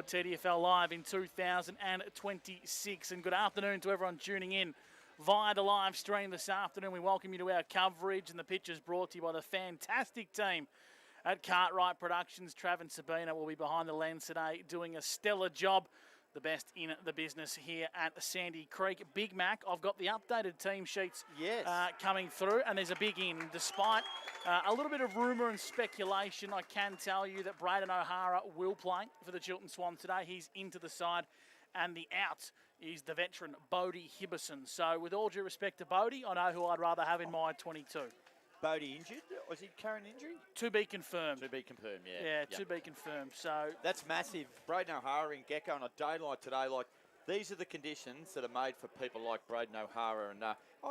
TDFL Live in 2026. And good afternoon to everyone tuning in via the live stream this afternoon. We welcome you to our coverage, and the pitch is brought to you by the fantastic team at Cartwright Productions. Trav and Sabina will be behind the lens today doing a stellar job. The best in the business here at Sandy Creek. Big Mac, I've got the updated team sheets coming through, and there's a big in. Despite a little bit of rumour and speculation, I can tell you that Braden O'Hara will play for the Chiltern Swans today. He's into the side, and the out is the veteran Bodie Hibberson. So with all due respect to Bodie, I know who I'd rather have in my 22. Bodie injured? Was he carrying injury? To be confirmed. To be confirmed, yeah. Yeah, to be confirmed. So that's massive. Braden O'Hara and Gecko on a day like today, like these are the conditions that are made for people like Braden O'Hara. And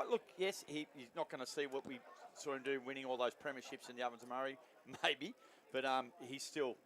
look, yes, he's not going to see what we saw him do, winning all those premierships in the Ovens of Murray, maybe, but he's still.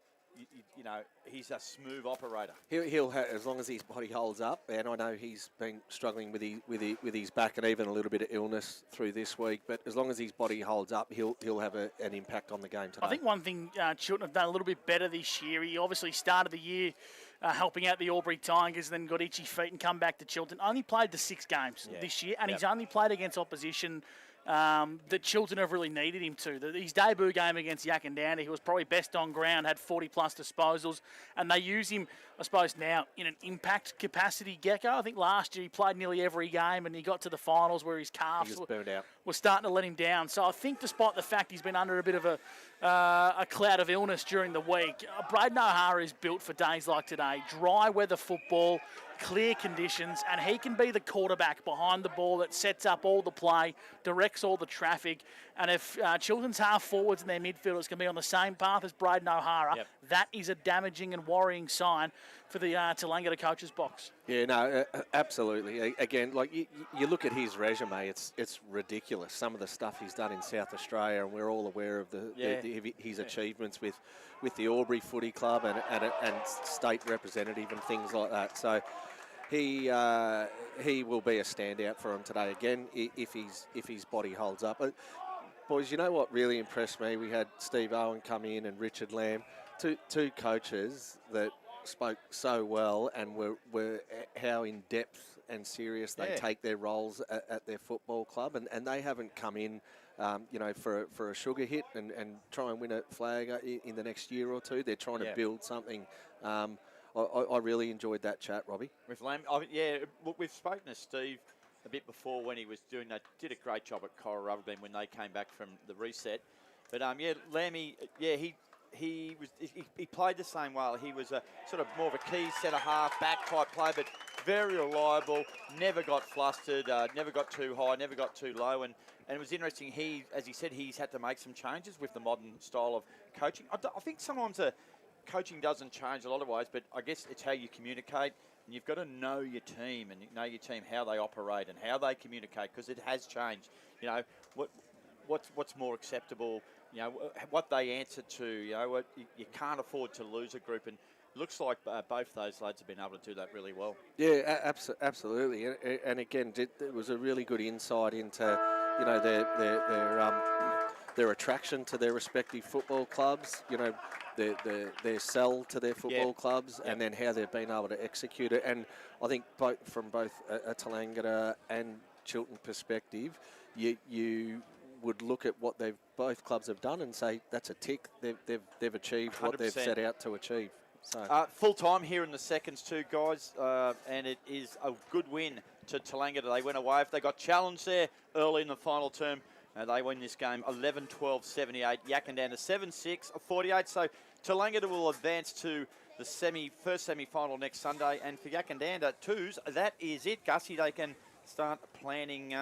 You know, he's a smooth operator. He'll have, as long as his body holds up, and I know he's been struggling with his back and even a little bit of illness through this week. But as long as his body holds up, he'll have an impact on the game today. I think one thing Chiltern have done a little bit better this year. He obviously started the year helping out the Albury Tigers, then got itchy feet and come back to Chiltern. Only played the 6 games this year, and he's only played against opposition that Chiltern have really needed him to. His debut game against Yakandanda, he was probably best on ground, had 40-plus disposals, and they use him, I suppose, now in an impact capacity, Gecko. I think last year he played nearly every game, and he got to the finals where his calves were starting to let him down. So I think despite the fact he's been under a bit of a cloud of illness during the week, Braden O'Hara is built for days like today. Dry weather football, clear conditions, and he can be the quarterback behind the ball that sets up all the play, directs all the traffic. And if Chiltern's half forwards and their midfielders can be on the same path as Braden O'Hara, that is a damaging and worrying sign for the Tallangatta coach's box. Yeah, no, absolutely. Again, like you look at his resume, it's ridiculous. Some of the stuff he's done in South Australia, and we're all aware of his achievements with the Albury Footy Club and state representative and things like that. So he will be a standout for him today again if his body holds up. But boys, you know what really impressed me? We had Steve Owen come in and Richard Lamb, two coaches that spoke so well and were how in depth and serious they take their roles at their football club, and they haven't come in for a sugar hit and try and win a flag in the next year or two. They're trying to build something. I really enjoyed that chat, Robbie. With Lamb, look, we've spoken to Steve a bit before when he was doing that. Did a great job at Coral Rubberbean when they came back from the reset. But Lammy, he played the same way. He was a sort of more of a key centre half, back type player, but very reliable. Never got flustered. Never got too high. Never got too low. And it was interesting. As he said, he's had to make some changes with the modern style of coaching. I think sometimes coaching doesn't change a lot of ways, but I guess it's how you communicate. And you've got to know your team and know your team, how they operate and how they communicate, because it has changed. You know, what's more acceptable, you know, what they answer to, you know, you can't afford to lose a group. And it looks like both those lads have been able to do that really well. Yeah, absolutely. And again, it was a really good insight into, you know, their attraction to their respective football clubs, you know, their sell to their football clubs, and then how they've been able to execute it. And I think from both a Tallangatta and Chiltern perspective, you would look at what both clubs have done and say that's a tick. They've achieved 100%. What they've set out to achieve. So full time here in the seconds too, guys, and it is a good win to Tallangatta. They went away. If they got challenged there early in the final term, they win this game 11-12-78. Yakandanda 7-6 48. So Tallangatta will advance to the first semi-final next Sunday. And for Yakandanda twos, that is it. Gussie, they can start planning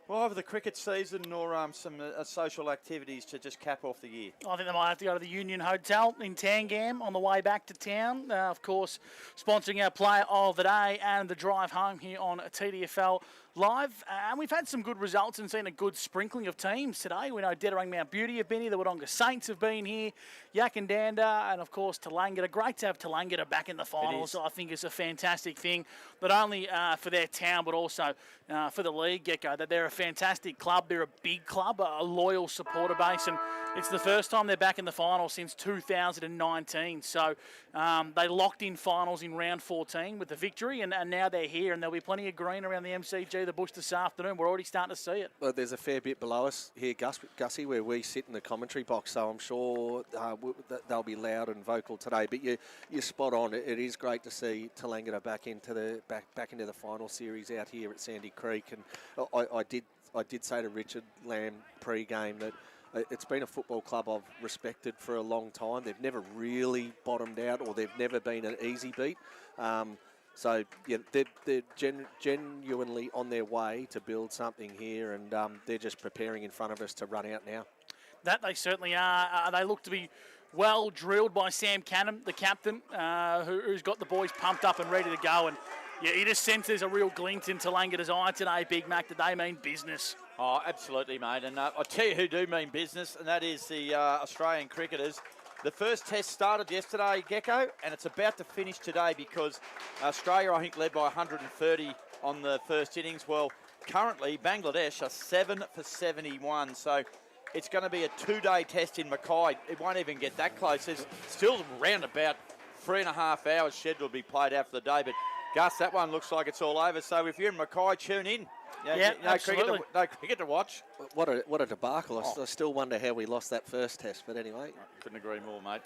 either the cricket season or some social activities to just cap off the year. I think they might have to go to the Union Hotel in Tangam on the way back to town. Of course, sponsoring our player of the day and the drive home here on TDFL Live. And we've had some good results and seen a good sprinkling of teams today. We know Dedarang Mount Beauty have been here, the Wodonga Saints have been here, Yakandanda, and of course Tallangatta. Great to have Tallangatta back in the finals. I think it's a fantastic thing, not only for their town but also for the league, Gecko, that they're fantastic club. They're a big club, a loyal supporter base, and it's the first time they're back in the final since 2019. So they locked in finals in round 14 with the victory, and now they're here, and there'll be plenty of green around the MCG, the Bush, this afternoon. We're already starting to see it. Well, there's a fair bit below us here, Gussie, where we sit in the commentary box, so I'm sure they'll be loud and vocal today. But you're spot on. It is great to see Tallangatta back into the final series out here at Sandy Creek, and I did say to Richard Lamb pre-game that it's been a football club I've respected for a long time. They've never really bottomed out, or they've never been an easy beat. So yeah, they're genuinely on their way to build something here, and they're just preparing in front of us to run out now. That they certainly are. They look to be well drilled by Sam Cannon, the captain, who's got the boys pumped up and ready to go. And yeah, you just sense there's a real glint in Tallangatta's eye today, Big Mac, that they mean business. Oh, absolutely, mate. And I'll tell you who do mean business, and that is the Australian cricketers. The first test started yesterday, Gecko, and it's about to finish today because Australia, I think, led by 130 on the first innings. Well, currently, Bangladesh are 7 for 71, so it's going to be a 2-day test in Mackay. It won't even get that close. There's still around about 3.5 hours scheduled to be played out for the day, but Gus, that one looks like it's all over. So if you're in Mackay, tune in. Absolutely. No cricket to watch. What a debacle. I still wonder how we lost that first test, but anyway. Couldn't agree more, mate.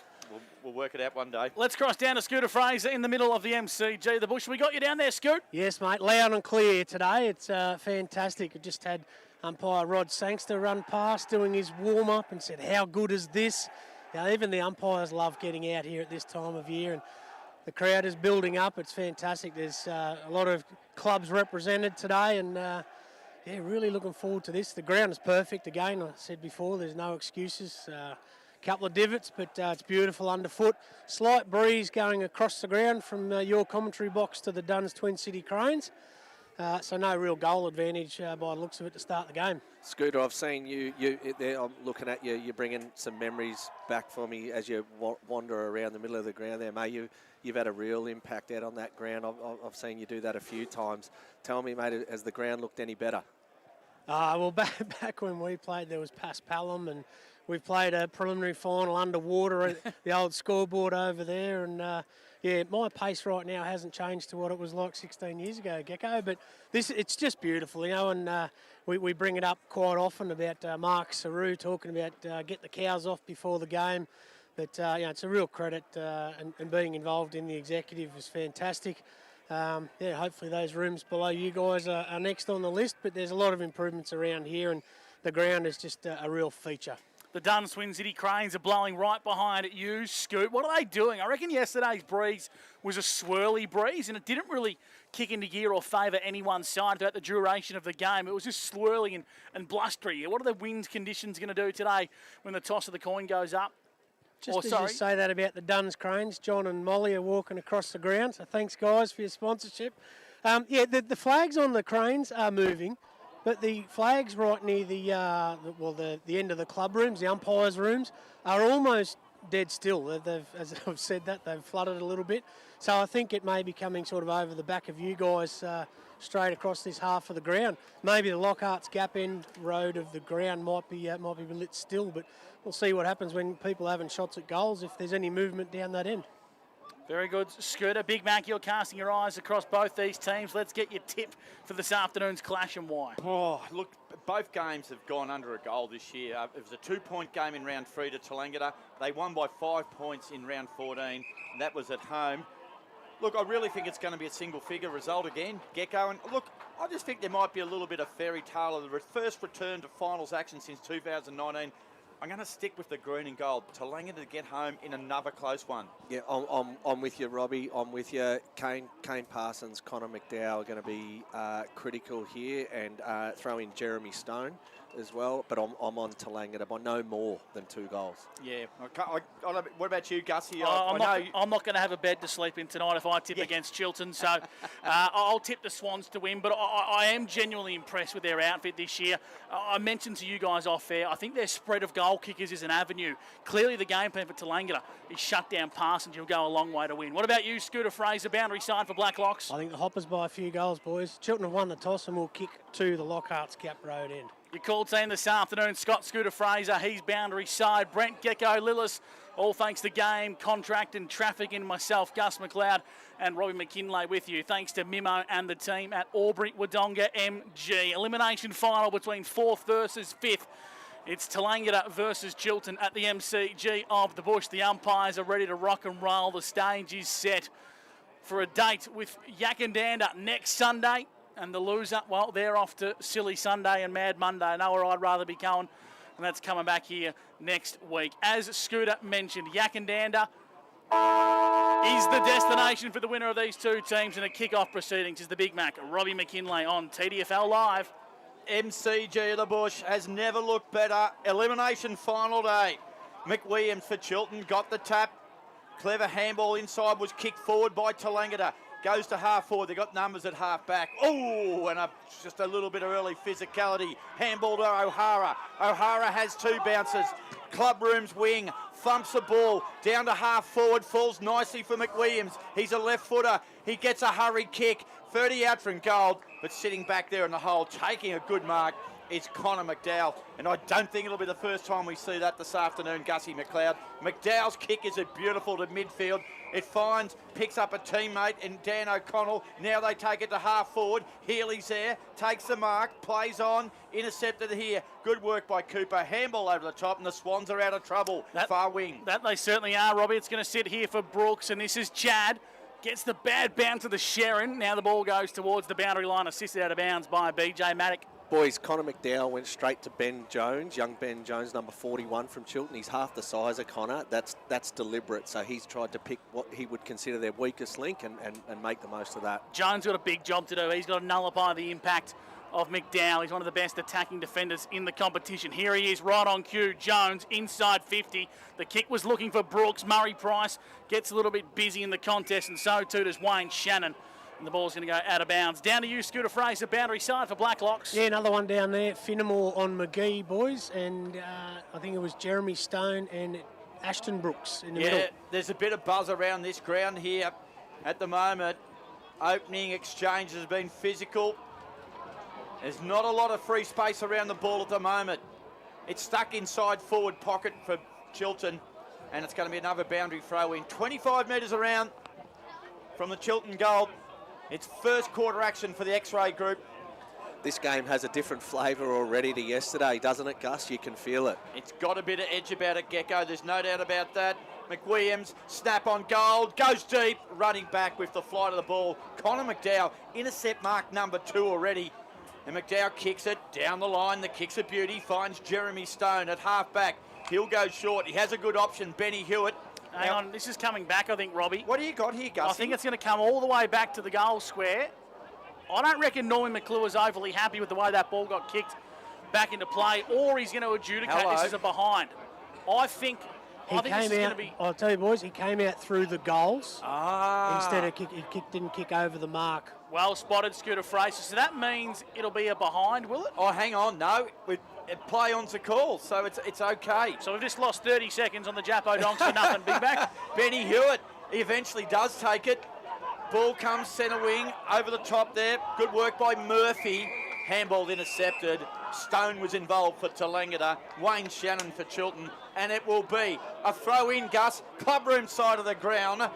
We'll work it out one day. Let's cross down to Scooter Fraser in the middle of the MCG. The Bush, we got you down there, Scoot? Yes, mate. Loud and clear today. It's fantastic. I just had umpire Rod Sangster run past doing his warm-up and said, how good is this? Now, even the umpires love getting out here at this time of year, and the crowd is building up. It's fantastic. There's a lot of clubs represented today, and yeah, really looking forward to this. The ground is perfect again. I said before, there's no excuses. Couple of divots, but it's beautiful underfoot. Slight breeze going across the ground from your commentary box to the Duns Twin City Cranes. So no real goal advantage by the looks of it to start the game. Scooter, I've seen you there. I'm looking at you. You're bringing some memories back for me as you wander around the middle of the ground there, mate. You've had a real impact out on that ground. I've seen you do that a few times. Tell me, mate, has the ground looked any better? Well, back when we played, there was Paspalum, and we've played a preliminary final underwater at the old scoreboard over there. And yeah, my pace right now hasn't changed to what it was like 16 years ago, Gecko. But it's just beautiful, you know. And we bring it up quite often about Mark Saru talking about get the cows off before the game. But yeah, it's a real credit, and being involved in the executive is fantastic. Yeah, hopefully those rooms below you guys are next on the list, but there's a lot of improvements around here, and the ground is just a real feature. The Duns Twin City Cranes are blowing right behind at you, Scoot. What are they doing? I reckon yesterday's breeze was a swirly breeze, and it didn't really kick into gear or favour anyone's side throughout the duration of the game. It was just swirling and blustery. What are the wind conditions going to do today when the toss of the coin goes up? Just as you say that about the Duns Cranes, John and Molly are walking across the ground, so thanks, guys, for your sponsorship. Yeah, the flags on the cranes are moving, but the flags right near the end of the club rooms, the umpires' rooms, are almost dead still. They've, as I've said that, they've flooded a little bit. So I think it may be coming sort of over the back of you guys, straight across this half of the ground. Maybe the Lockhart's Gap end road of the ground might be lit still, but we'll see what happens when people are having shots at goals, if there's any movement down that end. Very good, Scooter. Big Mac, you're casting your eyes across both these teams. Let's get your tip for this afternoon's clash and why. Oh, look, both games have gone under a goal this year. It was a 2-point game in round 3 to Tallangatta. They won by 5 points in round 14, and that was at home. Look, I really think it's going to be a single-figure result again, Gecko. And look, I just think there might be a little bit of fairy tale of the first return to finals action since 2019. I'm going to stick with the green and gold. Tallangatta to get home in another close one. Yeah, I'm with you, Robbie. I'm with you. Kane Parsons, Connor McDowell are going to be critical here, and throw in Jeremy Stone. as well, but I'm on Tallangatta by no more than 2 goals. Yeah. What about you, Gussie? I'm not going to have a bed to sleep in tonight if I tip against Chiltern, so I'll tip the Swans to win, but I am genuinely impressed with their outfit this year. I mentioned to you guys off air, I think their spread of goal kickers is an avenue. Clearly the game plan for Tallangatta is shut down pass and you'll go a long way to win. What about you, Scooter Fraser, boundary side for Blacklocks? I think the Hoppers by a few goals, boys. Chiltern have won the toss and will kick to the Lockhart's Gap Road end. Your call team this afternoon, Scott Scooter Fraser, he's boundary side. Brent Gecko Lillis, all thanks to game, contract and traffic, and myself, Gus McLeod and Robbie McKinlay with you. Thanks to Mimo and the team at Albury Wodonga MG. Elimination final between 4th versus 5th. It's Tallangatta versus Chiltern at the MCG of the Bush. The umpires are ready to rock and roll. The stage is set for a date with Yakandanda next Sunday. And the loser, well, they're off to Silly Sunday and Mad Monday. Know where I'd rather be going, and that's coming back here next week. As Scooter mentioned, Yakandanda is the destination for the winner of these two teams, and the kick-off proceedings is the Big Mac. Robbie McKinlay on TDFL Live. MCG of the Bush has never looked better. Elimination final day. McWilliams for Chiltern got the tap. Clever handball inside was kicked forward by Tallangatta. Goes to half forward. They got numbers at half back. Oh, and just a little bit of early physicality. Handball to O'Hara. O'Hara has 2 bounces. Clubroom's wing thumps the ball down to half forward. Falls nicely for McWilliams. He's a left footer. He gets a hurried kick. 30 out from goal, but sitting back there in the hole, taking a good mark, is Connor McDowell. And I don't think it'll be the first time we see that this afternoon, Gussie McLeod. McDowell's kick is beautiful to midfield. It finds, picks up a teammate in Dan O'Connell. Now they take it to half forward. Healy's there, takes the mark, plays on, intercepted here. Good work by Cooper. Handball over the top, and the Swans are out of trouble. Far wing. That they certainly are, Robbie. It's going to sit here for Brooks, and this is Chad. Gets the bad bounce to the Sharon. Now the ball goes towards the boundary line, assisted out of bounds by BJ Maddock. Boys, Connor McDowell went straight to Ben Jones, young Ben Jones, number 41 from Chiltern. He's half the size of Connor. That's deliberate. So he's tried to pick what he would consider their weakest link and make the most of that. Jones got a big job to do. He's got to nullify the impact of McDowell. He's one of the best attacking defenders in the competition. Here he is, right on cue. Jones inside 50. The kick was looking for Brooks. Murray Price gets a little bit busy in the contest, and so too does Wayne Shannon. And the ball's going to go out of bounds. Down to you, Scooter Fraser, boundary side for Blacklocks. Yeah, another one down there. Finnemore on McGee, boys. And I think it was Jeremy Stone and Ashton Brooks in the middle. Yeah, there's a bit of buzz around this ground here at the moment. Opening exchange has been physical. There's not a lot of free space around the ball at the moment. It's stuck inside forward pocket for Chiltern, and it's going to be another boundary throw in. 25 metres around from the Chiltern goal. It's first quarter action for the X-Ray group. This game has a different flavour already to yesterday, doesn't it, Gus? You can feel it. It's got a bit of edge about it, Gecko. There's no doubt about that. McWilliams, snap on goal, goes deep, running back with the flight of the ball. Connor McDowell, intercept mark number 2 already. And McDowell kicks it down the line. The kick's a beauty. Finds Jeremy Stone at half-back. He'll go short. He has a good option, Benny Hewitt. Hang on, this is coming back, I think, Robbie. What do you got here, Gus? I think it's going to come all the way back to the goal square. I don't reckon Norman McClure's overly happy with the way that ball got kicked back into play, or he's going to adjudicate this as a behind. I think this is going to be... I'll tell you, boys, he came out through the goals. Instead of didn't kick over the mark. Well spotted, Scooter Fraser. So that means it'll be a behind, will it? Oh, hang on. No, play on's a call, so it's okay. So we've just lost 30 seconds on the Jappo Donks for nothing. Big back. Benny Hewitt, he eventually does take it. Ball comes centre wing, over the top there. Good work by Murphy. Handball intercepted. Stone was involved for Tallangatta. Wayne Shannon for Chiltern. And it will be a throw-in, Gus. Clubroom side of the ground.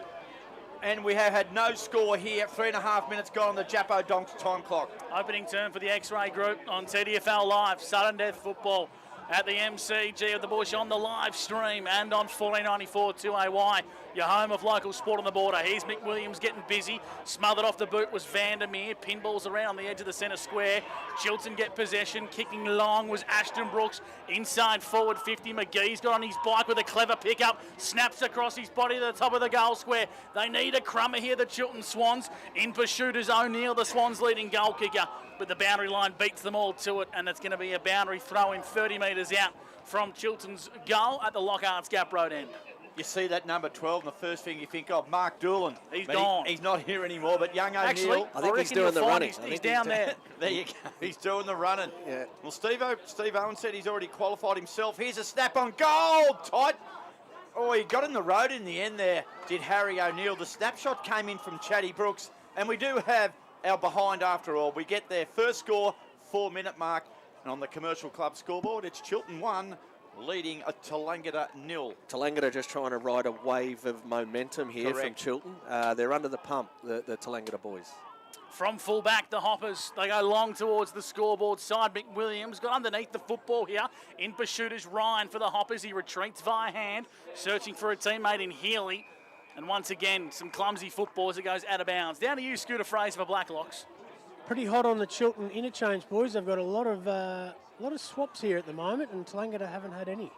And we have had no score here. 3.5 minutes gone on the Jappo Donks time clock. Opening turn for the X-Ray group on TDFL Live. Sudden Death Football at the MCG of the Bush on the live stream and on 1494 2AY. your home of local sport on the border. Here's McWilliams getting busy. Smothered off the boot was Vandermeer. Pinballs around the edge of the centre square. Chiltern get possession. Kicking long was Ashton Brooks. Inside forward 50. McGee's got on his bike with a clever pickup. Snaps across his body to the top of the goal square. They need a crummer here, the Chiltern Swans. In pursuit is O'Neill, the Swans leading goal kicker. But the boundary line beats them all to it, and it's going to be a boundary throw in 30 metres out from Chiltern's goal at the Lockhart's Gap Road end. You see that number 12, and the first thing you think of, Mark Doolan. He's gone. He's not here anymore, but young O'Neill. Actually, I think he's doing the running. He's down there. There you go. He's doing the running. Yeah. Well, Steve Owen said he's already qualified himself. Here's a snap on goal. Tight. Oh, he got in the road in the end there, did Harry O'Neill. The snapshot came in from Chatty Brooks, and we do have our behind after all. We get their first score, 4-minute mark, and on the Commercial Club scoreboard, it's Chiltern 1, leading a Tallangatta 0. Tallangatta just trying to ride a wave of momentum here from Chiltern. They're under the pump, the Tallangatta boys. From full back, the Hoppers, they go long towards the scoreboard side. McWilliams got underneath the football here. In pursuit is Ryan for the Hoppers. He retreats via hand, searching for a teammate in Healy. And once again, some clumsy football as it goes out of bounds. Down to you, Scooter Fraser for Blacklocks. Pretty hot on the Chiltern interchange, boys. They've got a lot of swaps here at the moment, and Tallangatta haven't had any.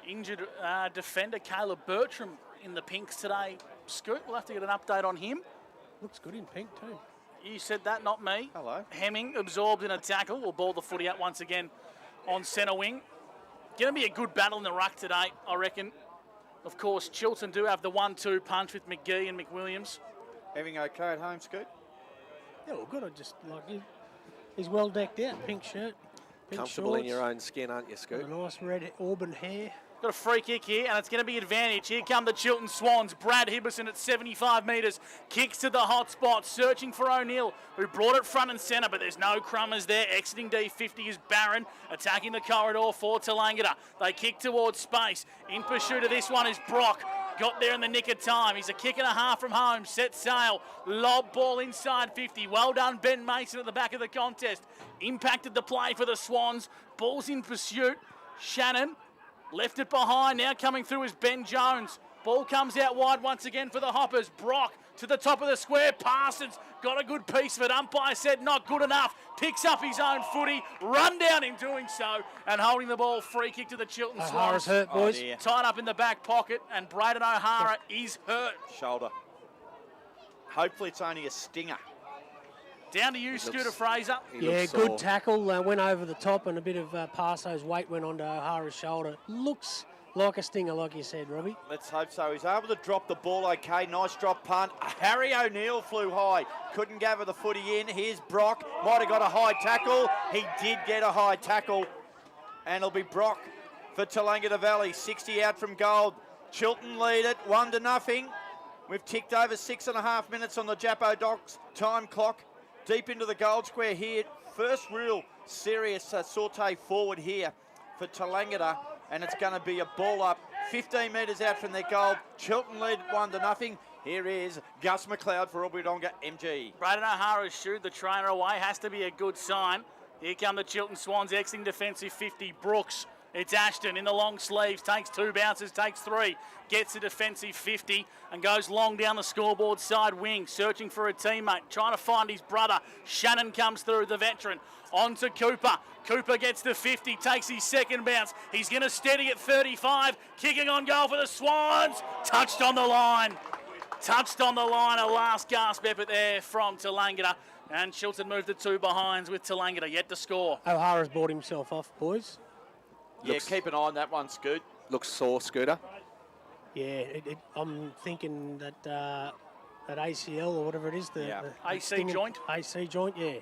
Injured defender Caleb Bertram in the pinks today. Scoot, we'll have to get an update on him. Looks good in pink too. You said that, not me. Hello. Hemming absorbed in a tackle. Will ball the footy out once again on centre wing. Going to be a good battle in the ruck today, I reckon. Of course, Chiltern do have the 1-2 punch with McGee and McWilliams. Everything okay at home, Scoot? Yeah, well, good. I just like him. He's well decked out. Pink shirt, pink Comfortable shorts, in your own skin, aren't you, Scoot? a nice red auburn hair. Got a free kick here, and it's going to be advantage. Here come the Chiltern Swans. Brad Hibberson at 75 metres. Kicks to the hot spot, searching for O'Neill, who brought it front and centre, but there's no crummers there. Exiting D50 is Barron, attacking the corridor for Tallangatta. They kick towards space. In pursuit of this one is Brock. Got there in the nick of time. He's a kick and a half from home. Set sail. Lob ball inside 50. Well done, Ben Mason at the back of the contest. Impacted the play for the Swans. Ball's in pursuit. Shannon left it behind. Now coming through is Ben Jones. Ball comes out wide once again for the Hoppers. Brock to the top of the square. Parsons got a good piece of it. Umpire said not good enough. Picks up his own footy. Run down in doing so. And holding the ball. Free kick to the Chiltern Swans. O'Hara's hurt, boys. Oh, Tied up in the back pocket. And Braden O'Hara is hurt. Shoulder. Hopefully it's only a stinger. Down to you, Scooter Fraser. Yeah, good tackle. Went over the top, and a bit of Parso's weight went onto O'Hara's shoulder. Looks like a stinger, like you said, Robbie. Let's hope so. He's able to drop the ball okay. Nice drop punt. Harry O'Neill flew high. Couldn't gather the footy in. Here's Brock. Might have got a high tackle. He did get a high tackle. And it'll be Brock for Tallangatta Valley. 60 out from goal. Chiltern lead it 1-0. We've ticked over 6.5 minutes on the Jappo Docks time clock. Deep into the goal square here. First real serious saute forward here for Tallangatta. And it's going to be a ball up 15 metres out from their goal. Chiltern lead 1-0. Here is Gus McLeod for Albury-Wodonga MG. Braden O'Hara's shooed the trainer away. Has to be a good sign. Here come the Chiltern Swans, exiting defensive 50. Brooks. It's Ashton in the long sleeves. Takes 2 bounces, takes 3. Gets a defensive 50 and goes long down the scoreboard side wing. Searching for a teammate. Trying to find his brother. Shannon comes through, the veteran. On to Cooper. Cooper gets the 50, takes his second bounce. He's going to steady at 35. Kicking on goal for the Swans. Touched on the line. Touched on the line. A last gasp effort there from Tallangatta. And Chiltern moved to 2 behinds with Tallangatta yet to score. O'Hara's bought himself off, boys. Yeah, keep an eye on that one, Scoot. Looks sore, Scooter. Yeah, I'm thinking that that ACL or whatever it is. The AC joint? AC joint, yeah.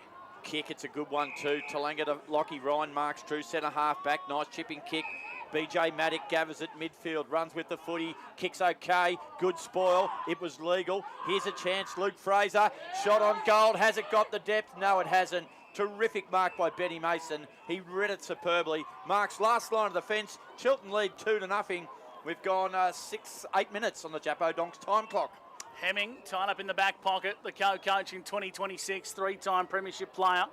Kick, it's a good one too. Tallangatta, Lockie Ryan marks true centre half back. Nice chipping kick. BJ Maddock gathers it midfield, runs with the footy, kicks okay, good spoil, it was legal. Here's a chance, Luke Fraser, shot on goal, has it got the depth? No, it hasn't. Terrific mark by Benny Mason. He read it superbly. Marks last line of the fence. Chiltern lead 2-0. We've gone 8 minutes on the Jappo Donks time clock. Hemming tied up in the back pocket. The co-coach in 2026, 3-time premiership player.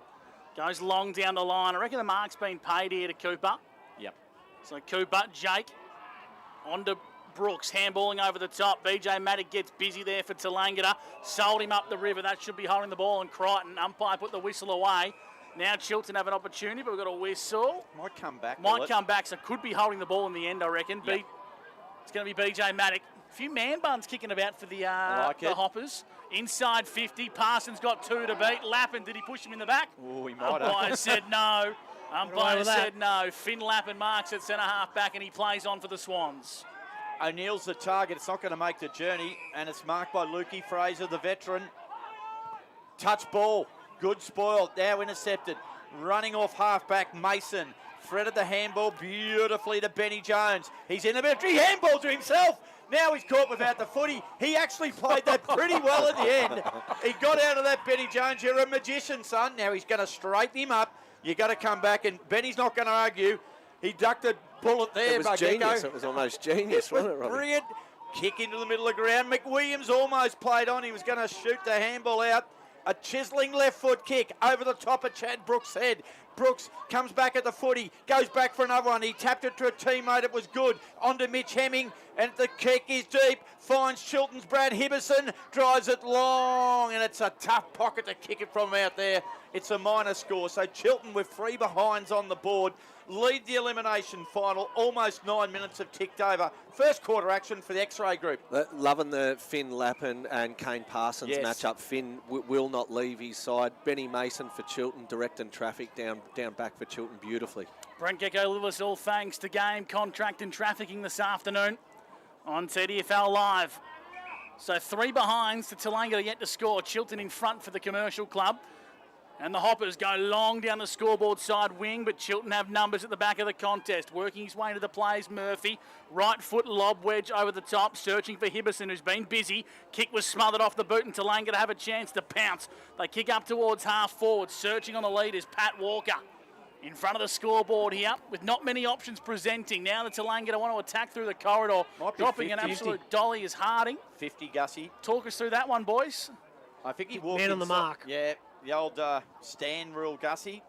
Goes long down the line. I reckon the mark's been paid here to Cooper. Yep. So Cooper, Jake, on to Brooks. Handballing over the top. BJ Maddock gets busy there for Tallangatta. Sold him up the river. That should be holding the ball. And Crichton, umpire, put the whistle away. Now Chiltern have an opportunity, but we've got a whistle. Might come back. Might come back, so could be holding the ball in the end, I reckon. Yep. It's going to be BJ Maddock. A few man buns kicking about for the Hoppers. Inside 50. Parsons got 2 to beat. Lappin, did he push him in the back? Oh, he might Umpire have. said no. Umpire said no. Finn Lappin marks at centre half back, and he plays on for the Swans. O'Neill's the target. It's not going to make the journey, and it's marked by Lukey Fraser, the veteran. Touch ball. Good spoil. Now intercepted. Running off half-back Mason. Threaded the handball beautifully to Benny Jones. He's in the boundary. Handball to himself. Now he's caught without the footy. He actually played that pretty well at the end. He got out of that, Benny Jones. You're a magician, son. Now he's going to straighten him up. You got to come back, and Benny's not going to argue. He ducked a bullet there. It was genius. It was almost genius, wasn't it, Robbie? Brilliant. Kick into the middle of the ground. McWilliams almost played on. He was going to shoot the handball out. A chiselling left foot kick over the top of Chad Brooks' head. Brooks comes back at the footy, goes back for another one. He tapped it to a teammate. It was good. On to Mitch Hemming, and the kick is deep. Finds Chiltern's Brad Hibberson, drives it long, and it's a tough pocket to kick it from out there. It's a minor score. So Chiltern with 3 behinds on the board lead the elimination final. Almost 9 minutes have ticked over. First quarter action for the X-Ray group. Loving the Finn Lappin and Kane Parsons matchup. Finn will not leave his side. Benny Mason for Chiltern, directing traffic down back for Chiltern beautifully. Brent Gecko-Lewis, all thanks to Game Contract and Trafficking this afternoon on TDFL Live. So 3 behinds to Tallangatta yet to score. Chiltern in front for the Commercial Club. And the Hoppers go long down the scoreboard side wing, but Chiltern have numbers at the back of the contest. Working his way into the plays, Murphy. Right foot lob wedge over the top, searching for Hibberson, who's been busy. Kick was smothered off the boot, and Tallangatta have a chance to pounce. They kick up towards half forward. Searching on the lead is Pat Walker. In front of the scoreboard here, with not many options presenting. Now the Tallangatta want to attack through the corridor. Dropping 50. an absolute dolly is Harding. 50, Gussie. Talk us through that one, boys. I think he walked Man on the mark. Yeah, the old stand rule, Gussie.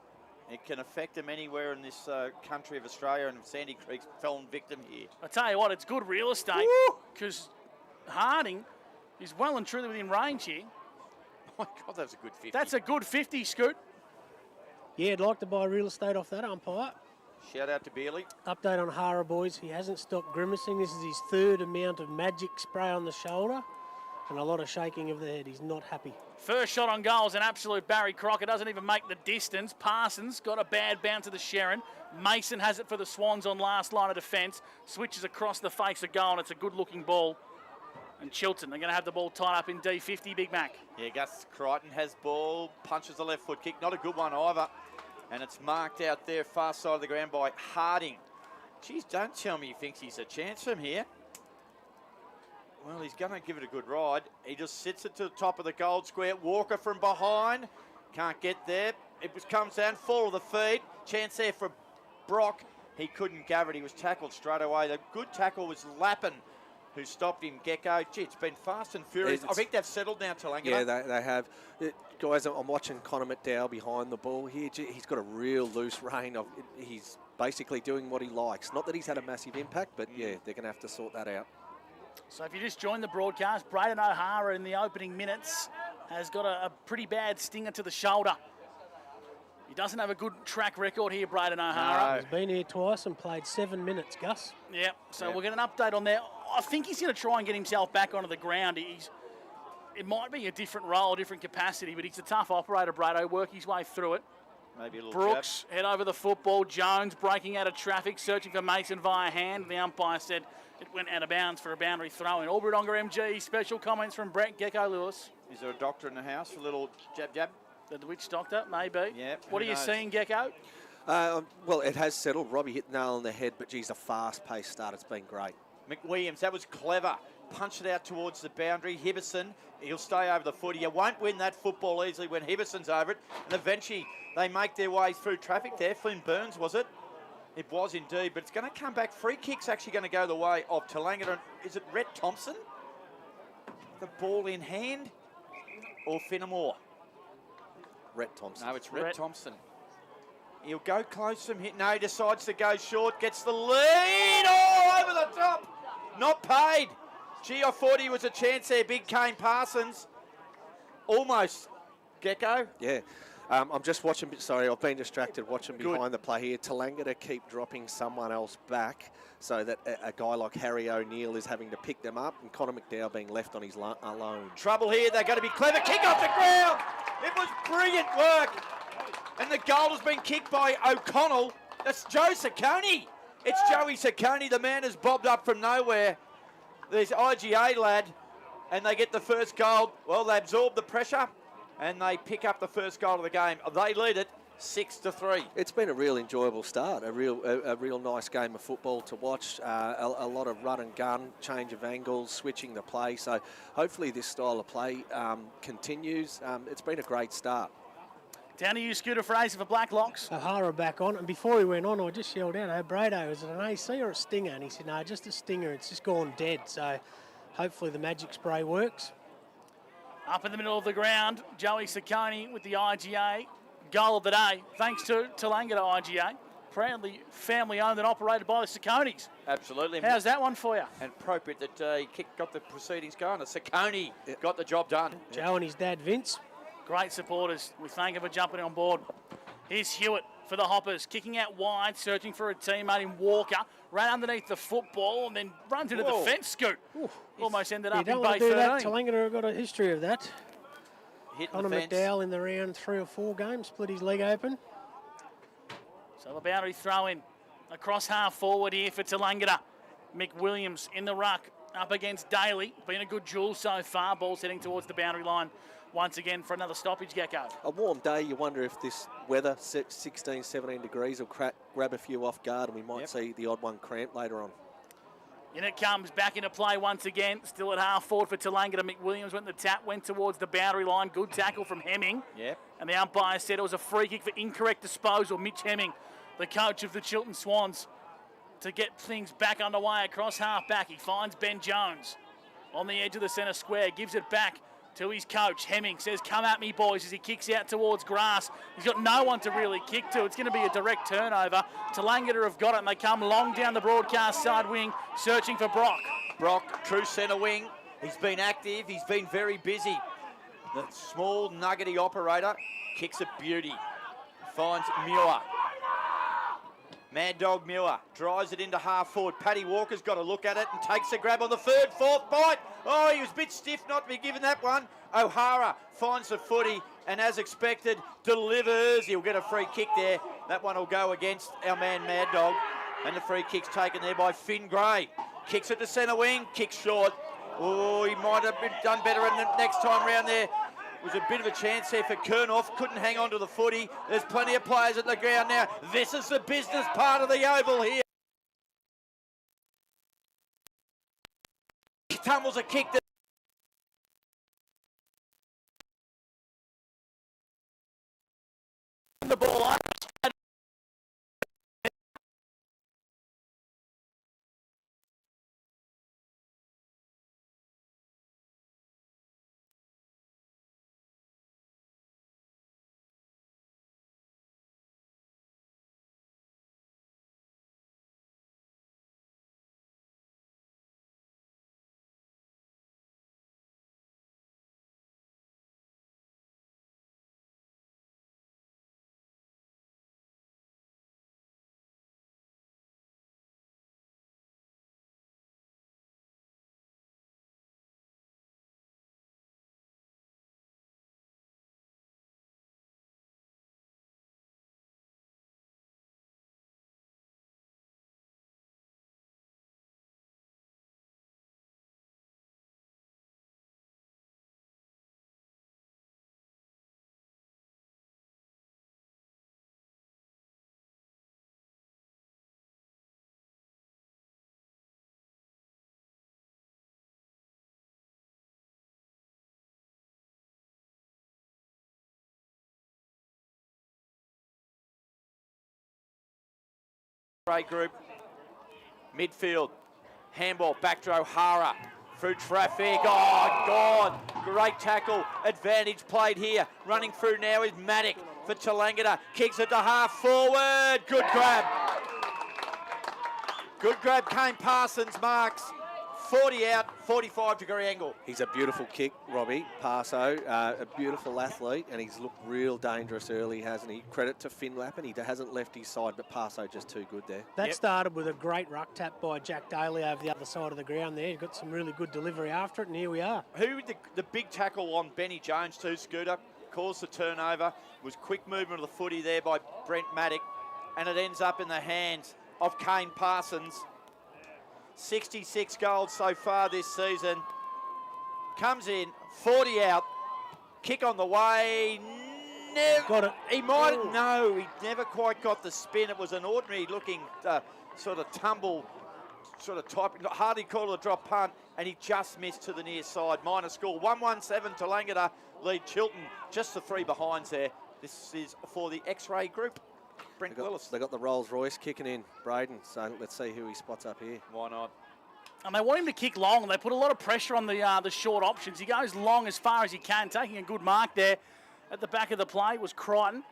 It can affect him anywhere in this country of Australia, and Sandy Creek's fallen victim here. I tell you what, it's good real estate because Harding is well and truly within range here. Oh my God, that was a good 50. That's a good 50, Scoot. Yeah, I'd like to buy real estate off that umpire. Shout out to Beerley. Update on Hara, boys. He hasn't stopped grimacing. This is his 3rd amount of magic spray on the shoulder and a lot of shaking of the head. He's not happy. First shot on goal is an absolute Barry Crocker. Doesn't even make the distance. Parsons got a bad bounce to the Sharon. Mason has it for the Swans on last line of defence. Switches across the face of goal, and it's a good-looking ball. And Chiltern, they're going to have the ball tied up in D50, Big Mac. Yeah, Gus Crichton has ball, punches the left foot kick. Not a good one either. And it's marked out there, far side of the ground by Harding. Geez, don't tell me he thinks he's a chance from here. Well, he's going to give it a good ride. He just sits it to the top of the gold square. Walker from behind. Can't get there. It comes down, fall of the feet. Chance there for Brock. He couldn't gather it. He was tackled straight away. The good tackle was Lappin, who stopped him. Gecko. Gee, it's been fast and furious. I think they've settled now, Tallangatta. Yeah, they have. Guys, I'm watching Connor McDowell behind the ball here. He's got a real loose rein. He's basically doing what he likes. Not that he's had a massive impact, but yeah, they're going to have to sort that out. So if you just joined the broadcast, Braden O'Hara in the opening minutes has got a pretty bad stinger to the shoulder. He doesn't have a good track record here, Braden O'Hara. He's been here twice and played 7 minutes, Gus. Yep, so we'll get an update on that. I think he's going to try and get himself back onto the ground. It might be a different role, a different capacity, but he's a tough operator, Brado. Work his way through it. Maybe a little Brooks, head over the football. Jones breaking out of traffic, searching for Mason via hand. The umpire said it went out of bounds for a boundary throw in. Albridonga MG, special comments from Brett Gecko-Lewis. Is there a doctor in the house for a little jab? The witch doctor, maybe. Yeah. What are you seeing, Gecko? Well, it has settled. Robbie hit the nail on the head, but geez, a fast-paced start. It's been great. McWilliams, that was clever. Punched it out towards the boundary. Hibberson, he'll stay over the footy. You won't win that football easily when Hibberson's over it. And eventually they make their way through traffic there. Flynn Burns, was it? It was indeed, but it's going to come back. Free kick's actually going to go the way of Tallangatta. Is it Rhett Thompson? The ball in hand? Or Finnemore? Rhett Thompson. No, it's Rhett Thompson. He'll go close from here. No, he decides to go short. Gets the lead. Oh, over the top. Not paid. Gee, I thought he was a chance there. Big Kane Parsons. Almost. Gecko? Yeah. I'm just watching, sorry, I've been distracted watching behind the play here. Tallangatta keep dropping someone else back so that a guy like Harry O'Neill is having to pick them up and Connor McDowell being left on his alone. Trouble here, they're going to be clever. Kick off the ground. It was brilliant work. And the goal has been kicked by O'Connell. That's Joe Ciccone. It's Joey Ciccone. The man has bobbed up from nowhere. There's IGA lad, and they get the first goal. Well, they absorb the pressure, and they pick up the first goal of the game. They lead it 6-3. It's been a real enjoyable start, a real nice game of football to watch. A lot of run and gun, change of angles, switching the play. So hopefully this style of play continues. It's been a great start. Down to you, Scooter Fraser for Blacklocks. O'Hara back on, and before he went on, I just yelled out, "Hey, Brado, is it an AC or a stinger?" And he said, "No, just a stinger. It's just gone dead." So hopefully the magic spray works. Up in the middle of the ground, Joey Ciccone with the IGA goal of the day, thanks to Tallangatta IGA. Proudly family owned and operated by the Ciccones. Absolutely. How's that one for you? And appropriate that he got the proceedings going. Ciccone got the job done. Joe and his dad, Vince. Great supporters. We thank them for jumping on board. Here's Hewitt for the Hoppers, kicking out wide, searching for a teammate in Walker. Ran underneath the football and then runs into the fence scoot. Almost ended up in don't Bay want to do 13. that. Tallangatta have got a history of that. Hit Connor the fence. McDowell in the round 3 or 4 games, split his leg open. So the boundary throw in across half forward here for Tallangatta. Mick Williams in the ruck up against Daly. Been a good duel so far. Ball's heading towards the boundary line once again for another stoppage, Gecko. A warm day, you wonder if this weather, 16, 17 degrees, will grab a few off guard and we might see the odd one cramp later on. In it comes, back into play once again. Still at half forward for Tallangatta. Mick Williams went the tap, went towards the boundary line. Good tackle from Hemming. Yep. And the umpire said it was a free kick for incorrect disposal. Mitch Hemming, the coach of the Chiltern Swans, to get things back underway across half back. He finds Ben Jones on the edge of the centre square, gives it back to his coach. Hemming says, "Come at me, boys," as he kicks out towards grass. He's got no one to really kick to. It's going to be a direct turnover. Tallangatta have got it, and they come long down the broadcast side wing, searching for Brock. Brock, true centre wing. He's been active. He's been very busy. The small, nuggety operator kicks a beauty. Finds Muir. Mad Dog Muir drives it into half forward. Paddy Walker's got a look at it and takes a grab on the third, fourth bite. Oh, he was a bit stiff not to be given that one. O'Hara finds the footy and, as expected, delivers. He'll get a free kick there. That one will go against our man Mad Dog. And the free kick's taken there by Finn Gray. Kicks it to centre wing, kicks short. Oh, he might have done better in the next time round there. Was a bit of a chance there for Kernoff. Couldn't hang on to the footy. There's plenty of players at the ground now. This is the business part of the oval here. Tumbles a kick. The ball up. Great group. Midfield. Handball back to O'Hara. Through traffic. Oh, God. Great tackle. Advantage played here. Running through now is Maddock for Tallangatta. Kicks it to half forward. Good grab. Good grab. Kane Parsons marks. 40 out, 45-degree angle. He's a beautiful kick, Robbie Parso, a beautiful athlete, and he's looked real dangerous early, hasn't he? Credit to Finlap, and he hasn't left his side, but Parso just too good there. That started with a great ruck tap by Jack Daly over the other side of the ground there. He got some really good delivery after it, and here we are. The big tackle on Benny Jones too, Scooter, caused the turnover. Was quick movement of the footy there by Brent Maddock, and it ends up in the hands of Kane Parsons. 66 goals so far this season. Comes in, 40 out, kick on the way. Got it. He might, no, he never quite got the spin. It was an ordinary looking sort of tumble, sort of type, hardly call it a drop punt, and he just missed to the near side. Minor score, 1-1-7, Tallangatta lead Chiltern, just the three behinds there. This is for the X-Ray group. Brent Willis. They got the Rolls Royce kicking in, Braden, so let's see who he spots up here. Why not? And they want him to kick long, and they put a lot of pressure on the short options. He goes long as far as he can, taking a good mark there. At the back of the play was Crichton.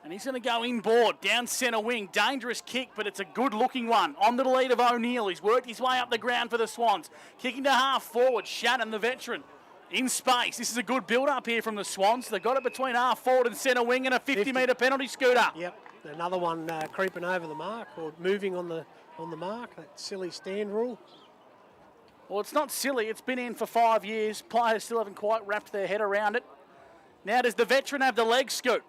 And he's going to go inboard, down centre wing. Dangerous kick, but it's a good-looking one. On to the lead of O'Neill. He's worked his way up the ground for the Swans. Kicking to half forward, Shannon, the veteran. In space. This is a good build-up here from the Swans. They've got it between half forward and centre wing, and a 50-metre penalty, Scooter. Yep, another one creeping over the mark or moving on the mark. That silly stand rule. Well, it's not silly. It's been in for 5 years. Players still haven't quite wrapped their head around it. Now, does the veteran have the leg, Scoot?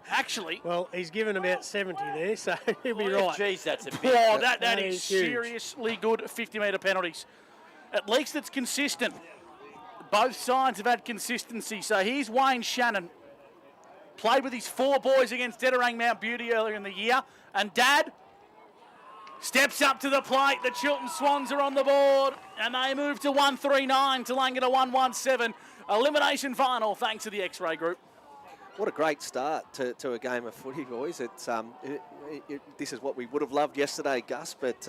Actually. Well, he's given about 70 there, so he'll be right. Geez, that's a bit. Oh, that is huge. seriously good 50-metre penalties. At least it's consistent. Both sides have had consistency. So here's Wayne Shannon. Played with his 4 boys against Dedarang Mount Beauty earlier in the year. And Dad steps up to the plate. The Chiltern Swans are on the board. And they move to 139. Tallangatta 117. Elimination final thanks to the X-Ray group. What a great start to a game of footy, boys. It's this is what we would have loved yesterday, Gus, but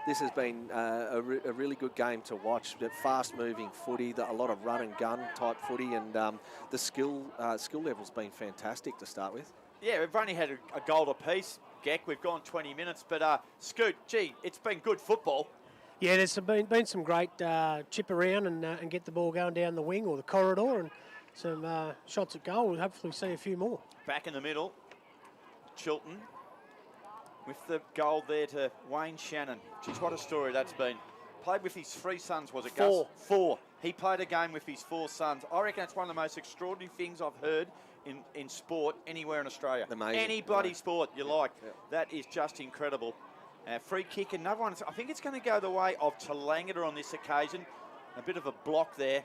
this has been a really good game to watch. Fast-moving footy, a lot of run-and-gun type footy, and the skill level's been fantastic to start with. Yeah, we've only had a goal apiece, Geck. We've gone 20 minutes, but Scoot, gee, it's been good football. Yeah, there's been some great chip around and get the ball going down the wing or the corridor, and some shots at goal. We'll hopefully see a few more. Back in the middle, Chiltern with the goal there to Wayne Shannon. Geez, what a story that's been. Played with his 3 sons, was it, Gus? 4. He played a game with his 4 sons. I reckon that's one of the most extraordinary things I've heard in sport anywhere in Australia. Amazing. Any bloody sport you like. Yeah. That is just incredible. Free kick, another one. I think it's going to go the way of Tallangatta on this occasion. A bit of a block there.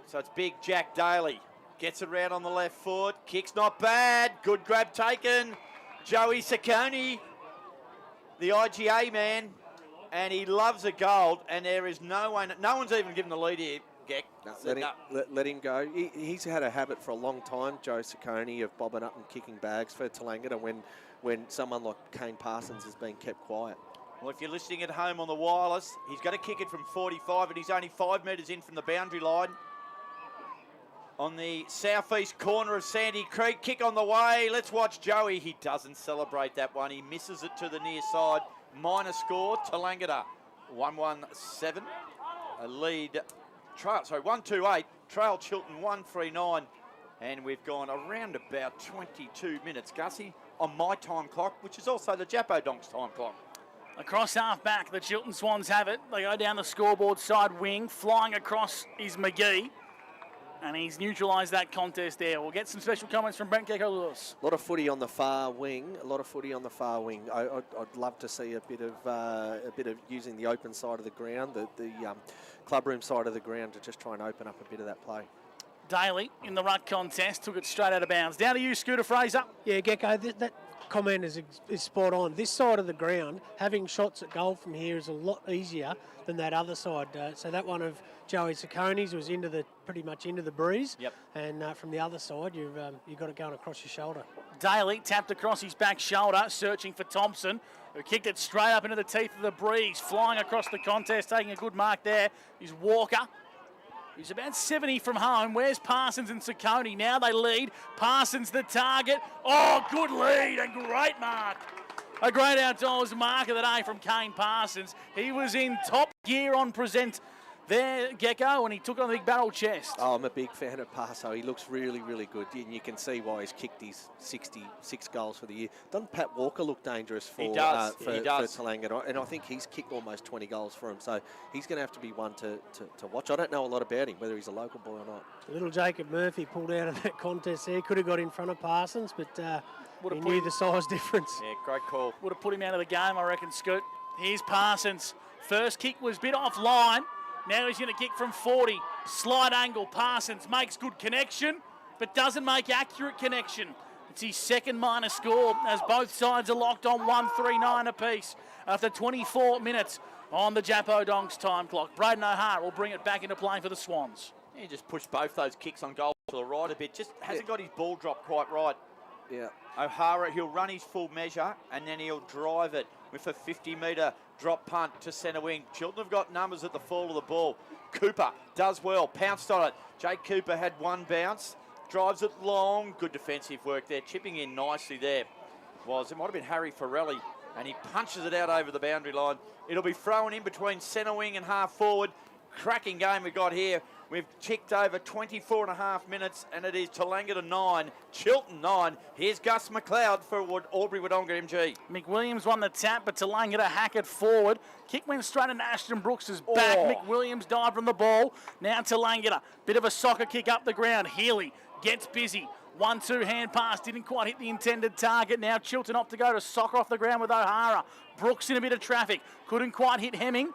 So it's big Jack Daly. Gets it around on the left foot. Kick's not bad. Good grab taken. Joey Ciccone, the IGA man. And he loves a goal. And there is no one's even given the lead here, Geck. No, let him go. He's had a habit for a long time, Joe Ciccone, of bobbing up and kicking bags for Tallangatta when someone like Kane Parsons has been kept quiet. Well, if you're listening at home on the wireless, he's going to kick it from 45, and he's only 5 metres in from the boundary line. On the southeast corner of Sandy Creek, kick on the way. Let's watch Joey. He doesn't celebrate that one. He misses it to the near side. Minor score, Tallangatta 117. A lead, 128. Trail Chiltern 139. And we've gone around about 22 minutes, Gussie, on my time clock, which is also the Jappo Donks time clock. Across half back, the Chiltern Swans have it. They go down the scoreboard side wing. Flying across is McGee. And he's neutralised that contest there. We'll get some special comments from Brent Gecko-Lewis. A lot of footy on the far wing. I'd love to see a bit of using the open side of the ground, the clubroom side of the ground, to just try and open up a bit of that play. Daly in the ruck contest took it straight out of bounds. Down to you, Scooter Fraser. Yeah, Gecko, that comment is spot on. This side of the ground, having shots at goal from here is a lot easier than that other side. So that one of Joey Ciccone's was pretty much into the breeze. Yep. And from the other side, you've got it going across your shoulder. Daly tapped across his back shoulder, searching for Thompson, who kicked it straight up into the teeth of the breeze. Flying across the contest, taking a good mark there is Walker. He's about 70 from home. Where's Parsons and Ciccone? Now they lead. Parsons the target. Oh, good lead and great mark. A great outdoors mark of the day from Kane Parsons. He was in top gear on present there, Gecko, and he took it on the big barrel chest. Oh, I'm a big fan of Parso. He looks really, really good. And you can see why he's kicked his 66 goals for the year. Doesn't Pat Walker look dangerous for Tallangatta? And I think he's kicked almost 20 goals for him. So he's going to have to be one to watch. I don't know a lot about him, whether he's a local boy or not. Little Jacob Murphy pulled out of that contest there. Could have got in front of Parsons, but he knew the size difference. Yeah, great call. Would have put him out of the game, I reckon, Scoot. Here's Parsons. First kick was a bit offline. Now he's going to kick from 40. Slight angle. Parsons makes good connection, but doesn't make accurate connection. It's his second minor score as both sides are locked on 1:39 apiece after 24 minutes on the Jappo Donks time clock. Braden O'Hara will bring it back into play for the Swans. He just pushed both those kicks on goal to the right a bit. Just hasn't got his ball drop quite right. Yeah. O'Hara, he'll run his full measure and then he'll drive it with a 50-metre drop punt to centre wing. Chiltern have got numbers at the fall of the ball. Cooper does well, pounced on it. Jake Cooper had one bounce, drives it long. Good defensive work there, chipping in nicely there. It might have been Harry Farrelly, and he punches it out over the boundary line. It'll be thrown in between centre wing and half forward. Cracking game we got here. We've ticked over 24 and a half minutes, and it is Tallangatta 9, Chiltern 9. Here's Gus McLeod for Albury-Wodonga MG. McWilliams won the tap, but Tallangatta hack it forward. Kick went straight into Ashton Brooks' back. McWilliams dived from the ball. Now Tallangatta, bit of a soccer kick up the ground. Healy gets busy. 1-2 hand pass, didn't quite hit the intended target. Now Chiltern opt to go to soccer off the ground with O'Hara. Brooks in a bit of traffic, couldn't quite hit Hemming.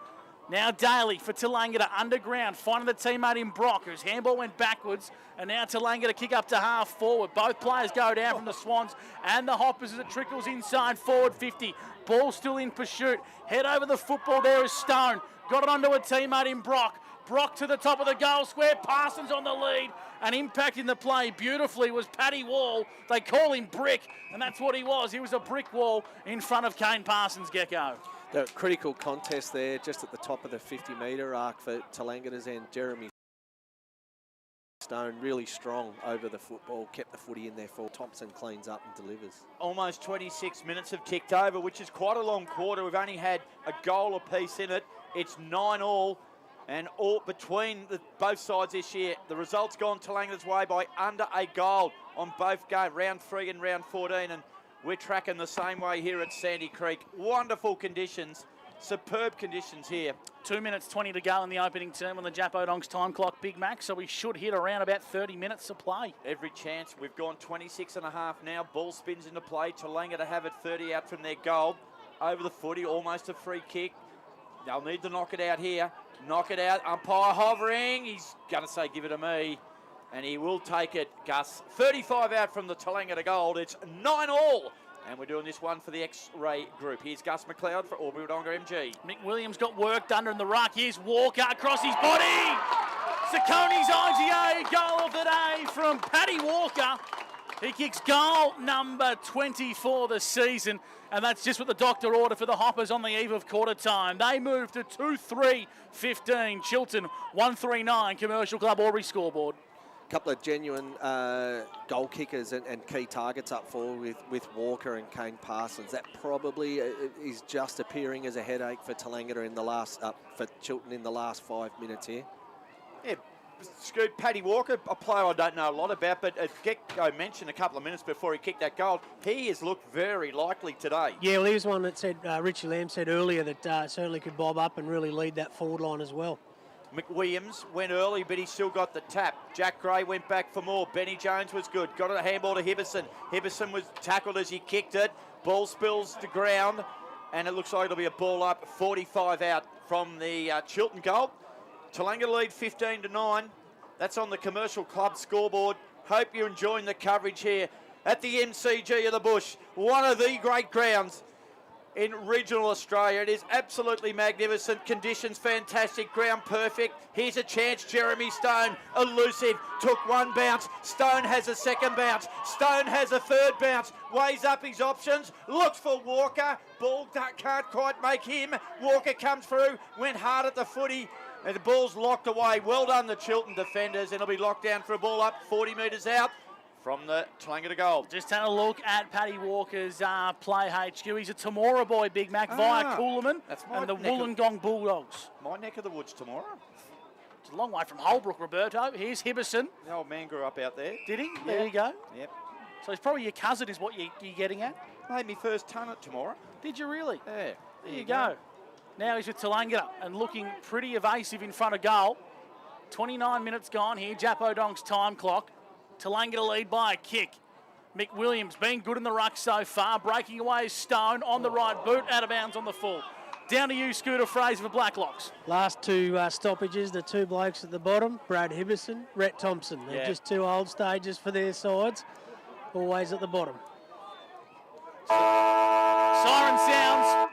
Now Daly for Tallangatta underground, finding the teammate in Brock, whose handball went backwards. And now Tallangatta kick up to half forward. Both players go down from the Swans and the Hoppers as it trickles inside forward 50. Ball still in pursuit. Head over the football there is Stone. Got it onto a teammate in Brock. Brock to the top of the goal square. Parsons on the lead. And impacting the play beautifully was Paddy Wall. They call him Brick, and that's what he was. He was a brick wall in front of Kane Parsons, Gecko. The critical contest there, just at the top of the 50-metre arc for Tallangatta's end. Jeremy Stone really strong over the football, kept the footy in there for Thompson, cleans up and delivers. Almost 26 minutes have ticked over, which is quite a long quarter. We've only had a goal apiece in it. It's 9-all, and all between both sides this year. The result's gone Tallangatta's way by under a goal on both games, round 3 and round 14, and we're tracking the same way here at Sandy Creek. Wonderful conditions, superb conditions here. 2 minutes 20 to go in the opening term on the Jappo Donks time clock, Big Mac, so we should hit around about 30 minutes to play. Every chance. We've gone 26 and a half now. Ball spins into play. Tallangatta have it 30 out from their goal. Over the footy, almost a free kick. They'll need to knock it out here. Knock it out. Umpire hovering. He's going to say, give it to me. And he will take it, Gus. 35 out from the Tallangatta goal. It's 9-all. And we're doing this one for the X-Ray group. Here's Gus McLeod for Albury-Wodonga MG. McWilliams got worked under in the ruck. Here's Walker across his body. Sacconi's IGA goal of the day from Paddy Walker. He kicks goal number 20 for the season. And that's just what the doctor ordered for the Hoppers on the eve of quarter time. They move to 2-3-15. Chiltern 1-3-9. Commercial Club Albury scoreboard. Couple of genuine goal kickers and key targets up forward with Walker and Kane Parsons. That probably is just appearing as a headache for Tallangatta in the last, for Chiltern in the last 5 minutes here. Yeah, Scoot, Paddy Walker, a player I don't know a lot about, but Gecko mentioned a couple of minutes before he kicked that goal, he has looked very likely today. Yeah, well, he was one that said, Richie Lamb said earlier that certainly could bob up and really lead that forward line as well. McWilliams went early, but he still got the tap. Jack Gray went back for more. Benny Jones was good. Got a handball to Hibberson. Hibberson was tackled as he kicked it. Ball spills to ground, and it looks like it'll be a ball up. 45 out from the Chiltern goal. Tallangatta lead 15-9. That's on the Commercial Club scoreboard. Hope you're enjoying the coverage here at the MCG of the Bush. One of the great grounds in regional Australia. It is absolutely magnificent. Conditions fantastic. Ground perfect. Here's a chance. Jeremy Stone, elusive, took one bounce. Stone has a second bounce. Stone has a third bounce. Weighs up his options. Looks for Walker. Ball can't quite make him. Walker comes through. Went hard at the footy. And the ball's locked away. Well done, the Chiltern defenders. And it'll be locked down for a ball up 40 metres out. from the Tallangatta goal. Just had a look at Paddy Walker's play HQ. He's a Tamora boy, Big Mac, via Coolaman and the Wollongong Bulldogs. My neck of the woods, Tamora. It's a long way from Holbrook, Roberto. Here's Hibberson. The old man grew up out there. Did he? Yeah. There you go. Yep. So he's probably your cousin is what you're getting at? Made me first ton at Tamora. Did you really? Yeah. There you go. Now he's with Tallangatta and looking pretty evasive in front of goal. 29 minutes gone here. Japodong's time clock. Tallangatta lead by a kick. Mick Williams being good in the ruck so far. Breaking away is Stone on the right boot. Out of bounds on the full. Down to you, Scooter Fraser for Blacklocks. Last two stoppages, the two blokes at the bottom, Brad Hibberson, Rhett Thompson. They're just two old stages for their sides. Always at the bottom. Siren sounds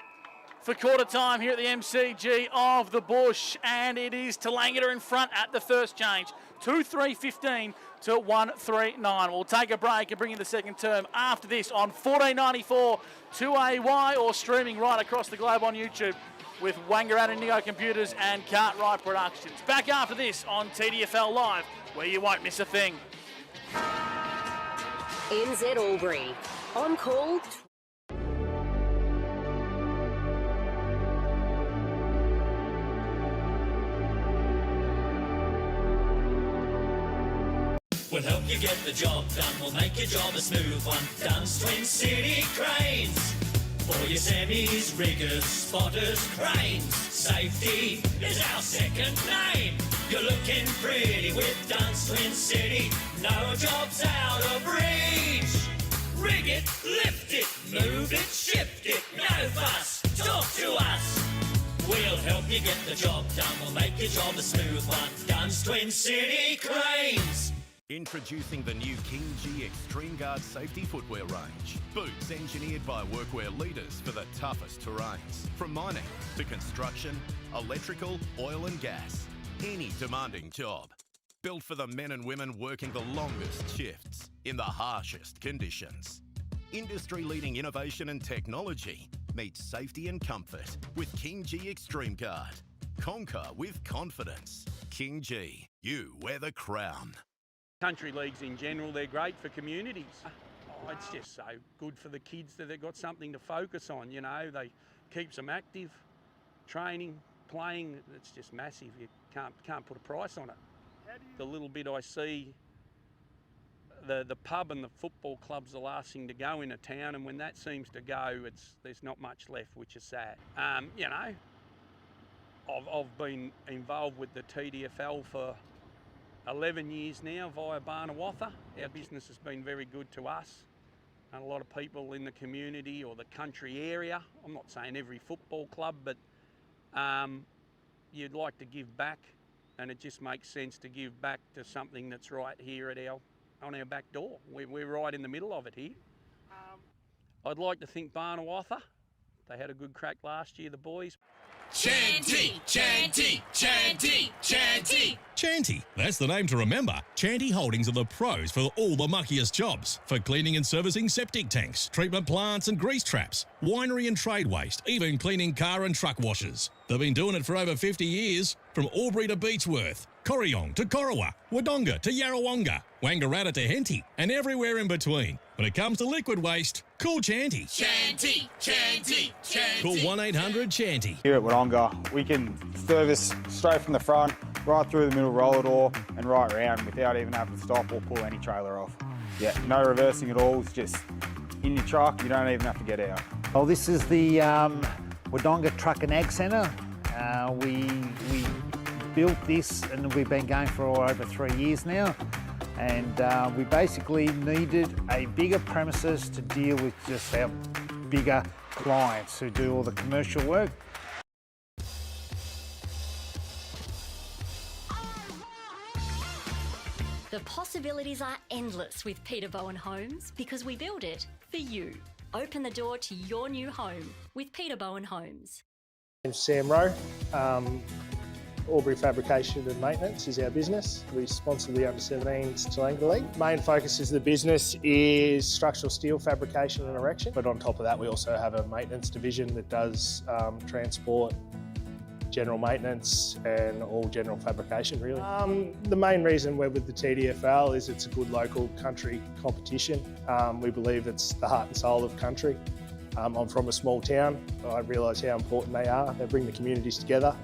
for quarter time here at the MCG of the Bush, and it is Tallangatta in front at the first change. 2-3-15 to 1-3-9. We'll take a break and bring in the second term after this on 1494 2AY or streaming right across the globe on YouTube with Wangaratta Indigo Computers and Cartwright Productions. Back after this on TDFL Live, where you won't miss a thing. NZ Albury. On call. We'll help you get the job done. We'll make your job a smooth one. Dunn's Twin City Cranes. For your semis, riggers, spotters, cranes. Safety is our second name. You're looking pretty with Dunn's Twin City. No job's out of reach. Rig it, lift it, move it, shift it. No fuss, talk to us. We'll help you get the job done. We'll make your job a smooth one. Dunn's Twin City Cranes. Introducing the new King G Extreme Guard safety footwear range. Boots engineered by workwear leaders for the toughest terrains. From mining to construction, electrical, oil and gas. Any demanding job. Built for the men and women working the longest shifts in the harshest conditions. Industry-leading innovation and technology meets safety and comfort with King G Extreme Guard. Conquer with confidence. King G, you wear the crown. Country leagues in general, they're great for communities. Oh, it's just so good for the kids that they've got something to focus on, you know. They keeps them active, training, playing. It's just massive. You can't put a price on it. The little bit I see, the pub and the football club's the last thing to go in a town, and when that seems to go, there's not much left, which is sad. You know, I've been involved with the TDFL for 11 years now via Barnawatha. Our business has been very good to us and a lot of people in the community or the country area. I'm not saying every football club, but you'd like to give back, and it just makes sense to give back to something that's right here at on our back door. We're right in the middle of it here. I'd like to think Barnawatha, they had a good crack last year, the boys. Chanty, Chanty, Chanty, Chanty. Chanty, that's the name to remember. Chanty Holdings are the pros for all the muckiest jobs. For cleaning and servicing septic tanks, treatment plants and grease traps, winery and trade waste, even cleaning car and truck washers. They've been doing it for over 50 years. From Albury to Beechworth, Corryong to Corowa, Wodonga to Yarrawonga, Wangaratta to Henty, and everywhere in between. When it comes to liquid waste, call Chanty. Chanty, Chanty, Chanty. Call 1-800-CHANTY. Here at Wodonga, we can service straight from the front, right through the middle roller door and right round without even having to stop or pull any trailer off. Yeah, no reversing at all. It's just in your truck. You don't even have to get out. Well, this is the Wodonga Truck and Ag Centre. We built this and we've been going for over 3 years now. And we basically needed a bigger premises to deal with just our bigger clients who do all the commercial work. The possibilities are endless with Peter Bowen Homes because we build it for you. Open the door to your new home with Peter Bowen Homes. I'm Sam Rowe. Albury Fabrication and Maintenance is our business. We sponsor the Under-17s Tallangatta League. Main focus of the business is structural steel fabrication and erection, but on top of that we also have a maintenance division that does transport general maintenance and all general fabrication really. The main reason we're with the TDFL is it's a good local country competition. We believe it's the heart and soul of country. I'm from a small town. I realise how important they are. They bring the communities together.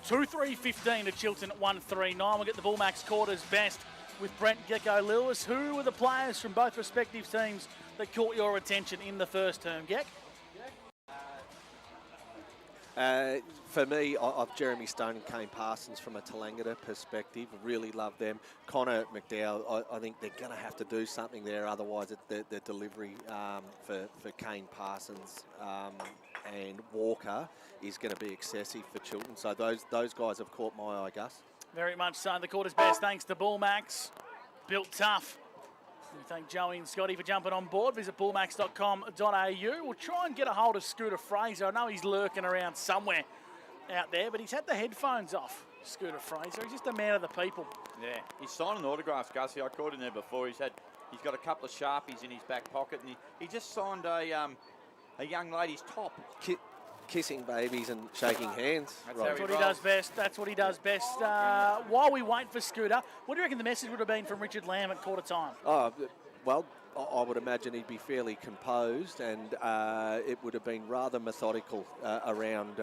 Two 3-15 to Chiltern at 1-3-9. We'll get the Bullmax quarters best with Brent Gecko Lewis. Who were the players from both respective teams that caught your attention in the first term, Geck? For me, I've Jeremy Stone and Kane Parsons from a Tallangatta perspective. Really love them. Connor McDowell, I think they're going to have to do something there. Otherwise, the delivery for Kane Parsons and Walker is going to be excessive for Chiltern. So those guys have caught my eye, Gus. Very much so. The quarter's best thanks to Bullmax. Built tough. We thank Joey and Scotty for jumping on board. Visit bullmax.com.au. We'll try and get a hold of Scooter Fraser. I know he's lurking around somewhere out there, but he's had the headphones off, Scooter Fraser. He's just a man of the people. Yeah, he's signing autographs, Gussie. I caught him there before. He's got a couple of Sharpies in his back pocket, and he just signed a young lady's top. Kissing babies and shaking hands. That's what he does best. That's what he does best. While we wait for Scooter, what do you reckon the message would have been from Richard Lamb at quarter time? Oh, well, I would imagine he'd be fairly composed, and it would have been rather methodical around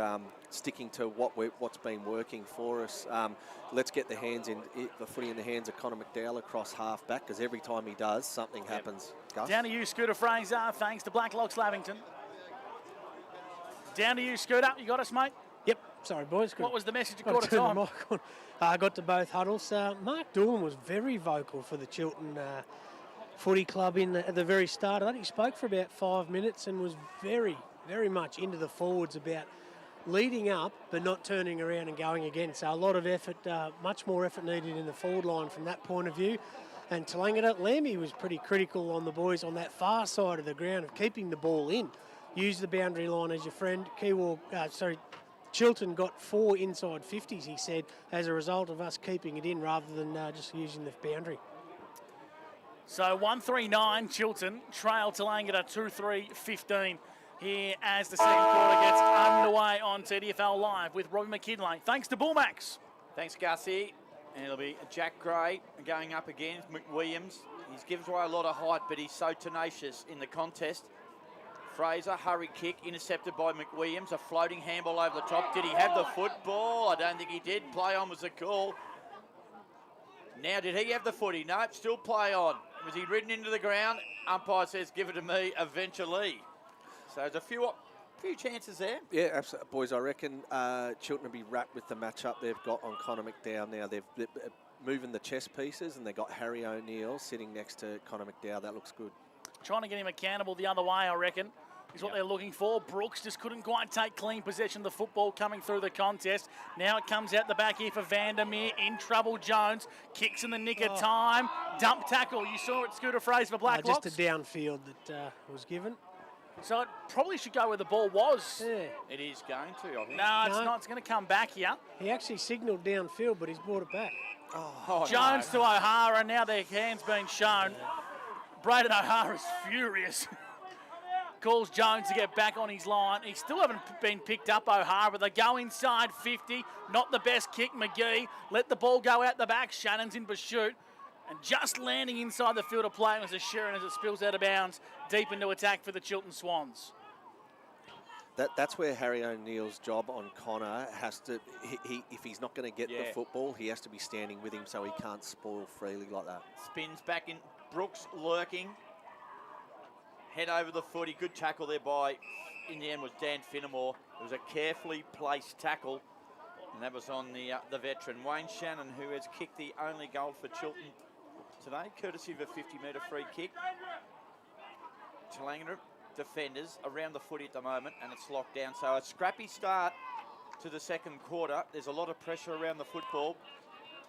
sticking to what's been working for us. Let's get the footy in the hands of Connor McDowell across half back, because every time he does, something happens. Gus? Down to you, Scooter Fraser. Thanks to Blacklocks Lavington. Down to you, Scooter. You got us, mate? Yep. Sorry, boys. What was the message at quarter time? I got to both huddles. Mark Doolan was very vocal for the Chiltern Footy Club at the very start. I think he spoke for about 5 minutes and was very, very much into the forwards about leading up but not turning around and going again. So a lot of effort, much more effort needed in the forward line from that point of view. And Tallangatta, Lammy was pretty critical on the boys on that far side of the ground of keeping the ball in. Use the boundary line as your friend. Chiltern got 4 inside 50s, he said, as a result of us keeping it in rather than just using the boundary. So 1-3-9, Chiltern trail Tallangatta 2-3-15 here as the second quarter gets underway on TDFL Live with Robbie McKinlay. Thanks to Bullmax. Thanks, Gussie. And it'll be Jack Gray going up against McWilliams. He gives away a lot of height, but he's so tenacious in the contest. Fraser, hurry kick, intercepted by McWilliams. A floating handball over the top. Did he have the football? I don't think he did. Play on was the call. Now, did he have the footy? No, still play on. Was he ridden into the ground? Umpire says, give it to me eventually. So there's a few chances there. Yeah, absolutely. Boys, I reckon Chiltern will be wrapped with the matchup they've got on Connor McDowell now. They're moving the chess pieces, and they've got Harry O'Neill sitting next to Connor McDowell. That looks good. Trying to get him accountable the other way, I reckon, is what they're looking for. Brooks just couldn't quite take clean possession of the football coming through the contest. Now it comes out the back here for Vandermeer. In trouble, Jones. Kicks in the nick of time. Dump tackle. You saw it, Scooter Fraser for Blacklocks. Just a downfield that was given. So it probably should go where the ball was. Yeah. It is going to, I think. No, it's not. It's going to come back here. He actually signalled downfield, but he's brought it back. Jones to O'Hara. Now their hands being shown. Braden O'Hara's furious. Calls Jones to get back on his line. He still haven't been picked up, O'Hara, but they go inside 50. Not the best kick, McGee. Let the ball go out the back. Shannon's in pursuit. And just landing inside the field of play was a Sheeran as it spills out of bounds deep into attack for the Chiltern Swans. That's where Harry O'Neill's job on Connor has to, if he's not going to get the football, he has to be standing with him so he can't spoil freely like that. Spins back in. Brooks lurking. Head over the footy. Good tackle there by, in the end, was Dan Finnemore. It was a carefully placed tackle, and that was on the veteran, Wayne Shannon, who has kicked the only goal for Chiltern today, courtesy of a 50-metre free kick. Tallangatta defenders around the footy at the moment, and it's locked down. So a scrappy start to the second quarter. There's a lot of pressure around the football.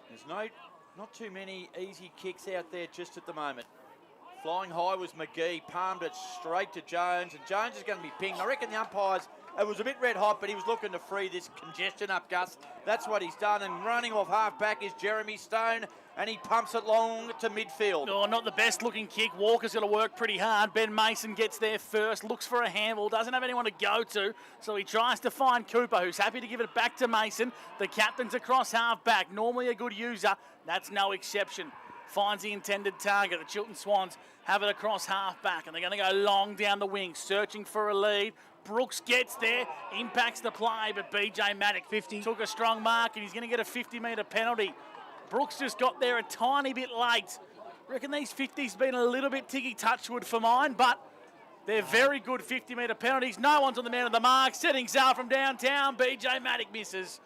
There's not too many easy kicks out there just at the moment. Flying high was McGee, palmed it straight to Jones, and Jones is going to be pinged. I reckon the umpires, it was a bit red hot, but he was looking to free this congestion up, Gus. That's what he's done, and running off half-back is Jeremy Stone, and he pumps it long to midfield. Oh, not the best looking kick. Walker's going to work pretty hard. Ben Mason gets there first, looks for a handball, doesn't have anyone to go to, so he tries to find Cooper, who's happy to give it back to Mason. The captain's across half-back, normally a good user. That's no exception. Finds the intended target. The Chiltern Swans have it across half-back, and they're going to go long down the wing, searching for a lead. Brooks gets there, impacts the play, but BJ Maddock 50 took a strong mark, and he's going to get a 50-metre penalty. Brooks just got there a tiny bit late. Reckon these 50s been a little bit ticky touchwood for mine, but they're very good 50-metre penalties. No one's on the man of the mark. Setting sail from downtown. BJ Maddock misses.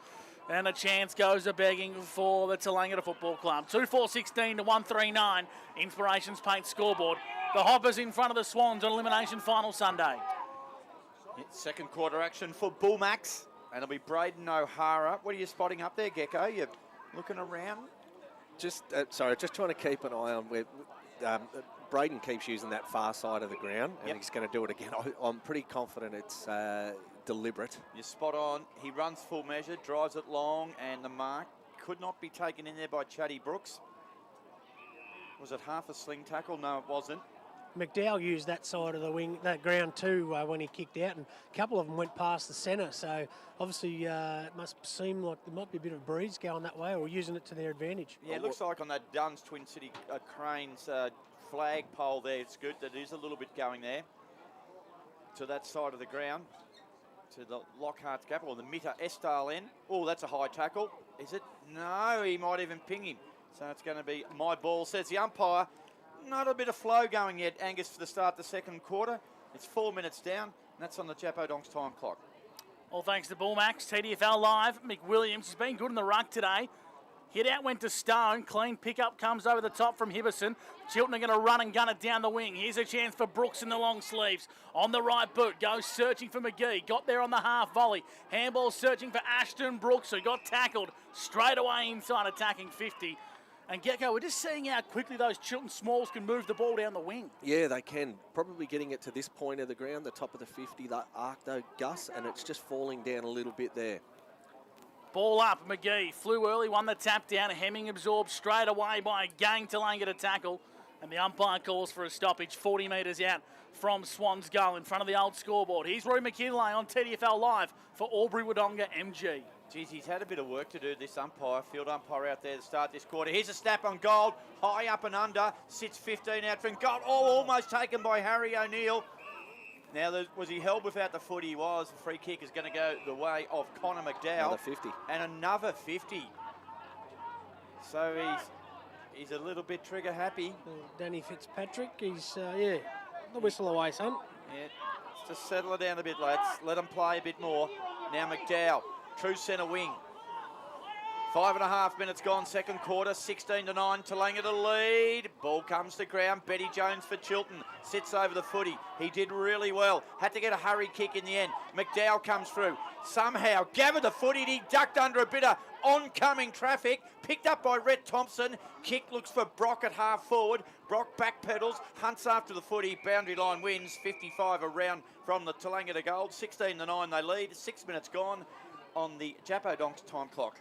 And a chance goes a-begging for the Tallangatta Football Club. 2-4-16 to 1-3-9. Inspirations Paint scoreboard. The Hoppers in front of the Swans on Elimination Final Sunday. Second quarter action for Bullmax. And it'll be Braden O'Hara. What are you spotting up there, Gecko? You're looking around? Just trying to keep an eye on where Braden keeps using that far side of the ground, and he's going to do it again. I'm pretty confident it's deliberate. You're spot on. He runs full measure, drives it long, and the mark could not be taken in there by Chatty Brooks. Was it half a sling tackle? No, it wasn't. McDowell used that side of the wing, that ground too, when he kicked out, and a couple of them went past the centre. So obviously, it must seem like there might be a bit of a breeze going that way, or using it to their advantage. Yeah, it looks like on that Duns Twin City Cranes flag pole there, it's good that it is a little bit going there to that side of the ground, to the Lockhart's capital, the Mitta Estal end. Oh, that's a high tackle. Is it? No, he might even ping him. So it's going to be my ball, says the umpire. Not a bit of flow going yet, Angus, for the start of the second quarter. It's 4 minutes down, and that's on the Chapo Donks time clock. All thanks to Bullmax. TDFL Live. McWilliams has been good in the ruck today. Hit out went to Stone. Clean pickup comes over the top from Hibberson. Chiltern are going to run and gun it down the wing. Here's a chance for Brooks in the long sleeves. On the right boot, goes searching for McGee. Got there on the half volley. Handball searching for Ashton Brooks, who got tackled straight away inside, attacking 50. And Gecko, we're just seeing how quickly those Chiltern Smalls can move the ball down the wing. Yeah, they can. Probably getting it to this point of the ground, the top of the 50, the arc though, Gus, and it's just falling down a little bit there. Ball up, McGee flew early, won the tap down. Hemming absorbed straight away by a gang Tallangatta tackle. And the umpire calls for a stoppage 40 metres out from Swans goal in front of the old scoreboard. Here's Roy McKinlay on TDFL Live for Albury-Wodonga MG. Geez, he's had a bit of work to do, this umpire, field umpire out there to start this quarter. Here's a snap on goal, high up and under, sits 15 out from goal. Oh, almost taken by Harry O'Neill. Now, was he held without the foot? He was. The free kick is going to go the way of Connor McDowell. Another 50. And another 50. So he's a little bit trigger happy. Danny Fitzpatrick, he's, the whistle away, son. Yeah, just settle it down a bit, lads. Let them play a bit more. Now McDowell. True centre wing. 5.5 minutes gone, second quarter, 16-9, Tallangatta lead. Ball comes to ground, Betty Jones for Chiltern. Sits over the footy. He did really well. Had to get a hurry kick in the end. McDowell comes through. Somehow gathered the footy. He ducked under a bit of oncoming traffic. Picked up by Rhett Thompson. Kick looks for Brock at half forward. Brock backpedals, hunts after the footy. Boundary line wins, 55 around from the Tallangatta goal. 16-9 they lead, 6 minutes gone on the Chapo Donks time clock.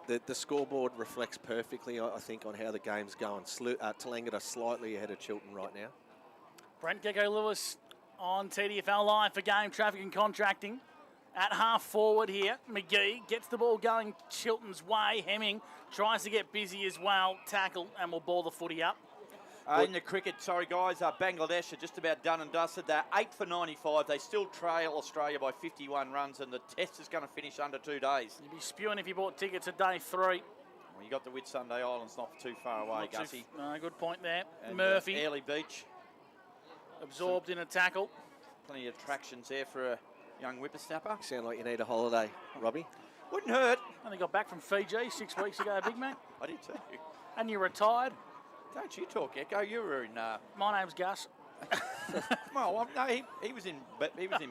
The scoreboard reflects perfectly, I think, on how the game's going. Tallangatta slightly ahead of Chiltern right now. Brent Gecko Lewis on TDFL Live for game traffic and contracting. At half forward here, McGee gets the ball going Chiltern's way. Hemming tries to get busy as well. Tackle and will ball the footy up. In the cricket, sorry guys, Bangladesh are just about done and dusted. They're 8 for 95. They still trail Australia by 51 runs, and the test is going to finish under 2 days. You'd be spewing if you bought tickets at day 3. Well, you got the Whitsunday Islands not too far away, Gussie. Good point there. And, Murphy. Airlie Beach. Absorbed in a tackle. Plenty of attractions there for a young whippersnapper. Sound like you need a holiday, Robbie. Wouldn't hurt. Only got back from Fiji 6 weeks ago, Big man. I did too. And you retired. Don't you talk, Echo. You were in... My name's Gus. Well, no, he was in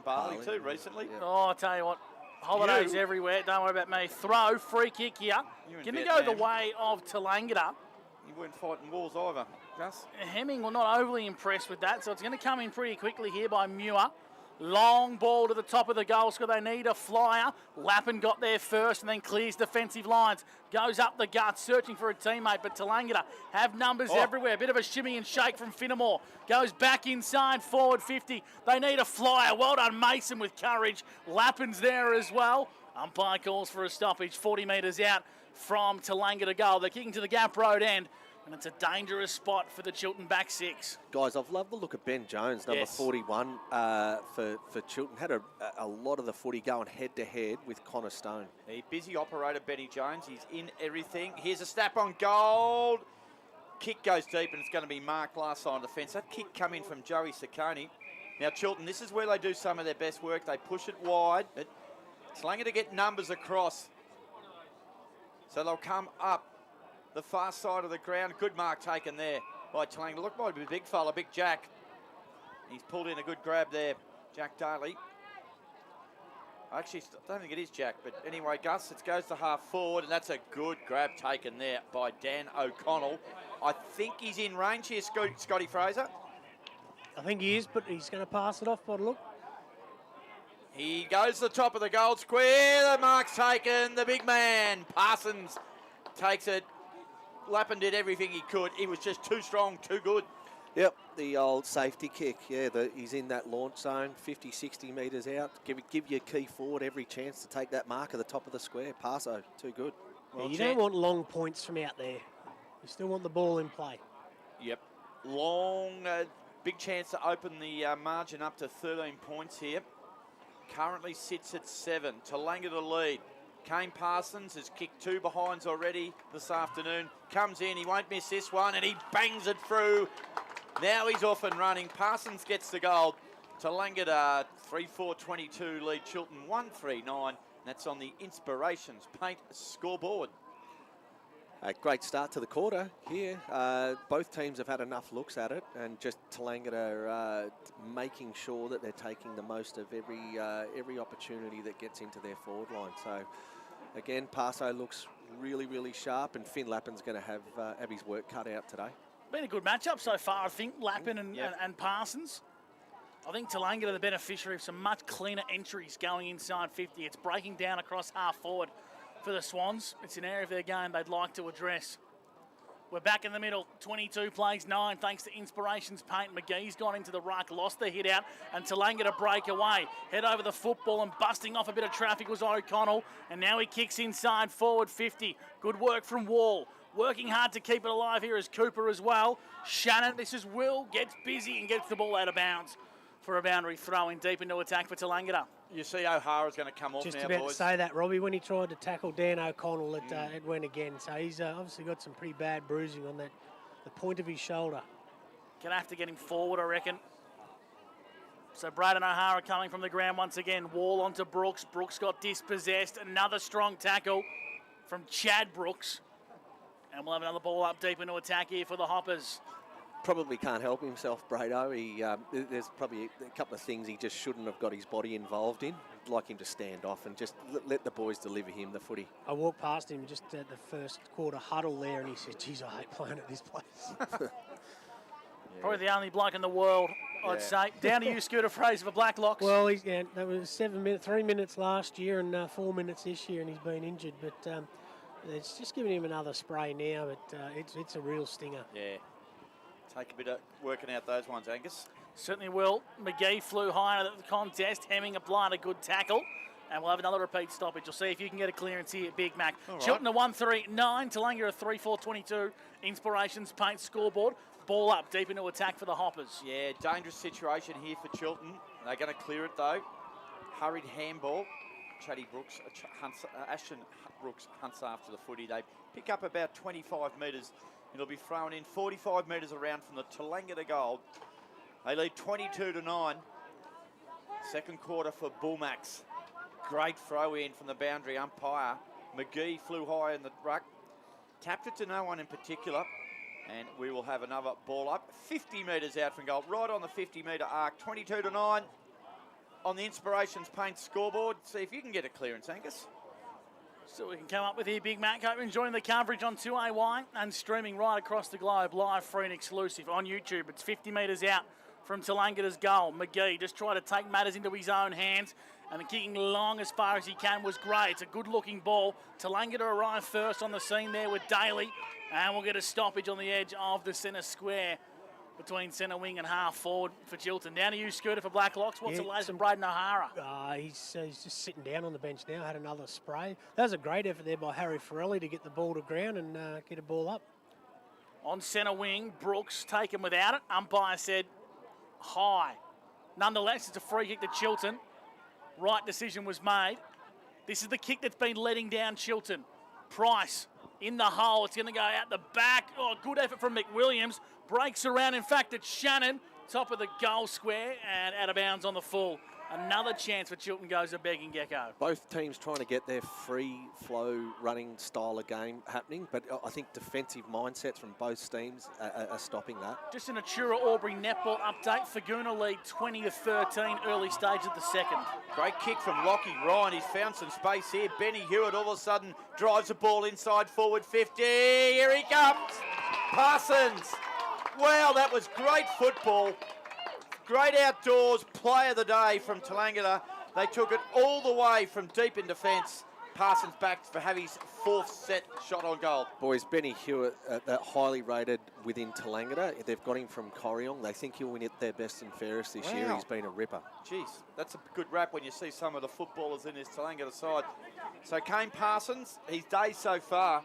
Bali too recently. Yeah. Oh, I tell you what, holidays everywhere. Don't worry about me. Throw, free kick here. Going to go the way of Tallangatta. You weren't fighting walls either, Gus. Hemming were not overly impressed with that, so it's going to come in pretty quickly here by Muir. Long ball to the top of the goal score. They need a flyer. Lappin got there first and then clears defensive lines. Goes up the gut, searching for a teammate, but Tallangatta have numbers everywhere. A bit of a shimmy and shake from Finnemore. Goes back inside, forward 50. They need a flyer. Well done, Mason, with courage. Lappin's there as well. Umpire calls for a stoppage, 40 metres out from Tallangatta goal. They're kicking to the Gap Road end. And it's a dangerous spot for the Chiltern back six. Guys, I've loved the look of Ben Jones, number 41 for Chiltern. Had a lot of the footy going head-to-head with Connor Stone. A busy operator, Benny Jones. He's in everything. Here's a snap on goal. Kick goes deep, and it's going to be marked last side of the fence. That kick come in from Joey Saccone. Now, Chiltern, this is where they do some of their best work. They push it wide. It's Slanger to get numbers across. So they'll come up the far side of the ground. Good mark taken there by Tallangatta. Look, might be a big fella, Big Jack. He's pulled in a good grab there, Jack Daly. I actually don't think it is Jack, but anyway, Gus, it goes to half forward, and that's a good grab taken there by Dan O'Connell. I think he's in range here, Scotty Fraser. I think he is, but he's going to pass it off by the look. He goes to the top of the goal square. The mark's taken. The big man, Parsons, takes it. Lappin did everything he could. He was just too strong, too good. Yep, the old safety kick. Yeah, he's in that launch zone, 50, 60 metres out. Give your key forward every chance to take that mark at the top of the square. Paso, too good. Well, you don't want long points from out there. You still want the ball in play. Yep. Long, big chance to open the margin up to 13 points here. Currently sits at 7. Tallangatta lead. Kane Parsons has kicked 2 behinds already this afternoon. Comes in, he won't miss this one, and he bangs it through. Now he's off and running. Parsons gets the goal. Tallangatta 3-4-22 lead Chiltern 1-3-9. That's on the Inspirations Paint scoreboard. A great start to the quarter here. Both teams have had enough looks at it, and just Tallangatta making sure that they're taking the most of every opportunity that gets into their forward line. So again, Paso looks really, really sharp, and Finn Lappin's going to have his work cut out today. Been a good matchup so far, I think, Lappin and Parsons. I think Tallangatta the beneficiary of some much cleaner entries going inside 50. It's breaking down across half forward for the Swans. It's an area of their game they'd like to address. We're back in the middle. 22 plays 9 thanks to Inspirations Paint. McGee's gone into the ruck, lost the hit out, and Tallangatta break away. Head over the football and busting off a bit of traffic was O'Connell, and now he kicks inside forward 50. Good work from Wall. Working hard to keep it alive here is Cooper as well. Shannon, this is Will, gets busy and gets the ball out of bounds for a boundary throw in deep into attack for Tallangatta. You see O'Hara's going to come off Just now, about boys. to say that, Robbie, when he tried to tackle Dan O'Connell, it went again. So he's obviously got some pretty bad bruising on the point of his shoulder. Gonna have to get him forward, I reckon. So Braden O'Hara coming from the ground once again. Wall onto Brooks. Brooks got dispossessed. Another strong tackle from Chad Brooks. And we'll have another ball up deep into attack here for the Hoppers. Probably can't help himself, Brado. There's probably a couple of things he just shouldn't have got his body involved in. I'd like him to stand off and just let the boys deliver him the footy. I walked past him just at the first quarter huddle there, and he said, geez, I hate playing at this place. Probably the only bloke in the world, I'd say. Down to you, Scooter Fraser for Blacklocks. Well, that was 3 minutes last year and 4 minutes this year, and he's been injured. But it's just giving him another spray now, but it's a real stinger. Yeah. Take a bit of working out those ones, Angus. Certainly will. McGee flew high in the contest. Hemming applied a good tackle. And we'll have another repeat stoppage. You'll see if you can get a clearance here at Big Mac. All Chiltern right. 1-3-9. Tallangatta 3-4-22. Inspirations Paint scoreboard. Ball up deep into attack for the Hoppers. Yeah, dangerous situation here for Chiltern. They're going to clear it though. Hurried handball. Ashton Brooks hunts after the footy. They pick up about 25 metres. It'll be thrown in 45 metres around from the Tallangatta goal. They lead 22-9. Second quarter for Bullmax. Great throw in from the boundary umpire. McGee flew high in the ruck. Tapped it to no one in particular. And we will have another ball up, 50 metres out from goal, right on the 50-metre arc, 22-9 on the Inspirations Paint scoreboard. See if you can get a clearance, Angus. So we can come up with here, Big Mac. Hope you're enjoying the coverage on 2AY and streaming right across the globe, live, free and exclusive on YouTube. It's 50 metres out from Tallangatta's goal. McGee just trying to take matters into his own hands, and the kicking long as far as he can was great. It's a good-looking ball. Tallangatta arrived first on the scene there with Daly, and we'll get a stoppage on the edge of the centre square between centre wing and half forward for Chiltern. Down to you, Scooter, for Blacklocks. What's the latest from Braden O'Hara? He's just sitting down on the bench now, had another spray. That was a great effort there by Harry Farrelly to get the ball to ground and get a ball up. On centre wing, Brooks taken without it. Umpire said high. Nonetheless, it's a free kick to Chiltern. Right decision was made. This is the kick that's been letting down Chiltern. Price in the hole. It's going to go out the back. Oh, good effort from McWilliams. Breaks around. In fact, it's Shannon. Top of the goal square and out of bounds on the full. Another chance for Chiltern goes a begging gecko. Both teams trying to get their free flow running style of game happening, but I think defensive mindsets from both teams are stopping that. Just an Atura Albury netball update. Faguna lead 20-13, early stage of the second. Great kick from Lockie Ryan. He's found some space here. Benny Hewitt all of a sudden drives the ball inside forward 50. Here he comes. Parsons. Wow, that was great football. Great outdoors play of the day from Tallangatta. They took it all the way from deep in defence. Parsons back for Javi's fourth set shot on goal. Boys, Benny Hewitt, highly rated within Tallangatta. They've got him from Corryong. They think he'll win it their best and fairest this year. He's been a ripper. Jeez, that's a good rap when you see some of the footballers in this Tallangatta side. So Kane Parsons, his day so far,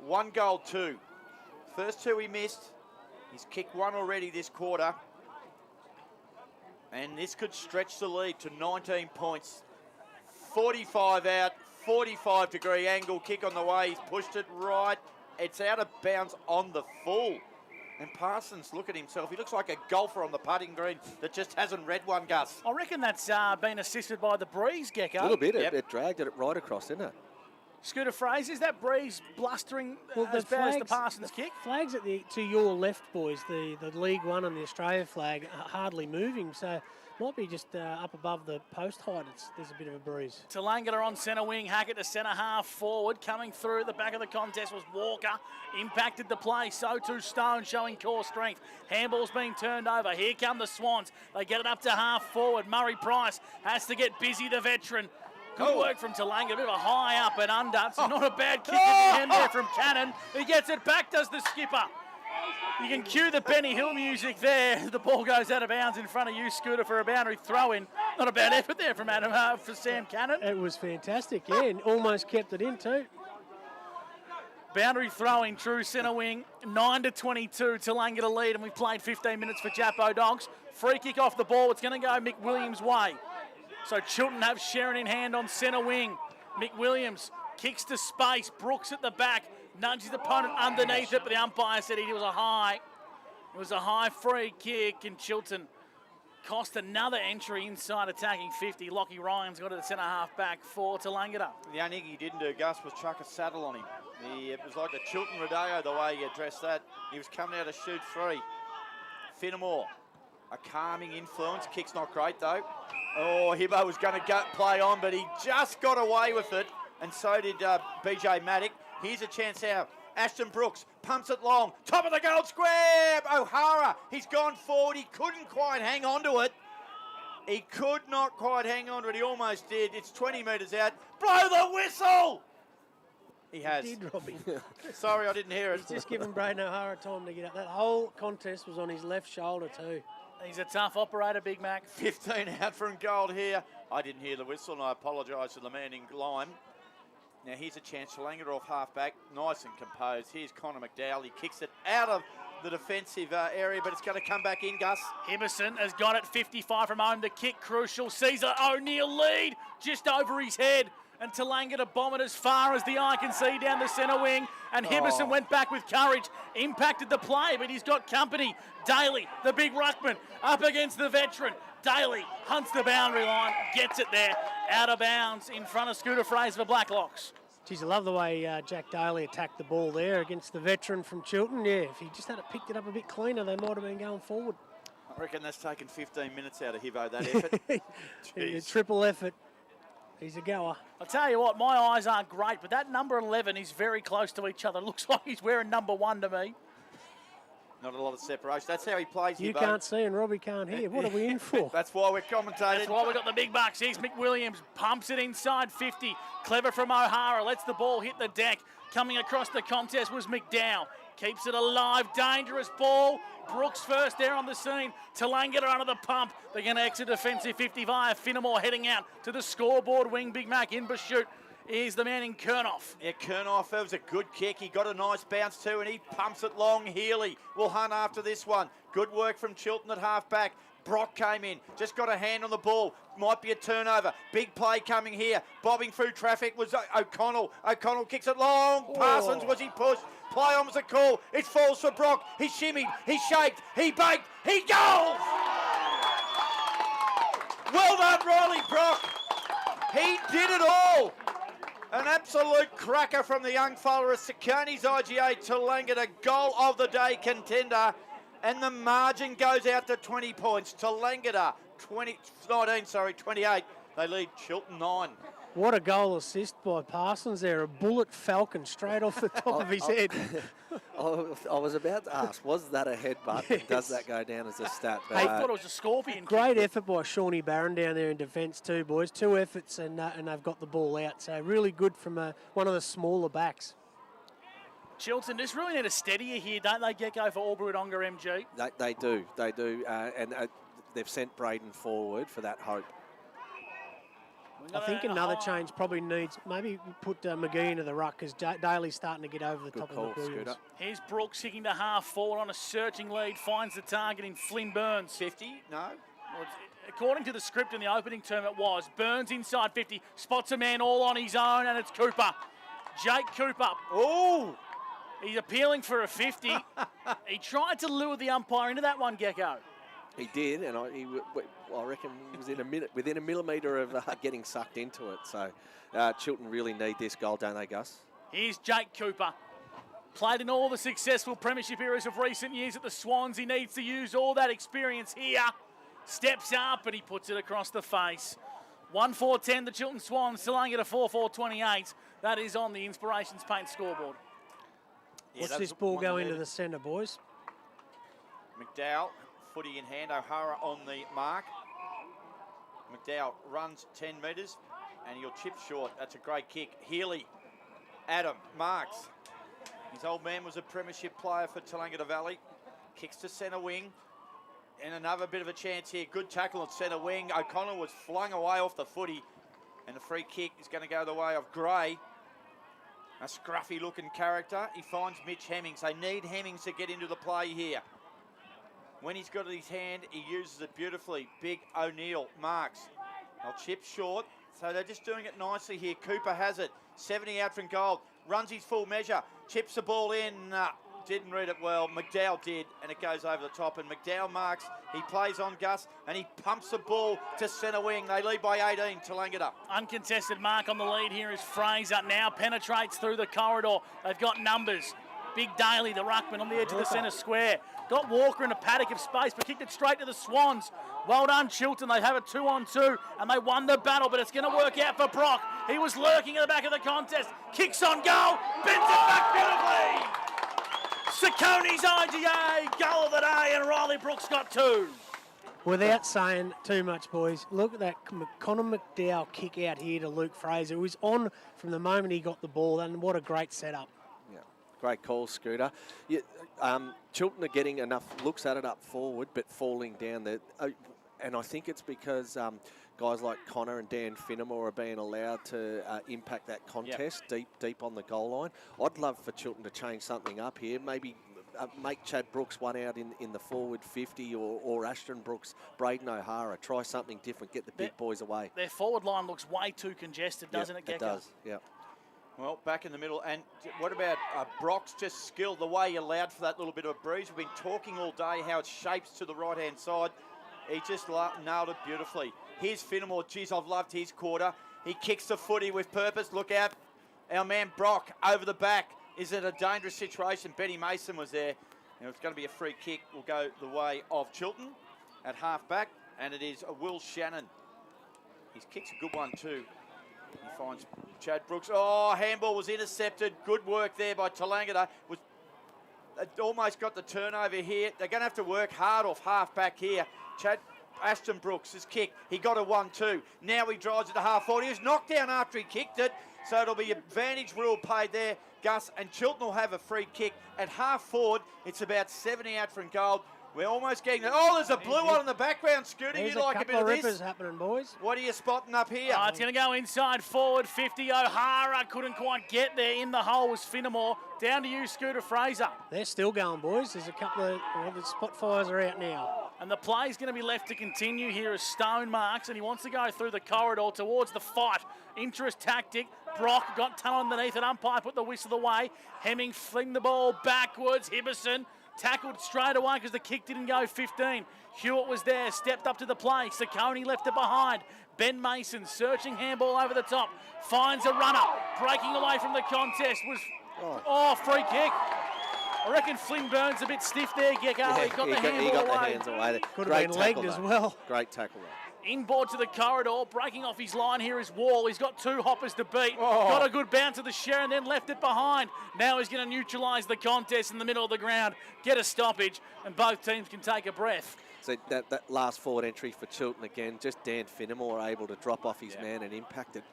1 goal, 2. First 2 he missed. He's kicked 1 already this quarter. And this could stretch the lead to 19 points. 45 out, 45-degree angle, kick on the way. He's pushed it right. It's out of bounds on the full. And Parsons, look at himself. He looks like a golfer on the putting green that just hasn't read one, Gus. I reckon that's been assisted by the breeze, Gecko. A little bit. Yep. It dragged it right across, didn't it? Scooter Fraser, is that breeze blustering as bad as the Parsons kick? Flags to your left, boys, the League One and the Australia flag are hardly moving, so might be just up above the post height. There's a bit of a breeze. Tallangatta on centre wing, Hackett to centre half forward. Coming through the back of the contest was Walker. Impacted the play, so too Stone, showing core strength. Handball's being turned over. Here come the Swans. They get it up to half forward. Murray Price has to get busy, the veteran. Good work from Tallangatta, a bit of a high up and under. It's not a bad kick at the end there from Cannon. He gets it back, does the skipper. You can cue the Benny Hill music there. The ball goes out of bounds in front of you, Scooter, for a boundary throw-in. Not a bad effort there from Adam for Sam Cannon. It was fantastic, yeah, and almost kept it in too. Boundary throwing, true centre wing, 9-22, Tallangatta lead, and we've played 15 minutes for Jappo Dogs. Free kick off the ball, it's going to go McWilliams' way. So Chiltern have Sharon in hand on centre wing. McWilliams kicks to space. Brooks at the back. Nudges his opponent underneath it, but the umpire said it was a high. It was a high free kick, and Chiltern cost another entry inside attacking 50. Lockie Ryan's got it at centre half back for Tallangatta. The only thing he didn't do, Gus, was chuck a saddle on him. It was like a Chiltern Rodeo the way he addressed that. He was coming out to shoot 3. Finnemore, a calming influence. Kick's not great though. Oh, Hibbo was going to play on, but he just got away with it, and so did BJ Maddock. Here's a chance out. Ashton Brooks pumps it long. Top of the goal square. O'Hara, he's gone forward. He couldn't quite hang on to it. He could not quite hang on to it. He almost did. It's 20 metres out. Blow the whistle! He has. He did, Robbie. Sorry, I didn't hear it. He's just giving Braden O'Hara time to get up. That whole contest was on his left shoulder too. He's a tough operator, Big Mac. 15 out from goal here. I didn't hear the whistle, and I apologise to the man in Lime. Now here's a chance to Tallangatta off half-back. Nice and composed. Here's Connor McDowell. He kicks it out of the defensive area, but it's going to come back in, Gus. Hibberson has got it 55 from home. The kick crucial. Caesar O'Neill lead just over his head. And Tallangatta bomb it as far as the eye can see down the centre wing. And Hibberson went back with courage, impacted the play, but he's got company. Daly, the big ruckman, up against the veteran. Daly hunts the boundary line, gets it there, out of bounds in front of Scooter Fraser for Blacklocks. Geez, I love the way Jack Daly attacked the ball there against the veteran from Chiltern. Yeah, if he just had picked it up a bit cleaner, they might have been going forward. I reckon that's taken 15 minutes out of Hivo, that effort. Yeah, triple effort. He's a goer. I'll tell you what, my eyes aren't great, but that number 11 is very close to each other. Looks like he's wearing number 1 to me. Not a lot of separation. That's how he plays. You Hivo. can't see and Robbie can't hear. What are we in for? That's why we're commentating. That's why we got the big bucks. Here's McWilliams, pumps it inside 50. Clever from O'Hara, lets the ball hit the deck. Coming across the contest was McDowell. Keeps it alive, dangerous ball. Brooks first there on the scene. Tallangatta under the pump. They're going to exit defensive 50 via Finnemore heading out to the scoreboard wing. Big Mac in pursuit is the man in Kernoff. Yeah, Kernoff, that was a good kick. He got a nice bounce too, and he pumps it long. Healy will hunt after this one. Good work from Chiltern at half-back. Brock came in, just got a hand on the ball. Might be a turnover. Big play coming here. Bobbing through traffic was O'Connell. O'Connell kicks it long. Parsons, was he pushed? Play on was a call. It falls for Brock. He shimmied, he shaked, he baked, he goals! Well done, Riley Brock. He did it all. An absolute cracker from the young fella of Sikone's IGA Tallangatta, goal of the day contender. And the margin goes out to 20 points. Tallangatta 28. They lead Chiltern 9. What a goal assist by Parsons there. A bullet falcon straight off the top of his head. I was about to ask, was that a headbutt? Yes. Does that go down as a stat? I thought it was a scorpion. Great effort by Shawnee Barron down there in defence too, boys. 2 efforts and they've got the ball out. So really good from one of the smaller backs. Chiltern just really need a steadier here, don't they, Gecko, for Albury-Wodonga MG? They do. And they've sent Braden forward for that hope. I think another change probably needs, maybe put McGee into the ruck because Daly's starting to get over the top of McWilliams. Here's Brooks kicking to half forward on a searching lead, finds the target in Flynn Burns. 50? No. Well, according to the script in the opening term, it was. Burns inside 50, spots a man all on his own, and it's Cooper. Jake Cooper. Oh! He's appealing for a 50. He tried to lure the umpire into that one, Gecko. He did, and I reckon he was within a millimetre of getting sucked into it. So Chiltern really need this goal, don't they, Gus? Here's Jake Cooper. Played in all the successful premiership eras of recent years at the Swans. He needs to use all that experience here. Steps up, and he puts it across the face. 1-4-10, the Chiltern Swans, Tallangatta 4-4-28. That is on the Inspirations Paint scoreboard. Yeah, what's this ball go into the centre, boys? McDowell. Footy in hand, O'Hara on the mark. McDowell runs 10 metres and he'll chip short. That's a great kick. Healy, Adam, marks. His old man was a premiership player for Tallangatta Valley. Kicks to centre wing. And another bit of a chance here. Good tackle at centre wing. O'Connell was flung away off the footy. And the free kick is going to go the way of Gray. A scruffy looking character. He finds Mitch Hemmings. They need Hemmings to get into the play here. When he's got it in his hand, he uses it beautifully. Big O'Neill marks. They'll chip short. So they're just doing it nicely here. Cooper has it. 70 out from goal. Runs his full measure. Chips the ball in. Didn't read it well. McDowell did, and it goes over the top. And McDowell marks. He plays on Gus, and he pumps the ball to centre wing. They lead by 18, Tallangatta. Uncontested mark on the lead here is Fraser. Now penetrates through the corridor. They've got numbers. Big Daly, the ruckman, on the edge of the centre square. Got Walker in a paddock of space, but kicked it straight to the Swans. Well done, Chiltern. They have a 2-on-2, and they won the battle, but it's going to work out for Brock. He was lurking at the back of the contest. Kicks on goal. Bends it back beautifully. Sikone's IGA, goal of the day, and Riley Brooks got 2. Without saying too much, boys, look at that Connor McDowell kick out here to Luke Fraser. It was on from the moment he got the ball, and what a great setup. Great call, Scooter. Yeah, Chiltern are getting enough looks at it up forward, but falling down there. And I think it's because guys like Connor and Dan Finnemore are being allowed to impact that contest deep on the goal line. I'd love for Chiltern to change something up here. Maybe make Chad Brooks one out in the forward 50 or Ashton Brooks, Braden O'Hara. Try something different. Get the big boys away. Their forward line looks way too congested, doesn't it, Gecko? It does, yeah. Well, back in the middle. And what about Brock's just skilled the way he allowed for that little bit of a breeze? We've been talking all day how it shapes to the right-hand side. He just nailed it beautifully. Here's Finnemore. Geez, I've loved his quarter. He kicks the footy with purpose. Look out. Our man Brock over the back. Is it a dangerous situation? Benny Mason was there. And it's going to be a free kick. Will go the way of Chiltern at half-back. And it is Will Shannon. His kick's a good one too. He finds Chad Brooks. Oh, handball was intercepted. Good work there by Tallangatta. Almost got the turnover here. They're going to have to work hard off half-back here. Ashton Brooks' kick. He got a 1-2. Now he drives it to half-forward. He was knocked down after he kicked it. So it'll be advantage rule paid there, Gus. And Chiltern will have a free kick. At half-forward, it's about 70 out from goal. We're almost getting there. Oh, there's a blue one in the background, Scooter. You like a bit of this? Rippers happening, boys. What are you spotting up here? It's going to go inside forward 50. O'Hara couldn't quite get there. In the hole was Finnemore. Down to you, Scooter Fraser. They're still going, boys. There's a couple of the spot fires are out now. And the play's going to be left to continue here as Stone marks, and he wants to go through the corridor towards the fight. Interest tactic. Brock got tunnel underneath, and umpire put the whistle away. Hemming fling the ball backwards. Hibberson tackled straight away because the kick didn't go 15. Hewitt was there, stepped up to the play. Saccone left it behind. Ben Mason searching handball over the top. Finds a runner. Breaking away from the contest was, free kick. I reckon Flynn Burns a bit stiff there, Gecko. Yeah, he got the hands away. Could have been legged as well. Great tackle though. Inboard to the corridor, breaking off his line here is Wall. He's got two hoppers to beat. Got a good bounce of the share and then left it behind. Now he's going to neutralise the contest in the middle of the ground, get a stoppage, and both teams can take a breath. So that last forward entry for Chiltern again, just Dan Finnemore able to drop off his man and impact it.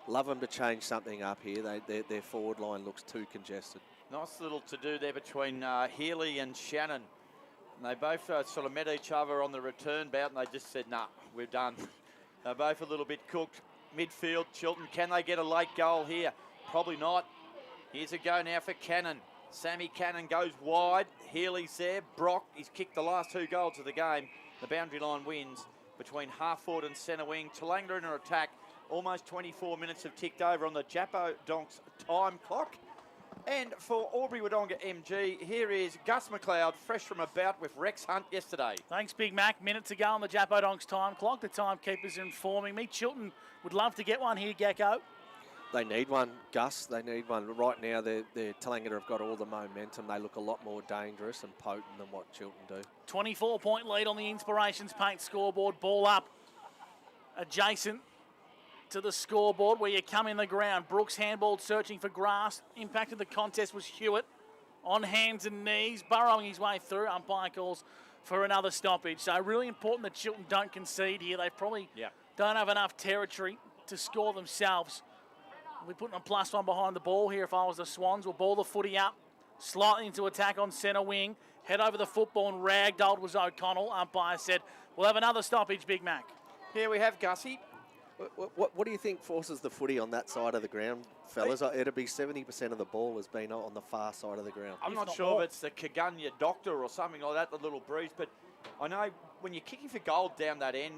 Love them to change something up here. Their forward line looks too congested. Nice little to-do there between Healy and Shannon. And they both sort of met each other on the return bout and they just said, nah, we're done. They're both a little bit cooked. Midfield, Chiltern, can they get a late goal here? Probably not. Here's a go now for Cannon. Sammy Cannon goes wide. Healy's there. Brock, he's kicked the last 2 goals of the game. The boundary line wins between half-forward and centre wing. Tallangatta in an attack. Almost 24 minutes have ticked over on the Jappo Donks time clock. And for Albury-Wodonga MG, here is Gus McLeod, fresh from a bout with Rex Hunt yesterday. Thanks, Big Mac. Minute to go on the Jappo Donks time clock. The timekeepers are informing me. Chiltern would love to get one here, Gecko. They need one, Gus. They need one. Right now, Tallangatta have got all the momentum. They look a lot more dangerous and potent than what Chiltern do. 24-point lead on the Inspirations Paint scoreboard. Ball up adjacent to the scoreboard where you come in the ground. Brooks handballed, searching for grass. Impacted the contest was Hewitt on hands and knees, burrowing his way through. Umpire calls for another stoppage. So really important that Chiltern don't concede here. They probably don't have enough territory to score themselves. We're putting a +1 behind the ball here if I was the Swans. We'll ball the footy up, slightly into attack on centre wing. Head over the football and ragdolled was O'Connell. Umpire said, we'll have another stoppage, Big Mac. Here we have Gussie. What do you think forces the footy on that side of the ground, fellas? It'll be 70% of the ball has been on the far side of the ground. I'm not sure if it's the Kagunya Doctor or something like that, the little breeze, but I know when you're kicking for goal down that end,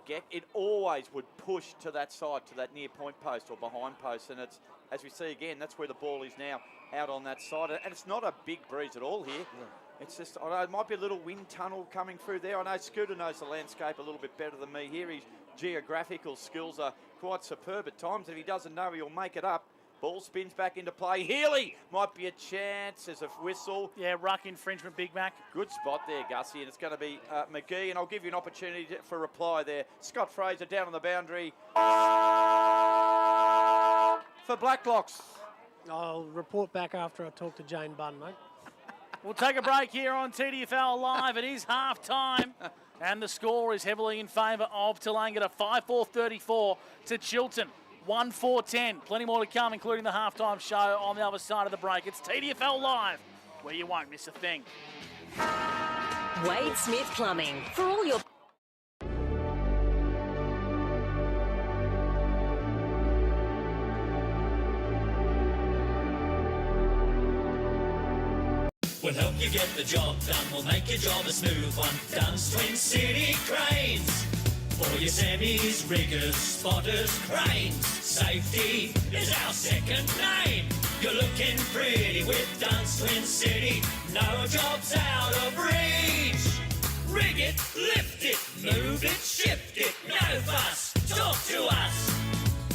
it always would push to that side, to that near point post or behind post, and it's, as we see again, that's where the ball is now, out on that side, and it's not a big breeze at all here. No. It's just, I know it might be a little wind tunnel coming through there. I know Scooter knows the landscape a little bit better than me here. His geographical skills are quite superb at times. If he doesn't know, he'll make it up. Ball spins back into play. Healy might be a chance. There's a whistle. Yeah, ruck infringement, Big Mac. Good spot there, Gussie, and it's going to be McGee, and I'll give you an opportunity for reply there. Scott Fraser down on the boundary for Blacklocks. I'll report back after I talk to Jane Bunn, mate. We'll take a break here on TDFL Live. It is half-time, and the score is heavily in favour of Tallangatta. 5-4-34 to Chiltern. 1-4-10. Plenty more to come, including the halftime show on the other side of the break. It's TDFL Live, where you won't miss a thing. Wade Smith Plumbing. For all your... We'll help you get the job done. We'll make your job a smooth one. Dunn's Twin City Cranes. For your semis, riggers, spotters, cranes. Safety is our second name. You're looking pretty with Dunn's Twin City. No job's out of reach. Rig it, lift it, move it, shift it. No fuss, talk to us.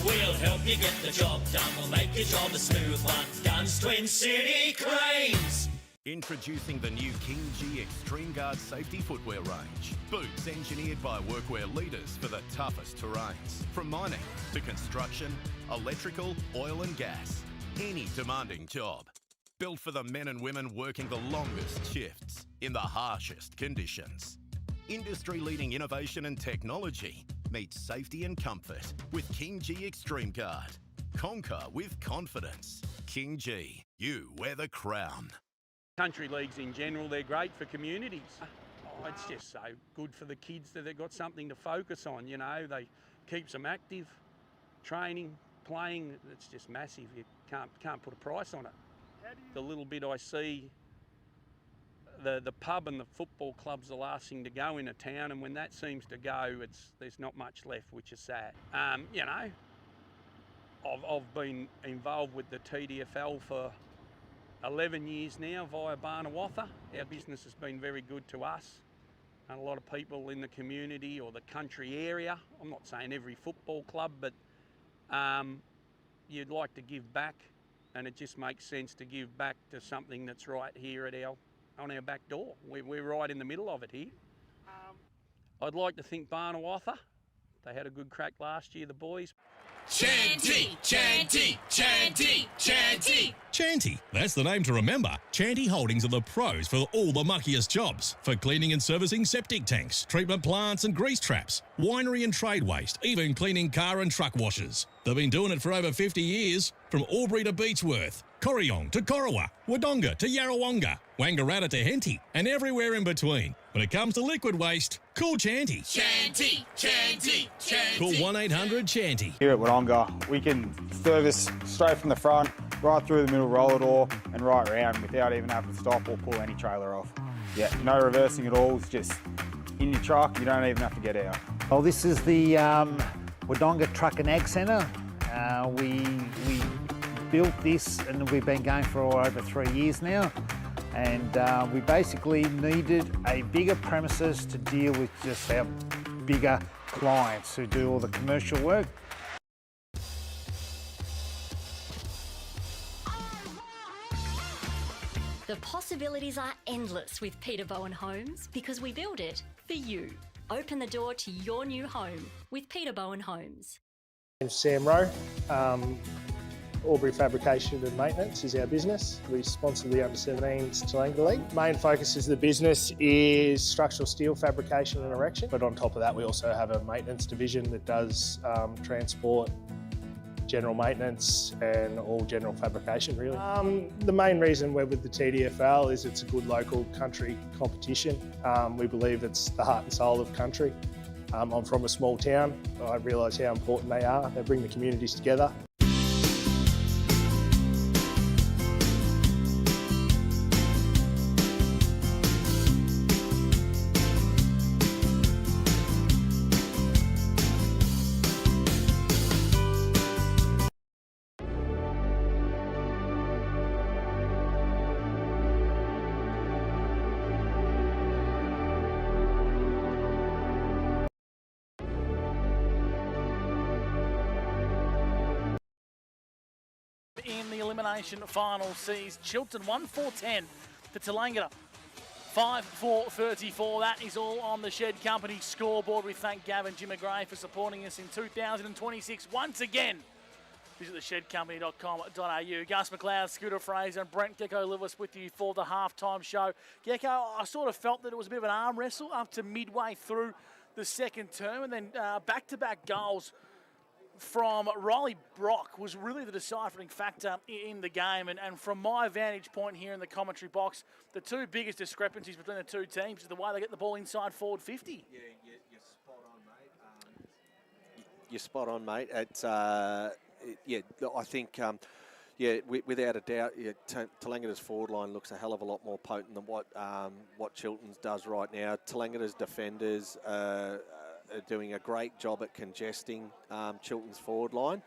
We'll help you get the job done. We'll make your job a smooth one. Duns Twin City Cranes. Introducing the new King G Extreme Guard safety footwear range. Boots engineered by workwear leaders for the toughest terrains. From mining to construction, electrical, oil and gas. Any demanding job. Built for the men and women working the longest shifts in the harshest conditions. Industry-leading innovation and technology meets safety and comfort with King G Extreme Guard. Conquer with confidence. King G, you wear the crown. Country leagues in general, they're great for communities. Oh, it's just so good for the kids that they've got something to focus on, you know. They keeps them active, training, playing. It's just massive. You can't put a price on it. The little bit I see, the pub and the football club's the last thing to go in a town, and when that seems to go, there's not much left, which is sad. You know, I've been involved with the TDFL for 11 years now via Barnawatta. Our business has been very good to us and a lot of people in the community or the country area. I'm not saying every football club, but you'd like to give back, and it just makes sense to give back to something that's right here at on our back door. We're right in the middle of it here. I'd like to think Barnawatta, they had a good crack last year, the boys. Chanty, Chanty, Chanty, Chanty. Chanty, that's the name to remember. Chanty Holdings are the pros for all the muckiest jobs. For cleaning and servicing septic tanks, treatment plants and grease traps, winery and trade waste, even cleaning car and truck washers. They've been doing it for over 50 years, from Albury to Beechworth, Corryong to Corowa, Wodonga to Yarrawonga, Wangaratta to Henty, and everywhere in between. When it comes to liquid waste, call Chanty. Chanty, Chanty, Chanty. Call 1-800-CHANTY. Here at Wodonga, we can service straight from the front, right through the middle roller door and right round without even having to stop or pull any trailer off. Yeah, no reversing at all. It's just in your truck, you don't even have to get out. Well, this is the Wodonga Truck and Ag Centre. We built this and we've been going for over 3 years now. And we basically needed a bigger premises to deal with just our bigger clients who do all the commercial work. The possibilities are endless with Peter Bowen Homes because we build it for you. Open the door to your new home with Peter Bowen Homes. I'm Sam Rowe. Albury Fabrication and Maintenance is our business. We sponsor the under-17s Tallangatta League. Main focus of the business is structural steel fabrication and erection, but on top of that we also have a maintenance division that does transport, general maintenance and all general fabrication really. The main reason we're with the TDFL is it's a good local country competition. We believe it's the heart and soul of country. I'm from a small town. I realise how important they are. They bring the communities together. In the elimination final sees Chiltern 1-4-10 to Tallangatta 5-4-34. That is all on the Shed Company scoreboard. We thank Gavin Jimagray for supporting us in 2026 once again. Visit theshedcompany.com.au. Gus McLeod, Scooter Fraser and Brent Gecko live us with you for the halftime show. Gecko, I sort of felt that it was a bit of an arm wrestle up to midway through the second term, and then back-to-back goals from Riley Brock was really the deciphering factor in the game. And from my vantage point here in the commentary box, the two biggest discrepancies between the two teams is the way they get the ball inside forward 50. Yeah, you're spot on, mate. You're spot on, mate. It's, yeah, I think, without a doubt, Tallangatta's forward line looks a hell of a lot more potent than what Chiltern's does right now. Tallangatta's defenders are doing a great job at congesting Chiltern's forward line.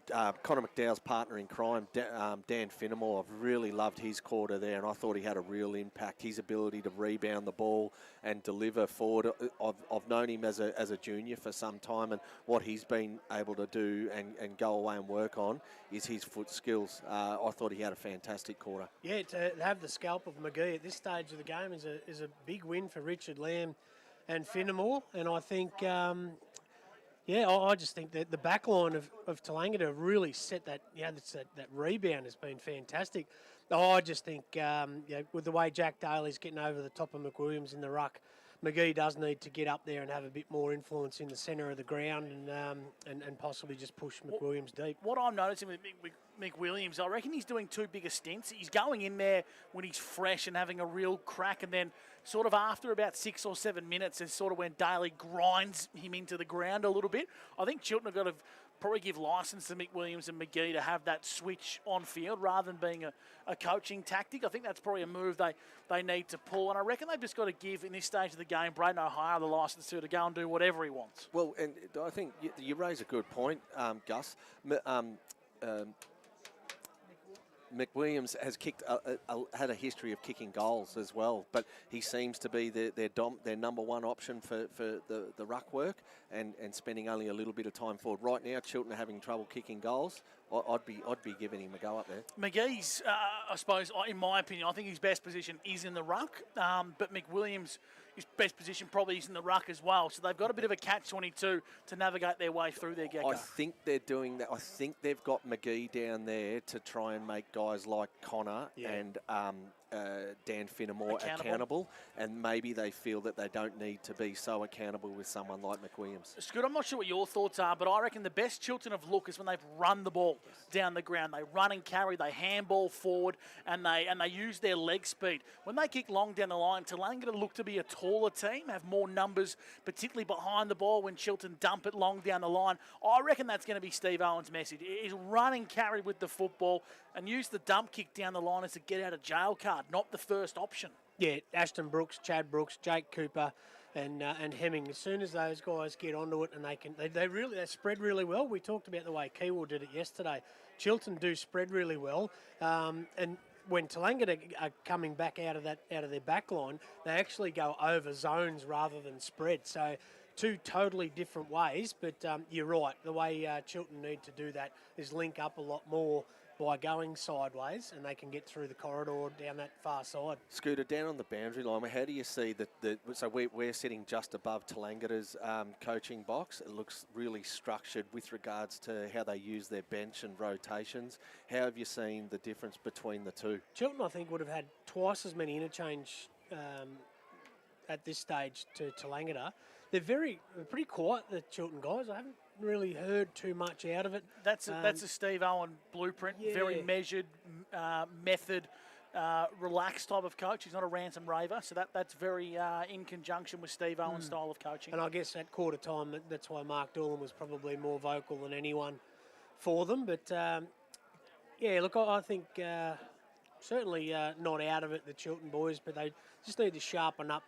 Connor McDowell's partner in crime, Dan Finnemore, I've really loved his quarter there, and I thought he had a real impact. His ability to rebound the ball and deliver forward. I've known him as a junior for some time, and what he's been able to do and go away and work on is his foot skills. I thought he had a fantastic quarter. Yeah, to have the scalp of McGee at this stage of the game is a big win for Richard Lamb and Finnemore, and I think. I just think that the back line of Tallangatta have really set that, that rebound has been fantastic. I just think, with the way Jack Daly's getting over the top of McWilliams in the ruck, McGee does need to get up there and have a bit more influence in the centre of the ground and possibly just push McWilliams deep. What I'm noticing with McWilliams, I reckon he's doing too big a stints. He's going in there when he's fresh and having a real crack, and then sort of after about 6 or 7 minutes is sort of when Daly grinds him into the ground a little bit. I think Chiltern have got to probably give licence to McWilliams and McGee to have that switch on field rather than being a coaching tactic. I think that's probably a move they need to pull, and I reckon they've just got to give, in this stage of the game, Braden O'Hara the licence to go and do whatever he wants. Well, and I think you raise a good point, Gus. McWilliams has had a history of kicking goals as well, but he seems to be their number one option for the ruck work and spending only a little bit of time forward. Right now, Chiltern are having trouble kicking goals. I'd be giving him a go up there. McGee's, I suppose, in my opinion, I think his best position is in the ruck, but McWilliams, his best position probably is in the ruck as well. So they've got a bit of a catch-22 to navigate their way through their get-go. I think they're doing that. I think they've got McGee down there to try and make guys like Connor and Dan Finnemore accountable, and maybe they feel that they don't need to be so accountable with someone like McWilliams. Scoot, I'm not sure what your thoughts are, but I reckon the best Chiltern have looked is when they've run the ball down the ground. They run and carry, they handball forward, and they use their leg speed. When they kick long down the line, Tallangatta look to be a taller team, have more numbers, particularly behind the ball when Chiltern dump it long down the line. I reckon that's going to be Steve Owen's message, is run and carry with the football and use the dump kick down the line as a get-out-of-jail card, not the first option. Yeah, Ashton Brooks, Chad Brooks, Jake Cooper, and Hemming. As soon as those guys get onto it, and they spread really well. We talked about the way Kiewel did it yesterday. Chiltern do spread really well, and when Tallangatta are coming back out of their back line, they actually go over zones rather than spread. So two totally different ways, but you're right. The way Chiltern need to do that is link up a lot more by going sideways, and they can get through the corridor down that far side. Scooter, down on the boundary line, how do you see so we're sitting just above Tallangatta's coaching box. It looks really structured with regards to how they use their bench and rotations. How have you seen the difference between the two? Chiltern, I think, would have had twice as many interchange at this stage to Tallangatta. They're pretty quiet, the Chiltern guys. I haven't really heard too much out of it. That's a Steve Owen blueprint. Yeah. Very measured, method, relaxed type of coach. He's not a ransom raver, so that's very in conjunction with Steve Owen's style of coaching. And I guess at quarter time, that's why Mark Doolan was probably more vocal than anyone for them. But look, I think certainly not out of it, the Chiltern boys, but they just need to sharpen up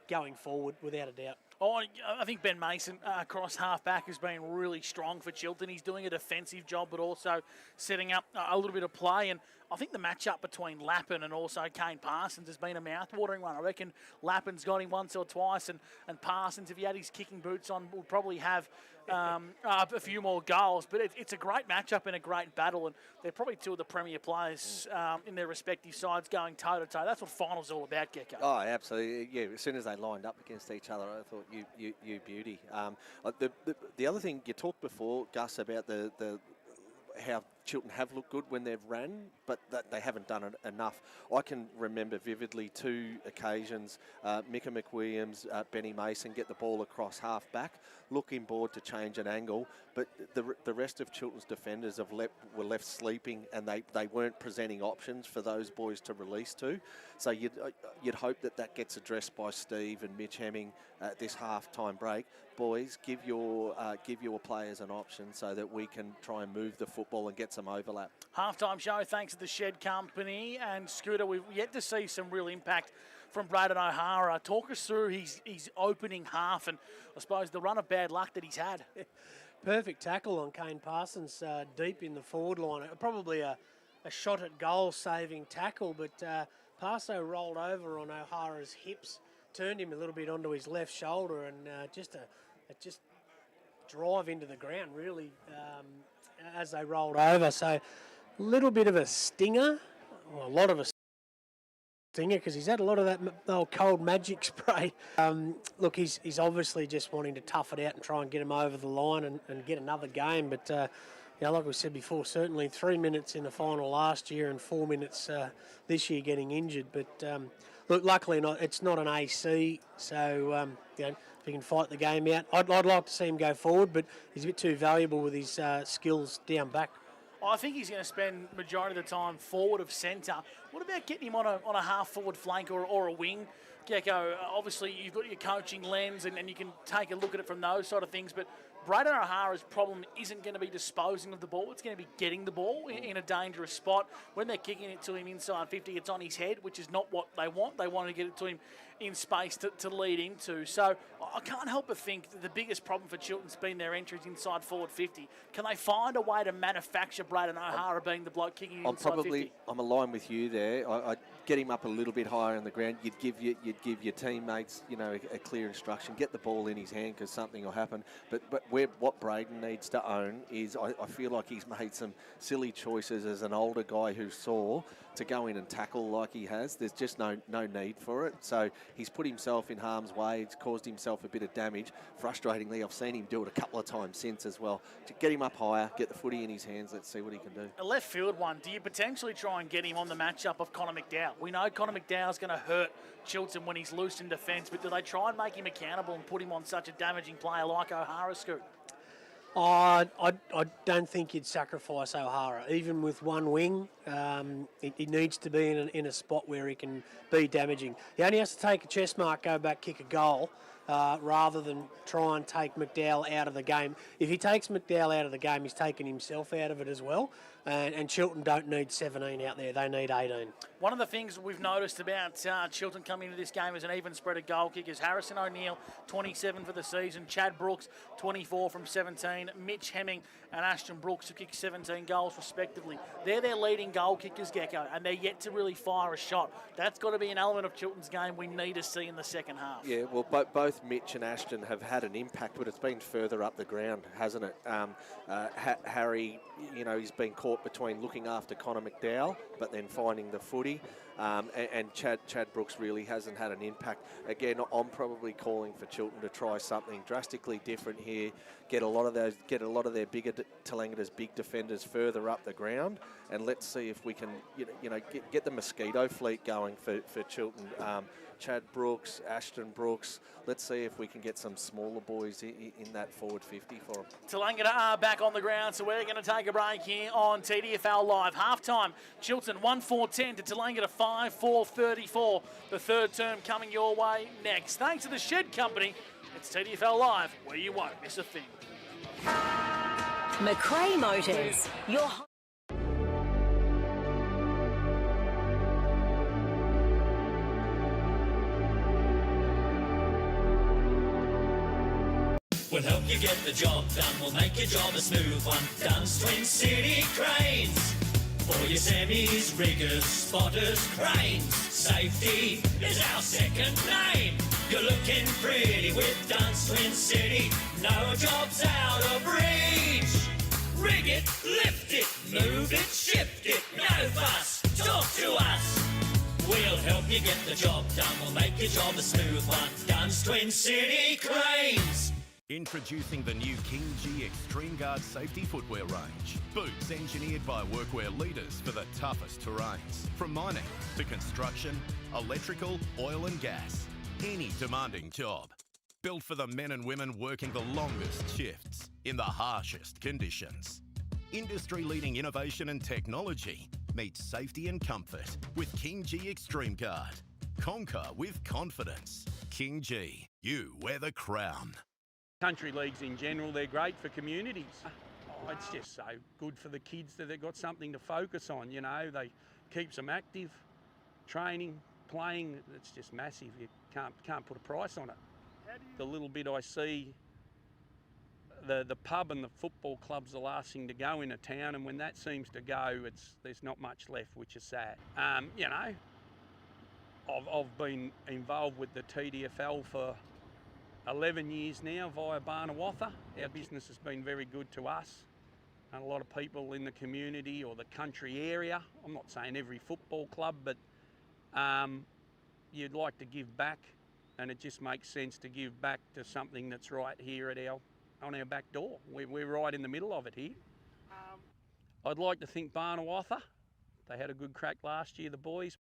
going forward without a doubt. Oh, I think Ben Mason across half-back has been really strong for Chiltern. He's doing a defensive job, but also setting up a little bit of play. And I think the matchup between Lappin and also Kane Parsons has been a mouth-watering one. I reckon Lappin's got him once or twice, and Parsons, if he had his kicking boots on, would probably have a few more goals. But it's a great matchup and a great battle, and they're probably two of the premier players in their respective sides going toe-to-toe. That's what finals all about, Gecko. Oh, absolutely. Yeah, as soon as they lined up against each other, I thought, you beauty. The other thing, you talked before, Gus, about the how Chiltern have looked good when they've ran, but that they haven't done it enough. I can remember vividly two occasions, Micah McWilliams, Benny Mason get the ball across half-back, looking bored to change an angle, but the rest of Chiltern's defenders were left sleeping, and they weren't presenting options for those boys to release to. So you'd hope that gets addressed by Steve and Mitch Hemming at this half-time break. Boys, give your players an option so that we can try and move the football and get some overlap. Half-time show thanks to the Shed Company. And Scooter, we've yet to see some real impact from Braden O'Hara. Talk us through his opening half and I suppose the run of bad luck that he's had. perfect tackle on Kane Parsons deep in the forward line. Probably a shot at goal saving tackle, but Parso rolled over on O'Hara's hips, turned him a little bit onto his left shoulder, and just drive into the ground really as they rolled over. So a little bit of a stinger, or a lot of a stinger, because he's had a lot of that old cold magic spray. Look, he's obviously just wanting to tough it out and try and get him over the line and get another game. But like we said before, certainly 3 minutes in the final last year and 4 minutes this year getting injured. But look, luckily it's not an AC, so if he can fight the game out, I'd like to see him go forward, but he's a bit too valuable with his skills down back. I think he's going to spend majority of the time forward of centre. What about getting him on a half-forward flank or a wing? Gecko, obviously you've got your coaching lens and you can take a look at it from those sort of things, but Braden O'Hara's problem isn't going to be disposing of the ball. It's going to be getting the ball in a dangerous spot. When they're kicking it to him inside 50, it's on his head, which is not what they want. They want to get it to him in space to lead into. So I can't help but think that the biggest problem for Chiltern's been their entries inside forward 50. Can they find a way to manufacture Braden O'Hara being the bloke kicking inside 50? I'm aligned with you there. I'd get him up a little bit higher on the ground. You'd give your teammates, a clear instruction. Get the ball in his hand because something will happen. But what Braden needs to own is I feel like he's made some silly choices as an older guy who saw to go in and tackle like he has. There's just no need for it. So he's put himself in harm's way. It's caused himself a bit of damage. Frustratingly, I've seen him do it a couple of times since as well. To get him up higher, get the footy in his hands, let's see what he can do. A left field one, do you potentially try and get him on the matchup of Connor McDowell? We know Connor McDowell's going to hurt Chiltern when he's loose in defence, but do they try and make him accountable and put him on such a damaging player like O'Hara, Scoot? I don't think you'd sacrifice O'Hara. Even with one wing, he needs to be in a spot where he can be damaging. He only has to take a chest mark, go back, kick a goal, rather than try and take McDowell out of the game. If he takes McDowell out of the game, he's taken himself out of it as well. And Chiltern don't need 17 out there, they need 18. One of the things we've noticed about Chiltern coming into this game as an even spread of goal kickers, Harrison O'Neill, 27 for the season, Chad Brooks, 24 from 17, Mitch Hemming and Ashton Brooks, who kicked 17 goals respectively. They're their leading goal kickers, Gecko, and they're yet to really fire a shot. That's got to be an element of Chiltern's game we need to see in the second half. Yeah, well, both Mitch and Ashton have had an impact, but it's been further up the ground, hasn't it? Harry, he's been caught between looking after Connor McDowell, but then finding the footy. And Chad Brooks really hasn't had an impact. Again, I'm probably calling for Chiltern to try something drastically different here. Get a lot of their bigger Tallangatta's big defenders further up the ground, and let's see if we can, get the mosquito fleet going for Chiltern. Chad Brooks, Ashton Brooks. Let's see if we can get some smaller boys in that forward 50 for them. Tallangatta are back on the ground, so we're going to take a break here on TDFL Live. Half-time, Chiltern 1-4-10 to Tallangatta 5-4-34. The third term coming your way next. Thanks to the Shed Company, it's TDFL Live, where you won't miss a thing. McRae Motors, your We'll help you get the job done. We'll make your job a smooth one. Dunn's Twin City Cranes. For your semis, riggers, spotters, cranes. Safety is our second name. You're looking pretty with Dunn's Twin City. No job's out of reach. Rig it, lift it, move it, shift it. No fuss, talk to us. We'll help you get the job done. We'll make your job a smooth one. Dunn's Twin City Cranes. Introducing the new King G Extreme Guard safety footwear range. Boots engineered by workwear leaders for the toughest terrains. From mining to construction, electrical, oil and gas. Any demanding job. Built for the men and women working the longest shifts in the harshest conditions. Industry-leading innovation and technology meets safety and comfort with King G Extreme Guard. Conquer with confidence. King G, you wear the crown. Country leagues in general, they're great for communities. It's just so good for the kids that they've got something to focus on, They keeps them active, training, playing. It's just massive. You can't put a price on it. The little bit I see the pub and the football club's the last thing to go in a town, and when that seems to go, there's not much left, which is sad. You know, I've been involved with the TDFL for 11 years now via Barnawatha. Our business has been very good to us and a lot of people in the community or the country area. I'm not saying every football club, but you'd like to give back, and it just makes sense to give back to something that's right here at on our back door. We're right in the middle of it here. I'd like to think Barnawatha, they had a good crack last year, the boys.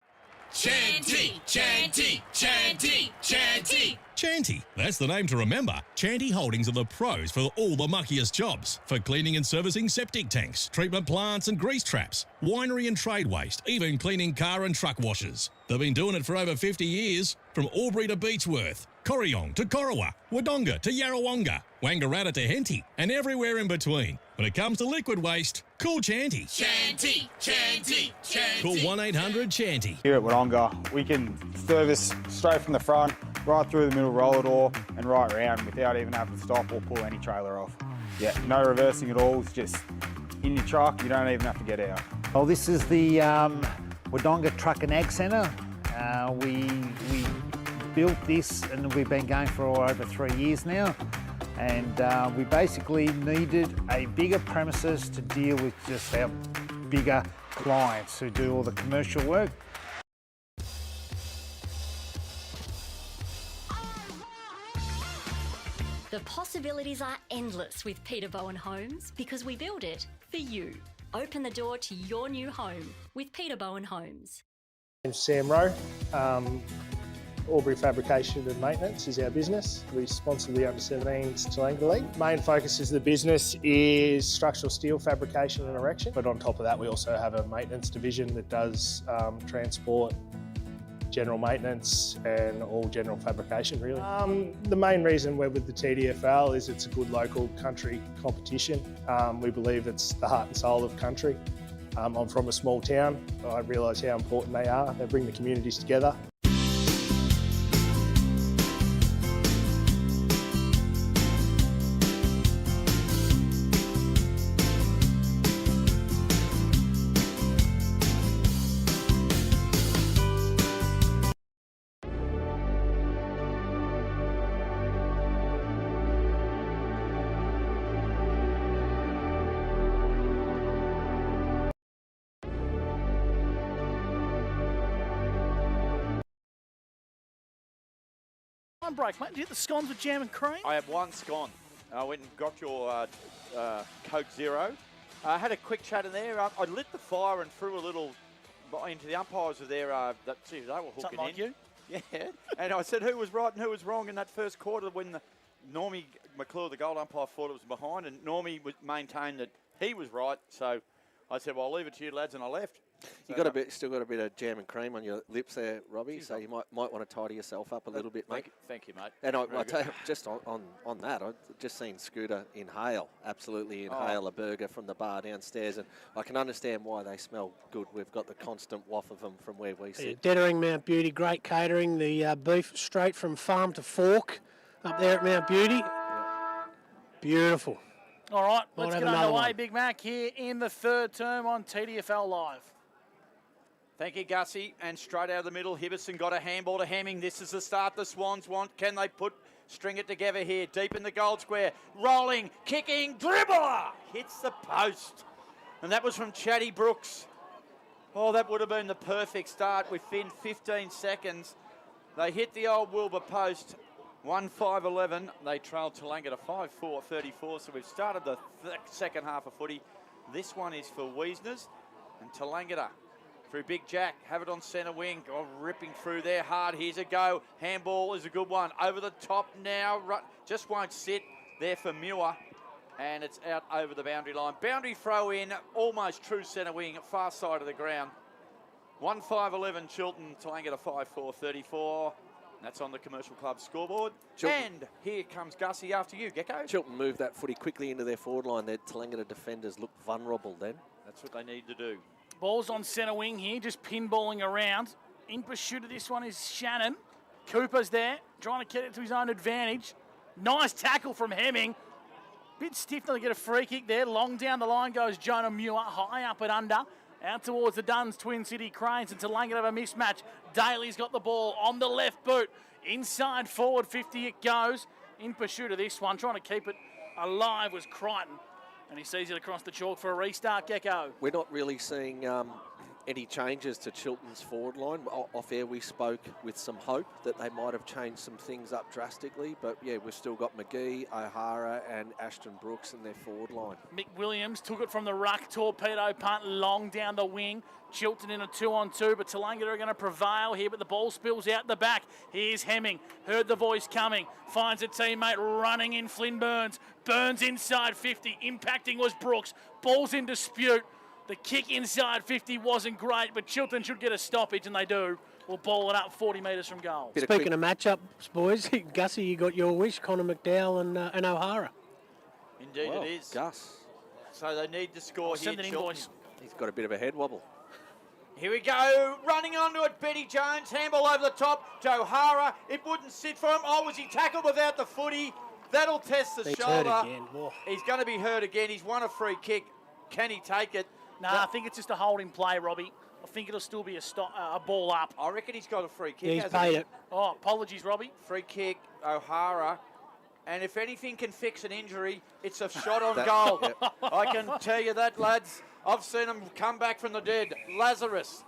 Chanty, Chanty, Chanty, Chanty. Chanty, that's the name to remember. Chanty Holdings are the pros for all the muckiest jobs. For cleaning and servicing septic tanks, treatment plants and grease traps, winery and trade waste, even cleaning car and truck washers. They've been doing it for over 50 years. From Albury to Beechworth, Corryong to Corowa, Wodonga to Yarrawonga, Wangaratta to Henty, and everywhere in between. When it comes to liquid waste, call Chanty. Chanty, Chanty, Chanty. Call 1-800-CHANTY. Here at Wodonga, we can service straight from the front, right through the middle roller door and right round without even having to stop or pull any trailer off. Yeah, no reversing at all. It's just in your truck. You don't even have to get out. Well, this is the Wodonga Truck and Ag Centre. We built this and we've been going for over 3 years now. And we basically needed a bigger premises to deal with just our bigger clients who do all the commercial work. The possibilities are endless with Peter Bowen Homes because we build it for you. Open the door to your new home with Peter Bowen Homes. I'm Sam Rowe. Albury Fabrication and Maintenance is our business. We sponsor the under-17s Tallangatta League. Main focus of the business is structural steel fabrication and erection, but on top of that we also have a maintenance division that does transport, general maintenance and all general fabrication really. The main reason we're with the TDFL is it's a good local country competition. We believe it's the heart and soul of country. I'm from a small town. I realise how important they are. They bring the communities together. Break, mate. Do you get the scones with jam and cream? I have one scone. I went and got your Coke Zero. I had a quick chat in there. I lit the fire and threw a little into the umpires of there. They were hooking Something like you? Yeah. And I said who was right and who was wrong in that first quarter when Normie McClure, the gold umpire, thought it was behind, and Normie maintained that he was right. So I said, well, I'll leave it to you, lads, and I left. You still got a bit of jam and cream on your lips there, Robbie. So you might want to tidy yourself up a little bit, mate. Thank you, mate. And I tell you, just on that, I've just seen Scooter absolutely inhale a burger from the bar downstairs, and I can understand why they smell good. We've got the constant waft of them from where we sit. Dettering Mount Beauty, great catering. The beef straight from farm to fork up there at Mount Beauty. Yeah. Beautiful. All right, let's get underway, Big Mac, here in the third term on TDFL Live. Thank you, Gussie. And straight out of the middle, Hibberson got a handball to Hemming. This is the start the Swans want. Can they string it together here? Deep in the goal square. Rolling, kicking, dribbler! Hits the post. And that was from Chatty Brooks. Oh, that would have been the perfect start within 15 seconds. They hit the old Wilbur post. 1-5-11. They trailed Tallangatta 5-4-34. So we've started the second half of footy. This one is for Wiesners and Tallangatta. Through Big Jack, have it on centre wing. Oh, ripping through there hard. Here's a go. Handball is a good one. Over the top now. Just won't sit there for Muir. And it's out over the boundary line. Boundary throw in. Almost true centre wing. Far side of the ground. 1-5-11 Chiltern. Tallangatta 5-4-34. That's on the Commercial Club scoreboard. Chiltern. And here comes Gussie after you. Gecko. Chiltern moved that footy quickly into their forward line. Their Tallangatta defenders looked vulnerable then. That's what they need to do. Ball's on centre wing here, just pinballing around. In pursuit of this one is Shannon. Cooper's there, trying to get it to his own advantage. Nice tackle from Hemming. Bit stiff, they get a free kick there. Long down the line goes Jonah Muir, high up and under. Out towards the Duns, Twin City Cranes, and Tallangatta have a mismatch. Daly's got the ball on the left boot. Inside forward 50 it goes. In pursuit of this one, trying to keep it alive was Crichton. And he sees it across the chalk for a restart, Gecko. We're not really seeing any changes to Chiltern's forward line. Off air we spoke with some hope that they might have changed some things up drastically, but yeah, we've still got McGee, O'Hara and Ashton Brooks in their forward line. Mick Williams took it from the ruck, torpedo punt long down the wing. Chiltern in a 2-on-2, but Tallangatta are going to prevail here, but the ball spills out the back. Here's Hemming, heard the voice coming, finds a teammate running in Flynn Burns. Burns inside 50, impacting was Brooks. Ball's in dispute. The kick inside 50 wasn't great, but Chiltern should get a stoppage, and they do. We'll ball it up 40 metres from goal. Speaking of matchups, boys, Gussie, you got your wish, Connor McDowell and O'Hara. Indeed it is. Gus. So they need to score here. Send an invoice. He's got a bit of a head wobble. Here we go, running onto it, Betty Jones, handball over the top to O'Hara. It wouldn't sit for him. Oh, was he tackled without the footy? That'll test the shoulder. Hurt again. Whoa. He's going to be hurt again. He's won a free kick. Can he take it? No, I think it's just a holding play, Robbie. I think it'll still be a ball up. I reckon he's got a free kick. Yeah, he's paid it. Oh, apologies, Robbie. Free kick, O'Hara. And if anything can fix an injury, it's a shot on goal. Yep. I can tell you that, lads. I've seen him come back from the dead. Lazarus.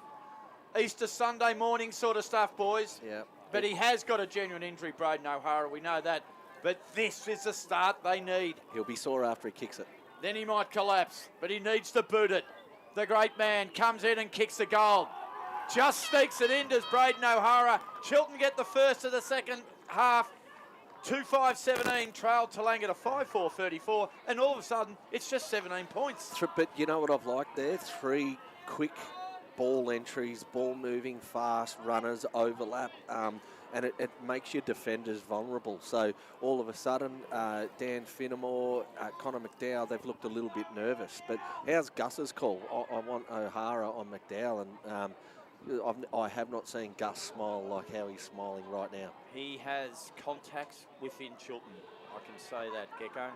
Easter Sunday morning sort of stuff, boys. Yeah. But he has got a genuine injury, Braden O'Hara. We know that. But this is the start they need. He'll be sore after he kicks it. Then he might collapse, but he needs to boot it. The great man comes in and kicks the goal. Just sneaks it in, does Braden O'Hara. Chiltern get the first of the second half. 2-5-17, trail Tallangatta 5-4-34, and all of a sudden, it's just 17 points. But you know what I've liked there? 3 quick ball entries, ball moving fast, runners, overlap, and it makes your defenders vulnerable. So all of a sudden, Dan Finnemore, Connor McDowell, they've looked a little bit nervous. But how's Gus's call? I want O'Hara on McDowell, and I have not seen Gus smile like how he's smiling right now. He has contacts within Chiltern. I can say that, Gecko.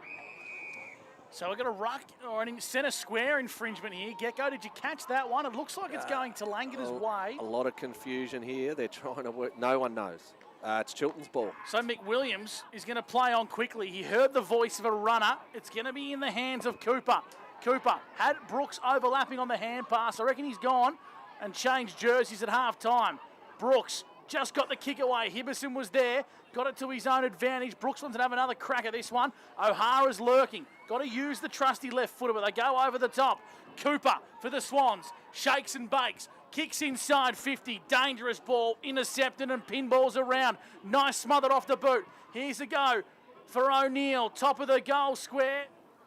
So we've got a ruck or an centre square infringement here. Gecko, did you catch that one? It looks like it's going Tallangatta's way. A lot of confusion here. They're trying to work. No one knows. It's Chiltern's ball. So Mick Williams is going to play on quickly. He heard the voice of a runner. It's going to be in the hands of Cooper. Cooper had Brooks overlapping on the hand pass. I reckon he's gone and changed jerseys at half time. Brooks just got the kick away. Hibberson was there. Got it to his own advantage. Brooks wants to have another crack at this one. O'Hara's lurking. Got to use the trusty left footer, but they go over the top. Cooper for the Swans. Shakes and bakes. Kicks inside 50. Dangerous ball. Intercepted and pinballs around. Nice smothered off the boot. Here's a go for O'Neill. Top of the goal square.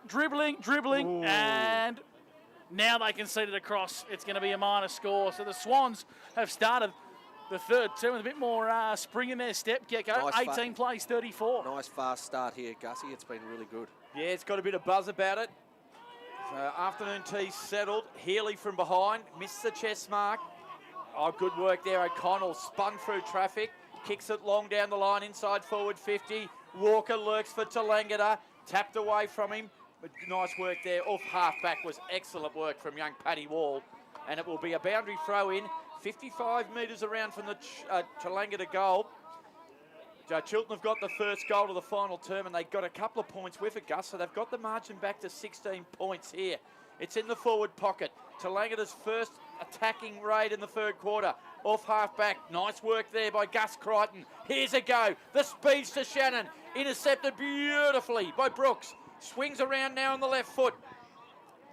Dribbling. Ooh. And now they concede it across. It's going to be a minor score. So the Swans have started the third term with a bit more spring in their step, Gecko. Nice 18 plays 34. Nice fast start here, Gussie. It's been really good. Yeah, it's got a bit of buzz about it. So afternoon tea settled. Healy from behind. Missed the chest mark. Oh, good work there. O'Connell spun through traffic. Kicks it long down the line inside forward 50. Walker lurks for Tallangatta. Tapped away from him. But nice work there. Off half-back was excellent work from young Paddy Wall. And it will be a boundary throw in. 55 metres around from the Tallangatta goal. Chiltern have got the first goal of the final term, and they've got a couple of points with it, Gus, so they've got the margin back to 16 points here. It's in the forward pocket. Tallangatta's first attacking raid in the third quarter. Off half-back. Nice work there by Gus Crichton. Here's a go. The speeds to Shannon. Intercepted beautifully by Brooks. Swings around now on the left foot.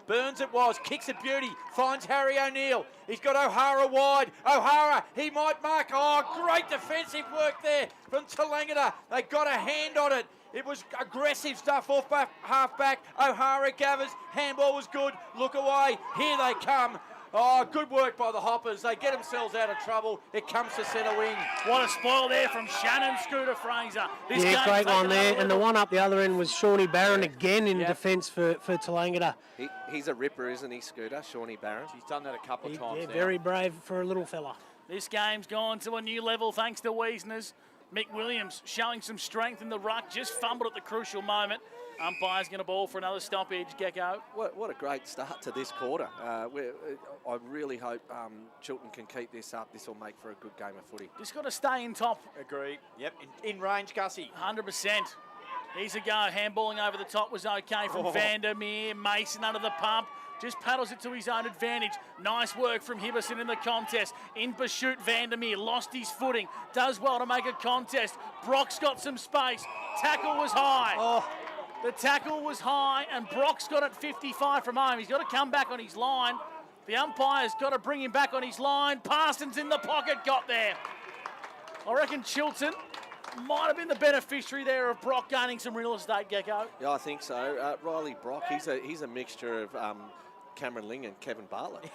Burns it was, kicks it beauty, finds Harry O'Neill. He's got O'Hara wide. O'Hara, he might mark. Oh, great defensive work there from Tallangatta. They got a hand on it. It was aggressive stuff off half-back. O'Hara gathers, handball was good. Look away, here they come. Oh, good work by the Hoppers. They get themselves out of trouble. It comes to centre wing. What a spoil there from Shannon Scooter Fraser. Yeah, great one there. And the one up the other end was Shawnee Barron again in defence for Tallangatta. He's a ripper, isn't he, Scooter? Shawnee Barron. He's done that a couple of times Yeah, now. very brave for a little fella. This game's gone to a new level thanks to Wiesner's. Mick Williams showing some strength in the ruck, just fumbled at the crucial moment. Umpire's going to ball for another stoppage, Gecko. What a great start to this quarter. I really hope Chiltern can keep this up. This will make for a good game of footy. Just got to stay in top. Agreed. Yep, in range, Gussie. 100%. Here's a go. Handballing over the top was okay from Vandermeer. Mason under the pump. Just paddles it to his own advantage. Nice work from Hibberson in the contest. In pursuit, Vandermeer lost his footing. Does well to make a contest. Brock's got some space. Tackle was high. The tackle was high, and Brock's got it 55 from home. He's got to come back on his line. The umpire's got to bring him back on his line. Parsons in the pocket, got there. I reckon Chiltern might have been the beneficiary there of Brock gaining some real estate, Gecko. Yeah, I think so. Riley Brock, he's a mixture of Cameron Ling and Kevin Bartlett.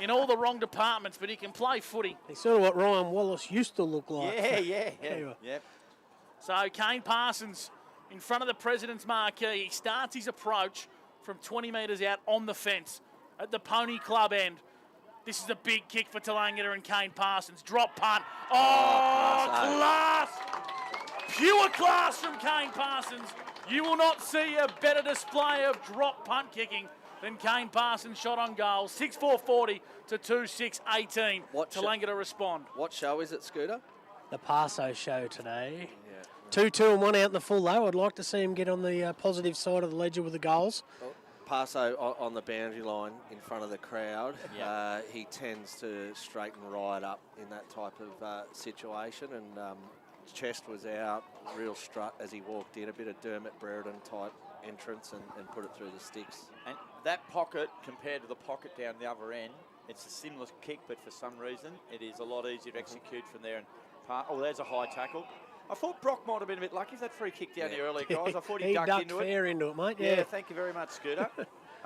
In all the wrong departments, but he can play footy. He's sort of what Ryan Wallace used to look like. Yeah. Yep. So Kane Parsons in front of the President's marquee. He starts his approach from 20 metres out on the fence at the Pony Club end. This is a big kick for Tallangatta and Kane Parsons. Drop punt. Class! Pure class from Kane Parsons. You will not see a better display of drop punt kicking than Kane Parsons' shot on goal. 6-4-40 to 2-6-18. Tallangatta respond. What show is it, Scooter? The Paso show today. 2-2 and 1 out in the full though. I'd like to see him get on the positive side of the ledger with the goals. Paso on the boundary line in front of the crowd. He tends to straighten right up in that type of situation, and chest was out, real strut as he walked in, a bit of Dermot Brereton type entrance and put it through the sticks. And that pocket compared to the pocket down the other end, it's a similar kick, but for some reason it is a lot easier to execute from there. And there's a high tackle. I thought Brock might have been a bit lucky with that free kick down there earlier, guys. I thought he ducked into it. Fair into it, mate. Yeah, thank you very much, Scooter.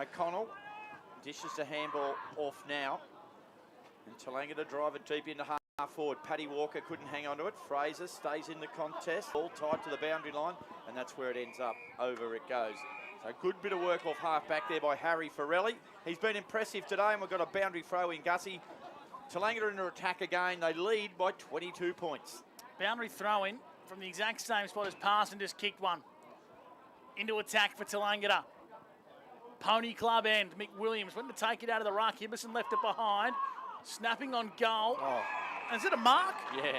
O'Connell dishes the handball off now. And Tallangatta drive it deep into half forward. Paddy Walker couldn't hang on to it. Fraser stays in the contest. All tied to the boundary line, and that's where it ends up. Over it goes. So good bit of work off half back there by Harry Farrelly. He's been impressive today, and we've got a boundary throw in Gussie. Tallangatta into attack again. They lead by 22 points. Boundary throw in from the exact same spot as Parson just kicked one. Into attack for Tallangatta. Pony Club end. Mick Williams went to take it out of the ruck. Hibberson left it behind. Snapping on goal. Is it a mark? Yeah.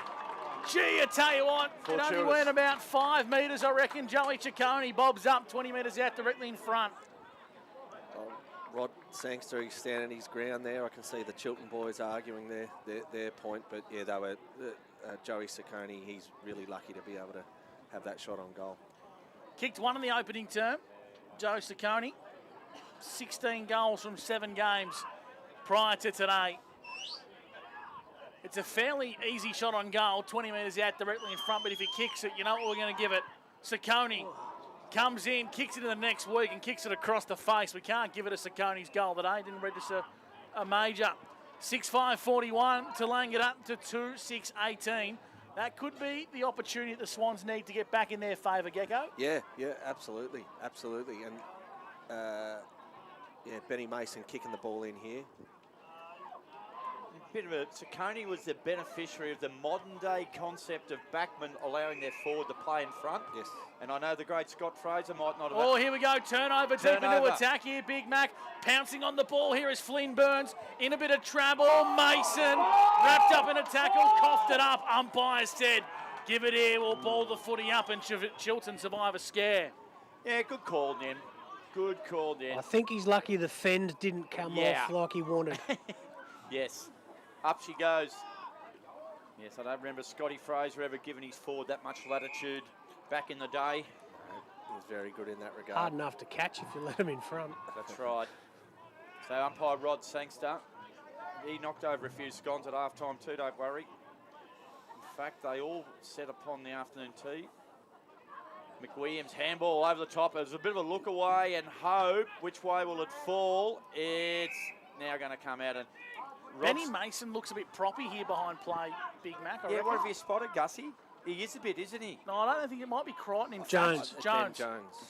Gee, I tell you what, it only went about 5 metres, I reckon. Joey Ciccone bobs up 20 metres out directly in front. Rod Sangster, he's standing his ground there. I can see the Chiltern boys arguing their point, but yeah, they were Joey Ciccone. He's really lucky to be able to have that shot on goal. Kicked one in the opening term. Joe Ciccone, 16 goals from 7 games prior to today. It's a fairly easy shot on goal, 20 metres out directly in front, but if he kicks it, you know what we're going to give it. Ciccone comes in, kicks it in the next week and kicks it across the face. We can't give it a Ciccone's goal today. Didn't register a major. 6-5-41, Tallangatta to 2-6-18. That could be the opportunity that the Swans need to get back in their favour, Gecko. Yeah, absolutely. And Benny Mason kicking the ball in here. Bit of a Ciccone was the beneficiary of the modern day concept of backmen allowing their forward to play in front. Yes. And I know the great Scott Fraser might not have. Oh, here we go. Turnover deep into attack here. Big Mac pouncing on the ball. Here is Flynn Burns in a bit of trouble. Mason wrapped up in a tackle, coughed it up. Umpire said, give it here. We'll ball the footy up and Chiltern survive a scare. Yeah, good call, Nen. Good call, Nen. I think he's lucky the fend didn't come off like he wanted. Yes. Up she goes. Yes, I don't remember Scotty Fraser ever giving his forward that much latitude back in the day. He was very good in that regard. Hard enough to catch if you let him in front. That's right. So umpire Rod Sangster, he knocked over a few scones at half-time too, don't worry. In fact, they all set upon the afternoon tea. McWilliams handball over the top. There's a bit of a look away and hope. Which way will it fall? It's now going to come out and Benny Mason looks a bit proppy here behind play, Big Mac. Yeah, what have you spotted, Gussie? He is a bit, isn't he? No, I don't think it might be Crichton in Jones. Jones.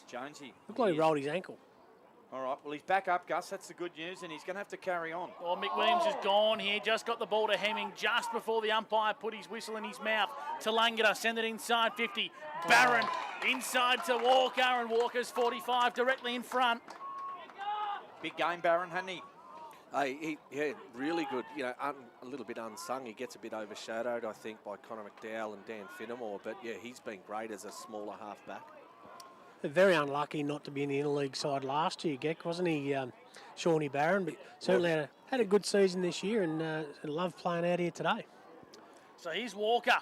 Jonesy. Looked like he rolled his ankle. All right, well, he's back up, Gus. That's the good news, and he's going to have to carry on. Well, Mick Williams is gone here. Just got the ball to Hemming just before the umpire put his whistle in his mouth. Tallangatta send it inside 50. Barron inside to Walker, and Walker's 45 directly in front. Big game, Barron, hadn't he? Yeah, really good. You know, a little bit unsung. He gets a bit overshadowed, I think, by Connor McDowell and Dan Finnemore. But yeah, he's been great as a smaller halfback. Very unlucky not to be in the interleague side last year, Geck, wasn't he, Shawnee Barron? But certainly had a good season this year and loved playing out here today. So here's Walker.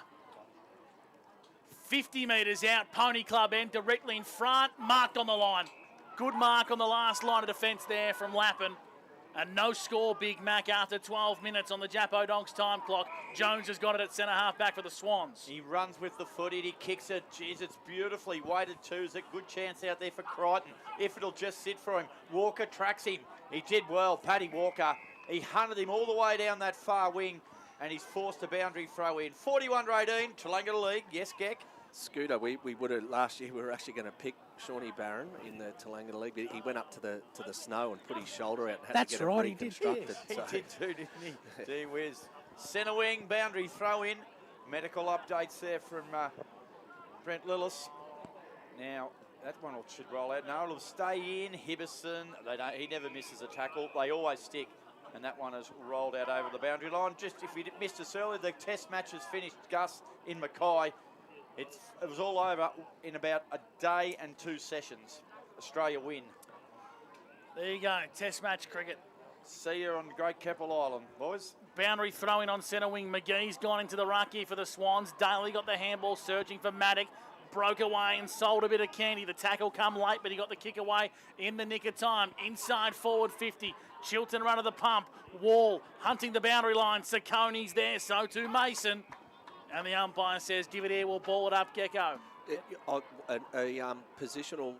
50 metres out, Pony Club end directly in front, marked on the line. Good mark on the last line of defence there from Lappin. And no score, Big Mac, after 12 minutes on the Jappo Donks time clock. Jones has got it at centre half back for the Swans. He runs with the foot, he kicks it. Jeez, it's beautifully weighted too. There's a good chance out there for Crichton, if it'll just sit for him. Walker tracks him. He did well, Paddy Walker. He hunted him all the way down that far wing, and he's forced a boundary throw in. 41-18, Tallangatta League. Yes, Geck? Scooter, we would have last year. We were actually going to pick Shawnee Barron in the Tallangatta League. He went up to the snow and put his shoulder out and had to get it reconstructed. He did too, didn't he? Gee whiz. Centre wing, boundary throw in. Medical updates there from Brent Lillis. Now, that one should roll out. No, it'll stay in. Hibberson, he never misses a tackle. They always stick. And that one has rolled out over the boundary line. Just if you missed us earlier, the test match has finished, Gus, in Mackay. It was all over in about a day and 2 sessions. Australia win. There you go, test match cricket. See you on Great Keppel Island, boys. Boundary throwing on centre wing. McGee's gone into the ruck here for the Swans. Daly got the handball searching for Maddock. Broke away and sold a bit of candy. The tackle come late, but he got the kick away in the nick of time. Inside forward 50. Chiltern run of the pump. Wall hunting the boundary line. Sacconi's there, so too Mason. And the umpire says, give it here, we'll ball it up, Gecko. A positional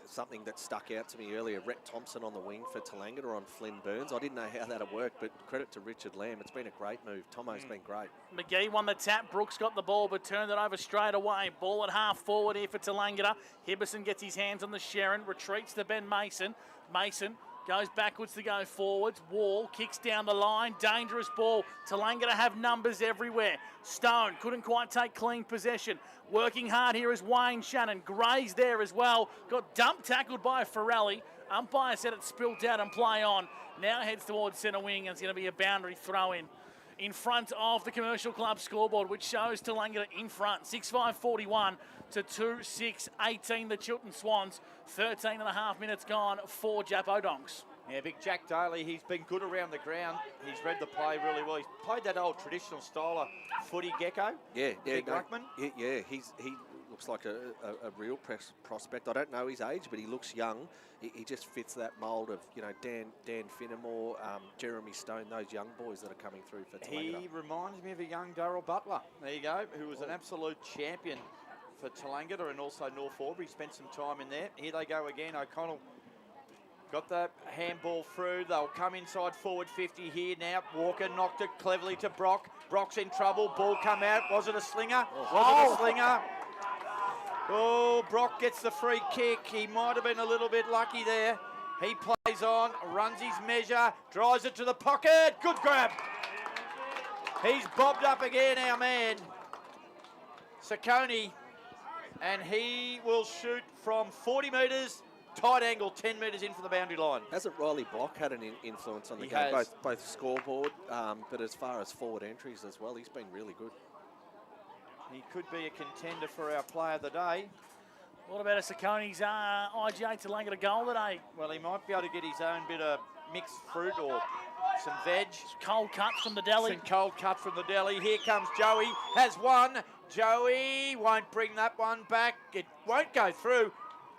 something that stuck out to me earlier, Rhett Thompson on the wing for Tallangatta on Flynn Burns. I didn't know how that'd work, but credit to Richard Lamb. It's been a great move. Tomo's been great. McGee won the tap. Brooks got the ball, but turned it over straight away. Ball at half forward here for Tallangatta. Hibberson gets his hands on the Sharon, retreats to Ben Mason. Mason goes backwards to go forwards. Wall kicks down the line. Dangerous ball. Tallangatta have numbers everywhere. Stone couldn't quite take clean possession. Working hard here is Wayne Shannon. Gray's there as well. Got dump tackled by Ferrelli. Umpire said it spilled out and play on. Now heads towards centre wing, and it's going to be a boundary throw in front of the Commercial Club scoreboard, which shows Tallangatta in front. 6-5-41 to 2-6-18. The Chiltern Swans. 13 and a half minutes gone for Jappo Donks. Yeah, big Jack Daly, he's been good around the ground. He's read the play really well. He's played that old traditional style of footy, Gecko. Yeah, Big ruckman. Yeah, he looks like a real prospect. I don't know his age, but he looks young. He just fits that mould of, you know, Dan Finnemore, Jeremy Stone, those young boys that are coming through for Tallangatta. He reminds me of a young Darryl Butler. There you go, who was an absolute champion for Tallangatta and also North Albury. Spent some time in there. Here they go again. O'Connell got the handball through. They'll come inside forward 50 here now. Walker knocked it cleverly to Brock. Brock's in trouble. Ball come out. Was it a slinger? Was it a slinger? Oh, Brock gets the free kick. He might have been a little bit lucky there. He plays on, runs his measure, drives it to the pocket. Good grab. He's bobbed up again, our man, Sacconi, and he will shoot from 40 metres, tight angle, 10 metres in for the boundary line. Hasn't Riley Block had an influence on the game? Both scoreboard, but as far as forward entries as well, he's been really good. He could be a contender for our player of the day. What about a Sacconi's IGA Tallangatta goal today? Well, he might be able to get his own bit of mixed fruit or some veg. Cold cuts from the deli. Some cold cut from the deli. Here comes Joey. Has one. Joey won't bring that one back. It won't go through.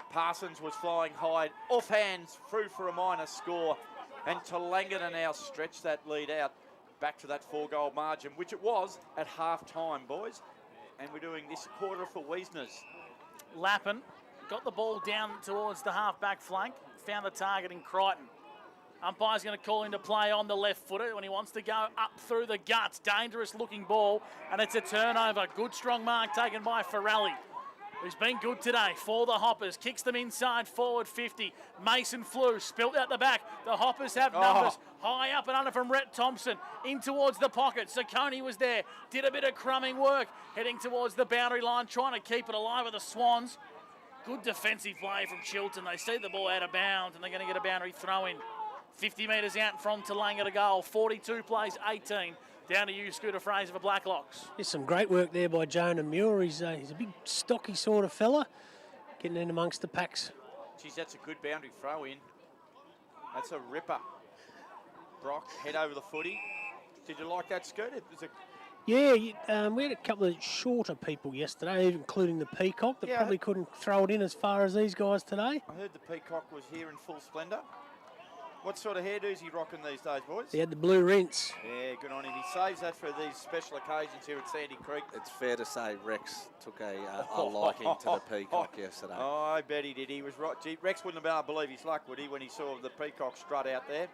Parsons was flying high. Off hands. Through for a minor score. And Tallangatta now stretch that lead out back to that 4-goal margin, which it was at half-time, boys. And we're doing this quarter for Wiesners. Lappin got the ball down towards the half-back flank. Found the target in Crichton. Umpire's going to call into play on the left footer when he wants to go up through the guts. Dangerous looking ball, and it's a turnover. Good strong mark taken by Ferrelli. who's been good today for the Hoppers. Kicks them inside, forward 50. Mason flew, spilt out the back. The Hoppers have numbers. High up and under from Rhett Thompson. In towards the pocket. Saccone was there. Did a bit of crumbing work. Heading towards the boundary line, trying to keep it alive with the Swans. Good defensive play from Chiltern. They see the ball out of bounds and they're going to get a boundary throw in. 50 metres out from Tallangatta goal. 42 plays, 18. Down to you, Scooter Fraser for Blacklocks. There's some great work there by Jonah Muir. He's a big, stocky sort of fella, getting in amongst the packs. Geez, that's a good boundary throw in. That's a ripper. Brock, head over the footy. Did you like that, Scooter? It was a... Yeah, we had a couple of shorter people yesterday, including the Peacock, that probably couldn't throw it in as far as these guys today. I heard the Peacock was here in full splendour. What sort of hairdo is he rocking these days, boys? He had the blue rinse. Yeah, good on him. He saves that for these special occasions here at Sandy Creek. It's fair to say Rex took a liking to the Peacock yesterday. Oh, I bet he did. He was right. Gee, Rex wouldn't have been able to believe his luck, would he, when he saw the Peacock strut out there?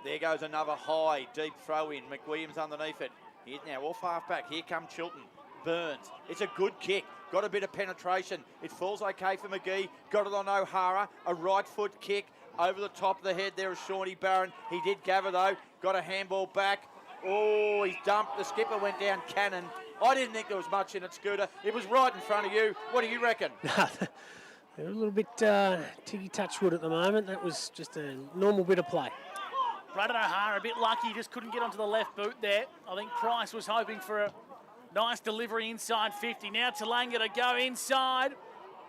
There goes another high, deep throw in. McWilliams underneath it. Here now, off half-back. Here comes Chiltern. Burns. It's a good kick. Got a bit of penetration. It falls okay for McGee. Got it on O'Hara. A right foot kick. Over the top of the head there is Shawnee Barron. He did gather though. Got a handball back. Oh, he's dumped. The skipper went down cannon. I didn't think there was much in it, Scooter. It was right in front of you. What do you reckon? They're a little bit tiggy touchwood at the moment. That was just a normal bit of play. Braden O'Hara a bit lucky, just couldn't get onto the left boot there. I think Price was hoping for a nice delivery inside 50. Now Tallangatta to go inside.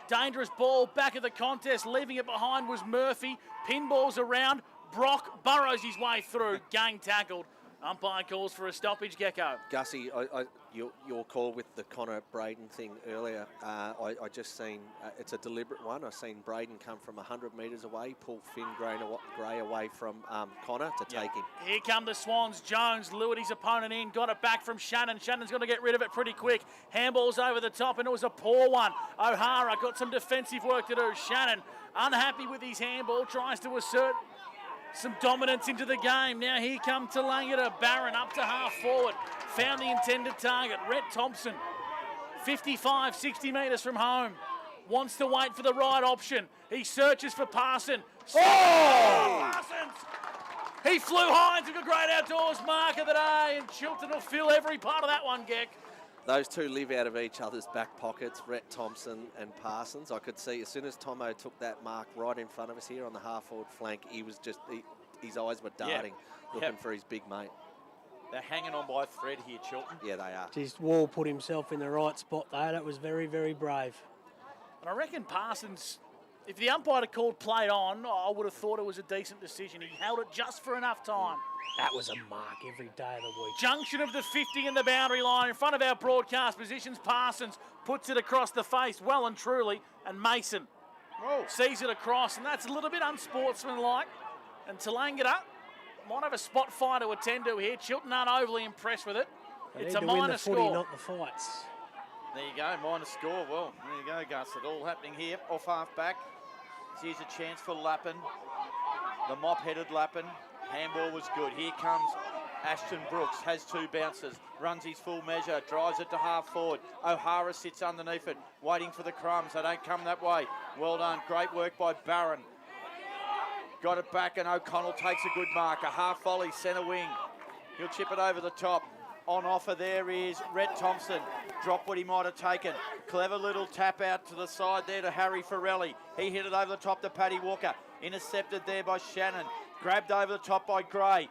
Dangerous ball back of the contest. Leaving it behind was Murphy. Pinballs around. Brock burrows his way through. Gang tackled. Umpire calls for a stoppage, Gecko. Gussie, your call with the Connor Braden thing earlier, I just seen, it's a deliberate one. I've seen Braden come from 100 metres away, pull Finn Gray away from Connor to take him. Here come the Swans. Jones lured his opponent in, got it back from Shannon. Shannon's going to get rid of it pretty quick. Handball's over the top, and it was a poor one. O'Hara got some defensive work to do. Shannon, unhappy with his handball, tries to assert some dominance into the game. Now here come Tallangatta. Barron up to half forward. Found the intended target. Rhett Thompson, 55, 60 metres from home. Wants to wait for the right option. He searches for Parson. Oh! Parsons! He flew high and took a great outdoors mark of the day, and Chiltern will fill every part of that one, Geck. Those two live out of each other's back pockets, Rhett Thompson and Parsons. I could see as soon as Tomo took that mark right in front of us here on the half-forward flank, he was just, his eyes were darting, looking for his big mate. They're hanging on by a thread here, Chiltern. Yeah, they are. Just Wall put himself in the right spot there. That was very, very brave. And I reckon Parsons, if the umpire had called play on, I would have thought it was a decent decision. He held it just for enough time. That was a mark every day of the week. Junction of the 50 in the boundary line in front of our broadcast positions. Parsons puts it across the face well and truly, and Mason sees it across, and that's a little bit unsportsmanlike. And Tallangatta might have a spot fire to attend to here. Chiltern aren't overly impressed with it. It's a minor score. Footy, not the fights. There you go, minor score. Well, there you go, Gus. It all happening here. Off half back. Here's a chance for Lappin. The mop-headed Lappin. Handball was good. Here comes Ashton Brooks. Has two bounces. Runs his full measure. Drives it to half forward. O'Hara sits underneath it. Waiting for the crumbs. They don't come that way. Well done. Great work by Barron. Got it back, and O'Connell takes a good mark. A half volley, centre wing. He'll chip it over the top. On offer there is Rhett Thompson. Drop what he might have taken. Clever little tap out to the side there to Harry Farrelly. He hit it over the top to Paddy Walker. Intercepted there by Shannon. Grabbed over the top by Gray.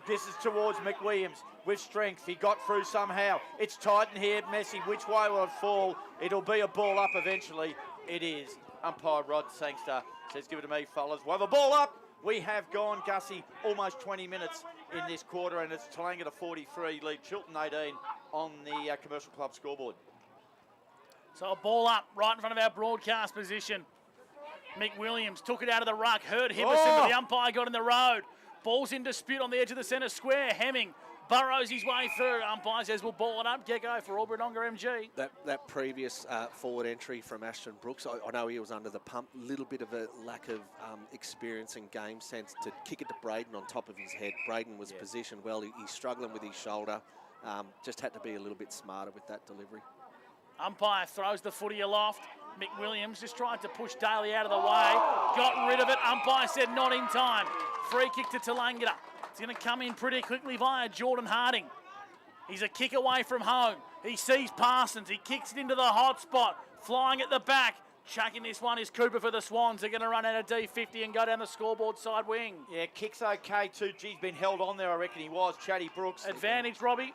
This is towards McWilliams with strength. He got through somehow. It's tight in here, Messi. Which way will it fall? It'll be a ball up eventually. It is. Umpire Rod Sangster says, give it to me, fellas. We'll have a ball up. We have gone, Gussie, almost 20 minutes in this quarter, and it's Tallangatta 43, lead Chiltern 18 on the Commercial Club scoreboard. So a ball up right in front of our broadcast position. Mick Williams took it out of the ruck, heard Hibberson, but the umpire got in the road. Ball's in dispute on the edge of the centre square. Hemming burrows his way through. Umpire says we'll ball it up. Gecko for Albury-Wodonga MG. That previous forward entry from Ashton Brooks, I know he was under the pump. Little bit of a lack of experience and game sense to kick it to Braden on top of his head. Braden was positioned well. He's struggling with his shoulder. Just had to be a little bit smarter with that delivery. Umpire throws the footy aloft. McWilliams just tried to push Daly out of the way. Got rid of it. Umpire said not in time. Free kick to Tallangatta. It's going to come in pretty quickly via Jordan Harding. He's a kick away from home. He sees Parsons. He kicks it into the hot spot. Flying at the back. Chucking this one is Cooper for the Swans. They're going to run out of D50 and go down the scoreboard side wing. Yeah, kick's okay too. Geez, been held on there, I reckon he was. Chatty Brooks. Advantage, Robbie.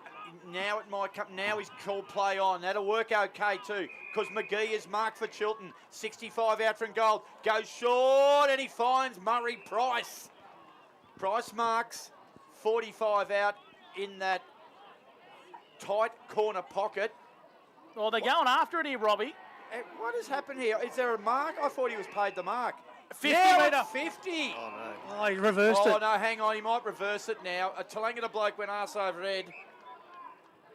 Now it might come. Now he's called play on. That'll work okay too, because McGee is marked for Chiltern. 65 out from goal. Goes short and he finds Murray Price. Price marks 45 out in that tight corner pocket. Well, they're going after it here, Robbie. What has happened here? Is there a mark? I thought he was paid the mark. 50 metre. 50. Oh, no. Oh, he reversed it. Oh, no, hang on. He might reverse it now. A Tallangatta bloke went arse over head.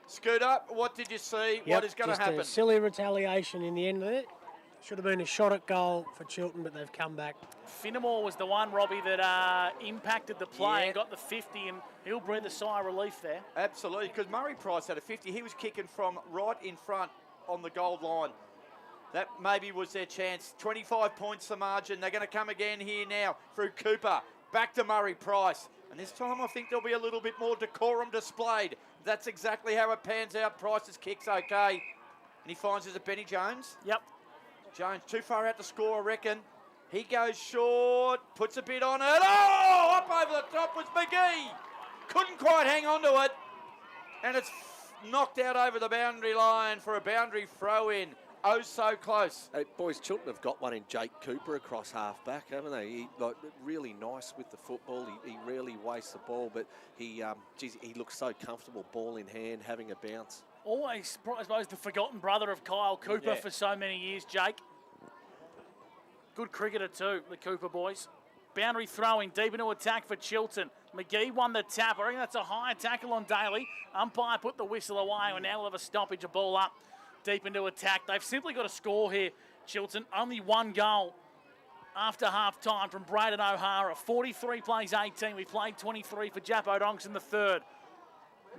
Scooter, what did you see? Yep, what is going to happen? A silly retaliation in the end of it. Should have been a shot at goal for Chiltern, but they've come back. Finnemore was the one, Robbie, that impacted the play and got the 50, and he'll breathe a sigh of relief there. Absolutely, because Murray Price had a 50. He was kicking from right in front on the goal line. That maybe was their chance. 25 points the margin. They're going to come again here now through Cooper. Back to Murray Price. And this time I think there'll be a little bit more decorum displayed. That's exactly how it pans out. Price's kick's okay. And he finds it's a Benny Jones. Yep. Jones too far out to score, I reckon. He goes short, puts a bit on it. Oh, up over the top was McGee. Couldn't quite hang on to it. And it's knocked out over the boundary line for a boundary throw in. Oh, so close. Hey, boys, Chiltern have got one in Jake Cooper across half-back, haven't they? He, really nice with the football. He rarely wastes the ball, but he looks so comfortable, ball in hand, having a bounce. Always, I suppose, the forgotten brother of Kyle Cooper for so many years, Jake. Good cricketer too, the Cooper boys. Boundary throwing deep into attack for Chiltern. McGee won the tap. I reckon that's a higher tackle on Daly. Umpire put the whistle away, and now we'll have a stoppage, a ball up. Deep into attack. They've simply got a score here, Chiltern. Only one goal after half-time from Braden O'Hara. 43 plays 18. We played 23 for Jap O'Donks in the third.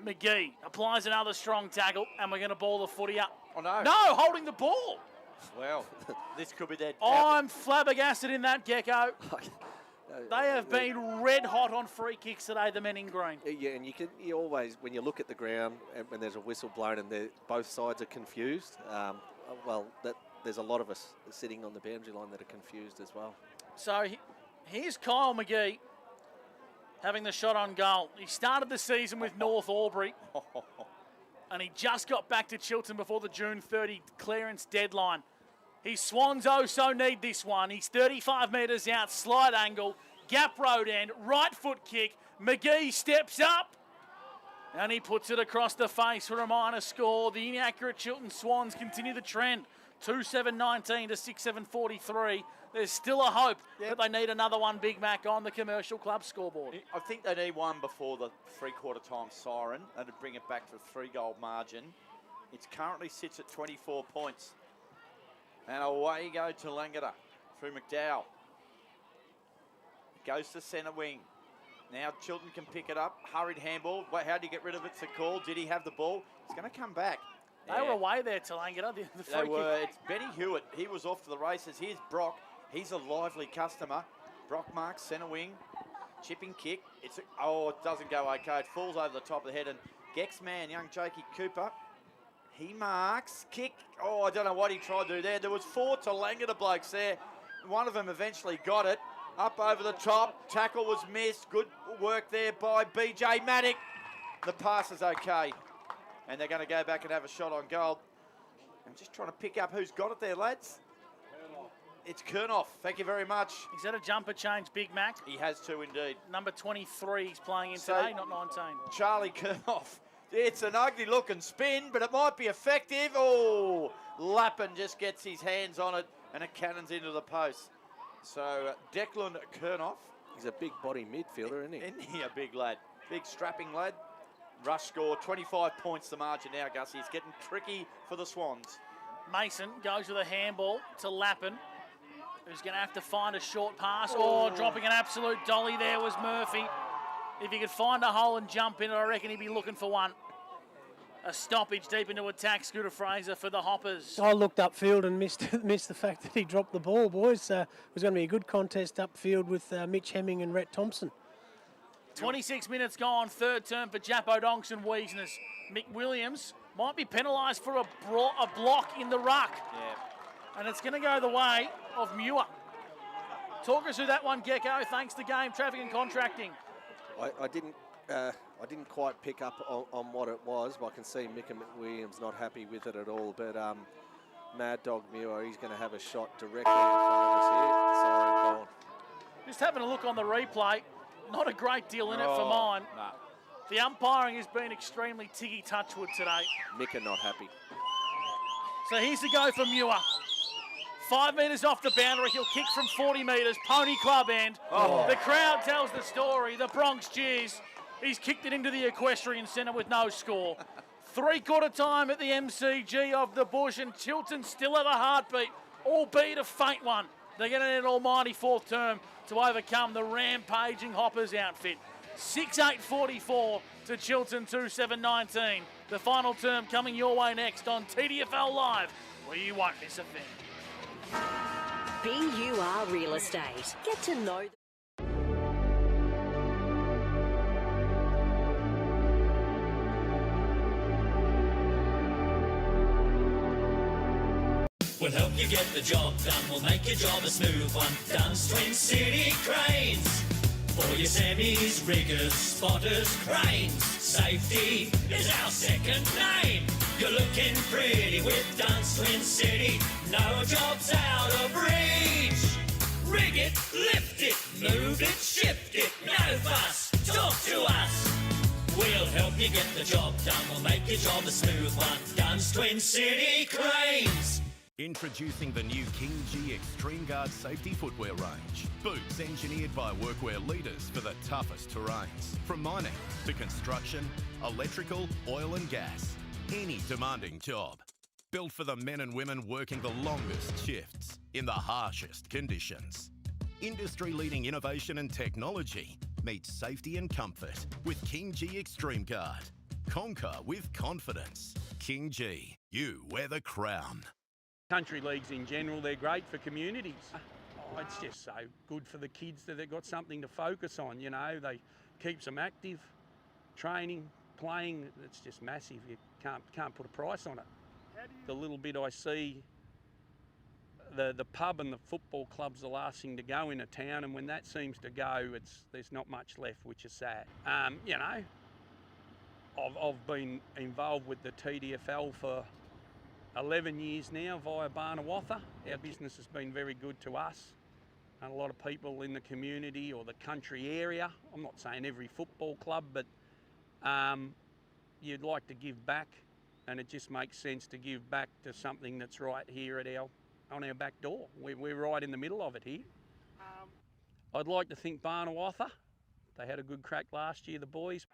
McGee applies another strong tackle, and we're going to ball the footy up. Oh, no. No, holding the ball. Well, this could be their... I'm flabbergasted in that, Gecko. They have been red hot on free kicks today, the men in green. Yeah, and you always, when you look at the ground and when there's a whistle blown and both sides are confused, there's a lot of us sitting on the boundary line that are confused as well. So here's Kyle McGee having the shot on goal. He started the season with North Albury, and he just got back to Chiltern before the June 30 clearance deadline. His Swans so need this one. He's 35 metres out, slight angle, gap road end, right foot kick. McGee steps up and he puts it across the face for a minor score. The inaccurate Chiltern Swans continue the trend. 2-7-19 to 6-7-43. There's still a hope, but they need another one, Big Mac, on the Commercial Club scoreboard. I think they need one before the three-quarter time siren and to bring it back to a 3-goal margin. It currently sits at 24 points. And away you go to Tallangatta through McDowell. Goes to centre wing. Now Chiltern can pick it up. Hurried handball. How do you get rid of it? It's a call. Did he have the ball? It's going to come back. They were away there, Tallangatta. The free they were. kick. It's Benny Hewitt. He was off to the races. Here's Brock. He's a lively customer. Brock marks centre wing. Chipping kick. It doesn't go okay. It falls over the top of the head. And Gex man, young Jakey Cooper, he marks, kick. Oh, I don't know what he tried to do there. There was 4 Tallangatta blokes there. One of them eventually got it. Up over the top. Tackle was missed. Good work there by BJ Maddock. The pass is okay. And they're going to go back and have a shot on goal. I'm just trying to pick up who's got it there, lads. It's Kernoff. Thank you very much. Is that a jumper change, Big Mac? He has to indeed. Number 23 he's playing in today, not 19. Charlie Kernoff. It's an ugly looking spin, but it might be effective. Oh, Lappin just gets his hands on it and it cannons into the post. So Declan Kernoff. He's a big body midfielder, isn't he? Isn't he a big lad? Big strapping lad. Rush score, 25 points the margin now, Gussie. It's getting tricky for the Swans. Mason goes with a handball to Lappin, who's going to have to find a short pass. Oh, dropping an absolute dolly there was Murphy. If he could find a hole and jump in it, I reckon he'd be looking for one. A stoppage deep into attack, Scooter Fraser for the Hoppers. I looked upfield and missed the fact that he dropped the ball, boys. It was going to be a good contest upfield with Mitch Hemming and Rhett Thompson. 26 minutes gone, third term for Jappo Donks and Wiesners. Mick Williams might be penalised for a block in the ruck. Yeah. And it's going to go the way of Muir. Talk us through that one, Gecko. Thanks to Game Traffic and Contracting. I didn't quite pick up on what it was, but I can see Mick Williams not happy with it at all. But Mad Dog Muir, he's going to have a shot directly in front of us here. Sorry, gone. Just having a look on the replay, not a great deal in it for mine. Nah. The umpiring has been extremely tiggy touchwood today. Mick not happy. So here's the go for Muir. 5 metres off the boundary, he'll kick from 40 metres, Pony Club end. The crowd tells the story, the Bronx cheers. He's kicked it into the Equestrian Centre with no score. Three-quarter time at the MCG of the Bush, and Chiltern still have a heartbeat, albeit a faint one. They're going to need an almighty fourth term to overcome the rampaging Hoppers outfit. 6-8-44 to Chiltern 2-7-19. The final term coming your way next on TDFL Live, where you won't miss a thing. BUR Real Estate. Get to know We'll help you get the job done. We'll make your job a smooth one. Dunn's Twin City Cranes. For your semis, riggers, spotters, cranes. Safety is our second name. You're looking pretty with Dunn's Twin City. No job's out of reach. Rig it, lift it, move it, shift it. No fuss, talk to us. We'll help you get the job done. We'll make your job a smooth one. Dunn's Twin City Cranes. Introducing the new King G Extreme Guard safety footwear range. Boots engineered by workwear leaders for the toughest terrains. From mining to construction, electrical, oil and gas. Any demanding job. Built for the men and women working the longest shifts in the harshest conditions. Industry-leading innovation and technology meets safety and comfort with King G Extreme Guard. Conquer with confidence. King G, you wear the crown. Country leagues in general, they're great for communities. It's just so good for the kids that they've got something to focus on, you know. They keeps them active, training, playing. It's just massive. You can't put a price on it. The little bit I see, the pub and the football club's the last thing to go in a town, and when that seems to go, there's not much left, which is sad. You know, I've been involved with the TDFL for 11 years now via Barnawatha. Our business has been very good to us and a lot of people in the community or the country area. I'm not saying every football club, but you'd like to give back, and it just makes sense to give back to something that's right here at on our back door. We're right in the middle of it here. I'd like to think Barnawatha, they had a good crack last year, the boys.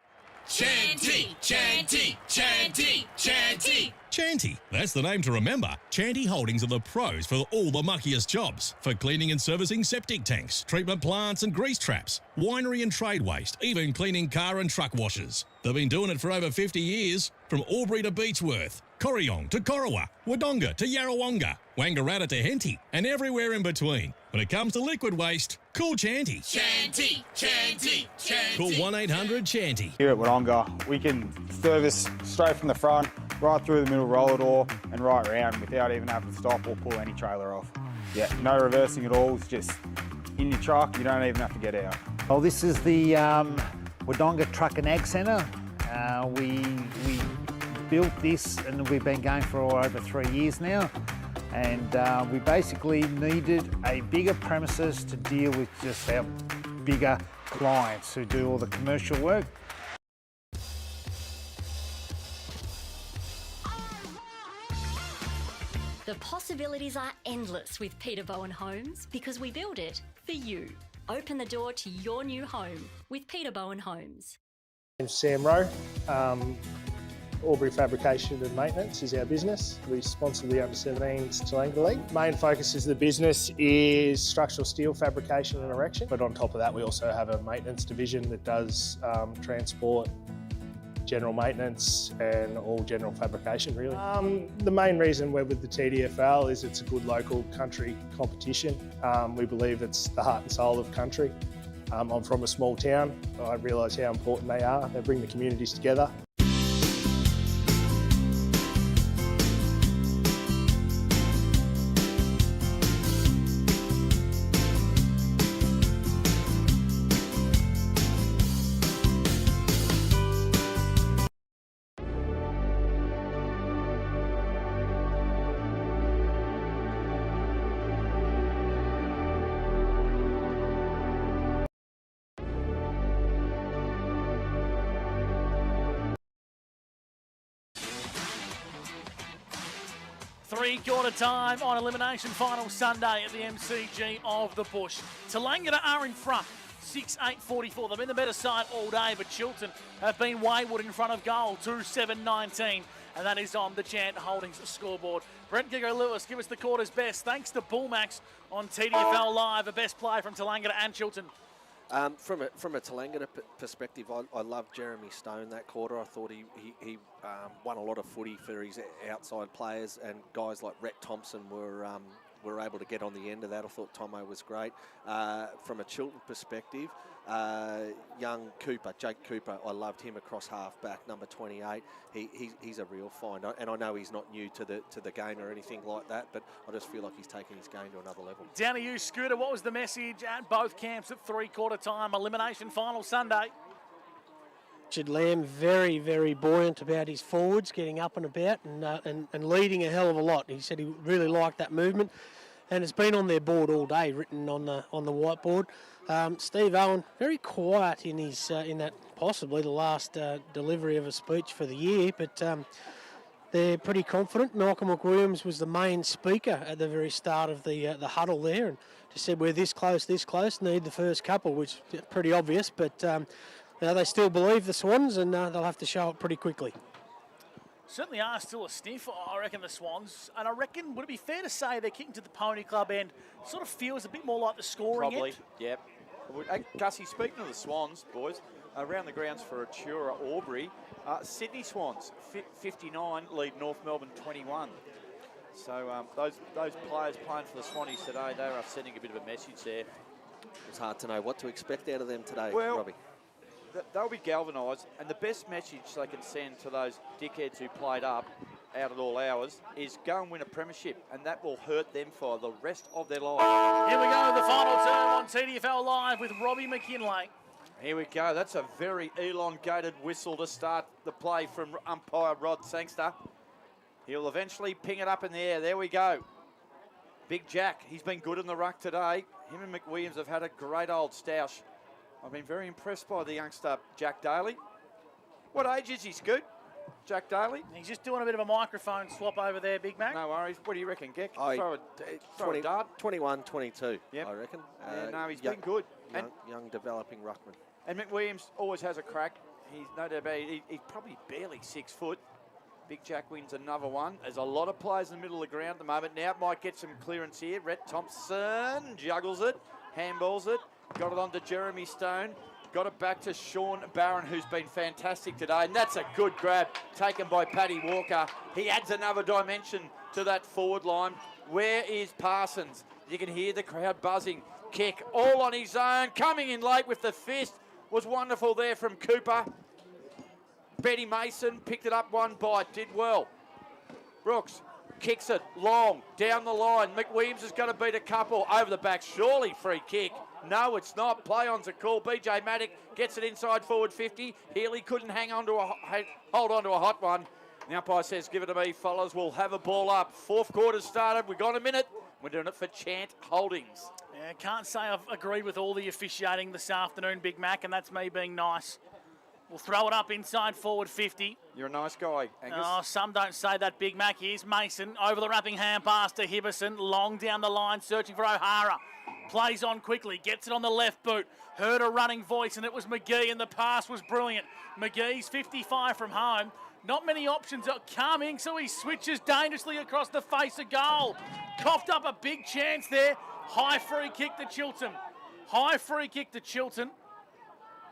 Chanty, Chanty, Chanty, Chanty. Chanty, that's the name to remember. Chanty Holdings are the pros for all the muckiest jobs. For cleaning and servicing septic tanks, treatment plants and grease traps, winery and trade waste, even cleaning car and truck washers. They've been doing it for over 50 years. From Albury to Beechworth, Corryong to Corowa, Wodonga to Yarrawonga, Wangaratta to Henty, and everywhere in between. When it comes to liquid waste, call Chanty. Chanty, Chanty, Chanty. Call 1-800-CHANTY. Here at Wodonga, we can service straight from the front, right through the middle roller door and right round without even having to stop or pull any trailer off. Yeah, no reversing at all. It's just in your truck. You don't even have to get out. Well, this is the Wodonga Truck and Ag Centre. We built this and we've been going for over 3 years now. And we basically needed a bigger premises to deal with just our bigger clients who do all the commercial work. The possibilities are endless with Peter Bowen Homes because we build it for you. Open the door to your new home with Peter Bowen Homes. I'm Sam Rowe. Albury Fabrication and Maintenance is our business. We sponsor the under-17s Tallangatta League. Main focus is the business is structural steel fabrication and erection, but on top of that we also have a maintenance division that does transport, general maintenance and all general fabrication really. The main reason we're with the TDFL is it's a good local country competition. We believe it's the heart and soul of country. I'm from a small town. I realise how important they are. They bring the communities together. Three-quarter time on Elimination Final Sunday at the MCG of the Bush. Tallangatta are in front, 6-8-44. They've been the better side all day, but Chiltern have been wayward in front of goal, 2-7-19. And that is on the Chant Holdings scoreboard. Brent Gigo-Lewis, give us the quarter's best. Thanks to Bullmax on TDFL Live, a best play from Tallangatta and Chiltern. From a Tallangatta perspective, I loved Jeremy Stone that quarter. I thought he won a lot of footy for his outside players, and guys like Rhett Thompson were able to get on the end of that. I thought Tomo was great. From a Chiltern perspective, young Cooper, Jake Cooper, I loved him across half-back, number 28. He's a real find, and I know he's not new to the game or anything like that, but I just feel like he's taking his game to another level. Down to you, Scooter. What was the message at both camps at three-quarter time? Elimination Final Sunday. Richard Lamb, very, very buoyant about his forwards, getting up and about and leading a hell of a lot. He said he really liked that movement, and it's been on their board all day, written on the whiteboard. Steve Owen, very quiet in his in that possibly the last delivery of a speech for the year, but they're pretty confident. Malcolm McWilliams was the main speaker at the very start of the huddle there, and just said we're this close, need the first couple, which is pretty obvious, but they still believe the Swans, and they'll have to show it pretty quickly. Certainly are still a sniff, I reckon, the Swans. And I reckon, would it be fair to say they're kicking to the Pony Club end? Sort of feels a bit more like the scoring Probably, end. yep. Hey, Gussie, speaking of the Swans, boys, around the grounds for Atura Albury, Sydney Swans, 59, lead North Melbourne 21. So those players playing for the Swannies today, they are sending a bit of a message there. It's hard to know what to expect out of them today, well, Robbie. They'll be galvanised, and the best message they can send to those dickheads who played up out at all hours is go and win a premiership, and that will hurt them for the rest of their life. Here we go, the final term on TDFL Live with Robbie McKinlay. Here we go. That's a very elongated whistle to start the play from umpire Rod Sangster. He'll eventually ping it up in the air. There we go. Big Jack, he's been good in the ruck today. Him and McWilliams have had a great old stoush. I've been very impressed by the youngster, Jack Daly. What age is he, Scoot? Jack Daly? He's just doing a bit of a microphone swap over there, Big Mac. No worries. What do you reckon, Geck? Throw a dart? 21, 22, yep. I reckon. Yeah, no, he's been good. Young developing ruckman. And McWilliams always has a crack. He's no doubt about it. He's probably barely 6 foot. Big Jack wins another one. There's a lot of players in the middle of the ground at the moment. Now it might get some clearance here. Rhett Thompson juggles it, handballs it. Got it on to Jeremy Stone. Got it back to Sean Barron, who's been fantastic today. And that's a good grab taken by Paddy Walker. He adds another dimension to that forward line. Where is Parsons? You can hear the crowd buzzing. Kick all on his own. Coming in late with the fist was wonderful there from Cooper. Betty Mason picked it up one bite, did well. Brooks kicks it long, down the line. McWilliams is going to beat a couple over the back. Surely free kick. No, it's not. Play-on's a call. BJ Maddock gets it inside forward 50. Healy couldn't hold on to a hot one. The umpire says, give it to me, fellas. We'll have a ball up. Fourth quarter started. We've got a minute. We're doing it for Chant Holdings. Yeah, can't say I've agreed with all the officiating this afternoon, Big Mac, and that's me being nice. We'll throw it up inside forward 50. You're a nice guy, Angus. Oh, some don't say that, Big Mac. Here's Mason over the wrapping hand pass to Hibberson. Long down the line, searching for O'Hara. Plays on quickly, gets it on the left boot. Heard a running voice, and it was McGee, and the pass was brilliant. McGee's 55 from home. Not many options are coming, so he switches dangerously across the face of goal. Coughed up a big chance there. High free kick to Chiltern. High free kick to Chiltern.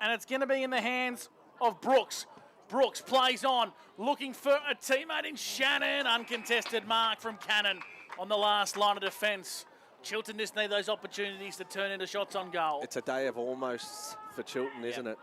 And it's going to be in the hands of Brooks. Brooks plays on, looking for a teammate in Shannon. Uncontested mark from Cannon on the last line of defence. Chiltern just need those opportunities to turn into shots on goal. It's a day of almost for Chiltern, isn't it?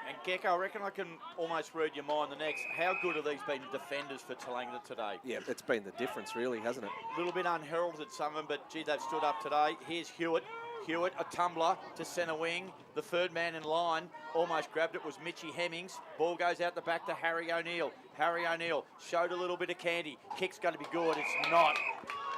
And Gecko, I reckon I can almost read your mind the next. How good have these been defenders for Tallangatta today? Yeah, it's been the difference, really, hasn't it? A little bit unheralded, some of them, but gee, they've stood up today. Here's Hewitt. Hewitt, a tumbler to centre wing. The third man in line almost grabbed it was Mitchie Hemmings. Ball goes out the back to Harry O'Neill. Harry O'Neill showed a little bit of candy. Kick's going to be good. It's not.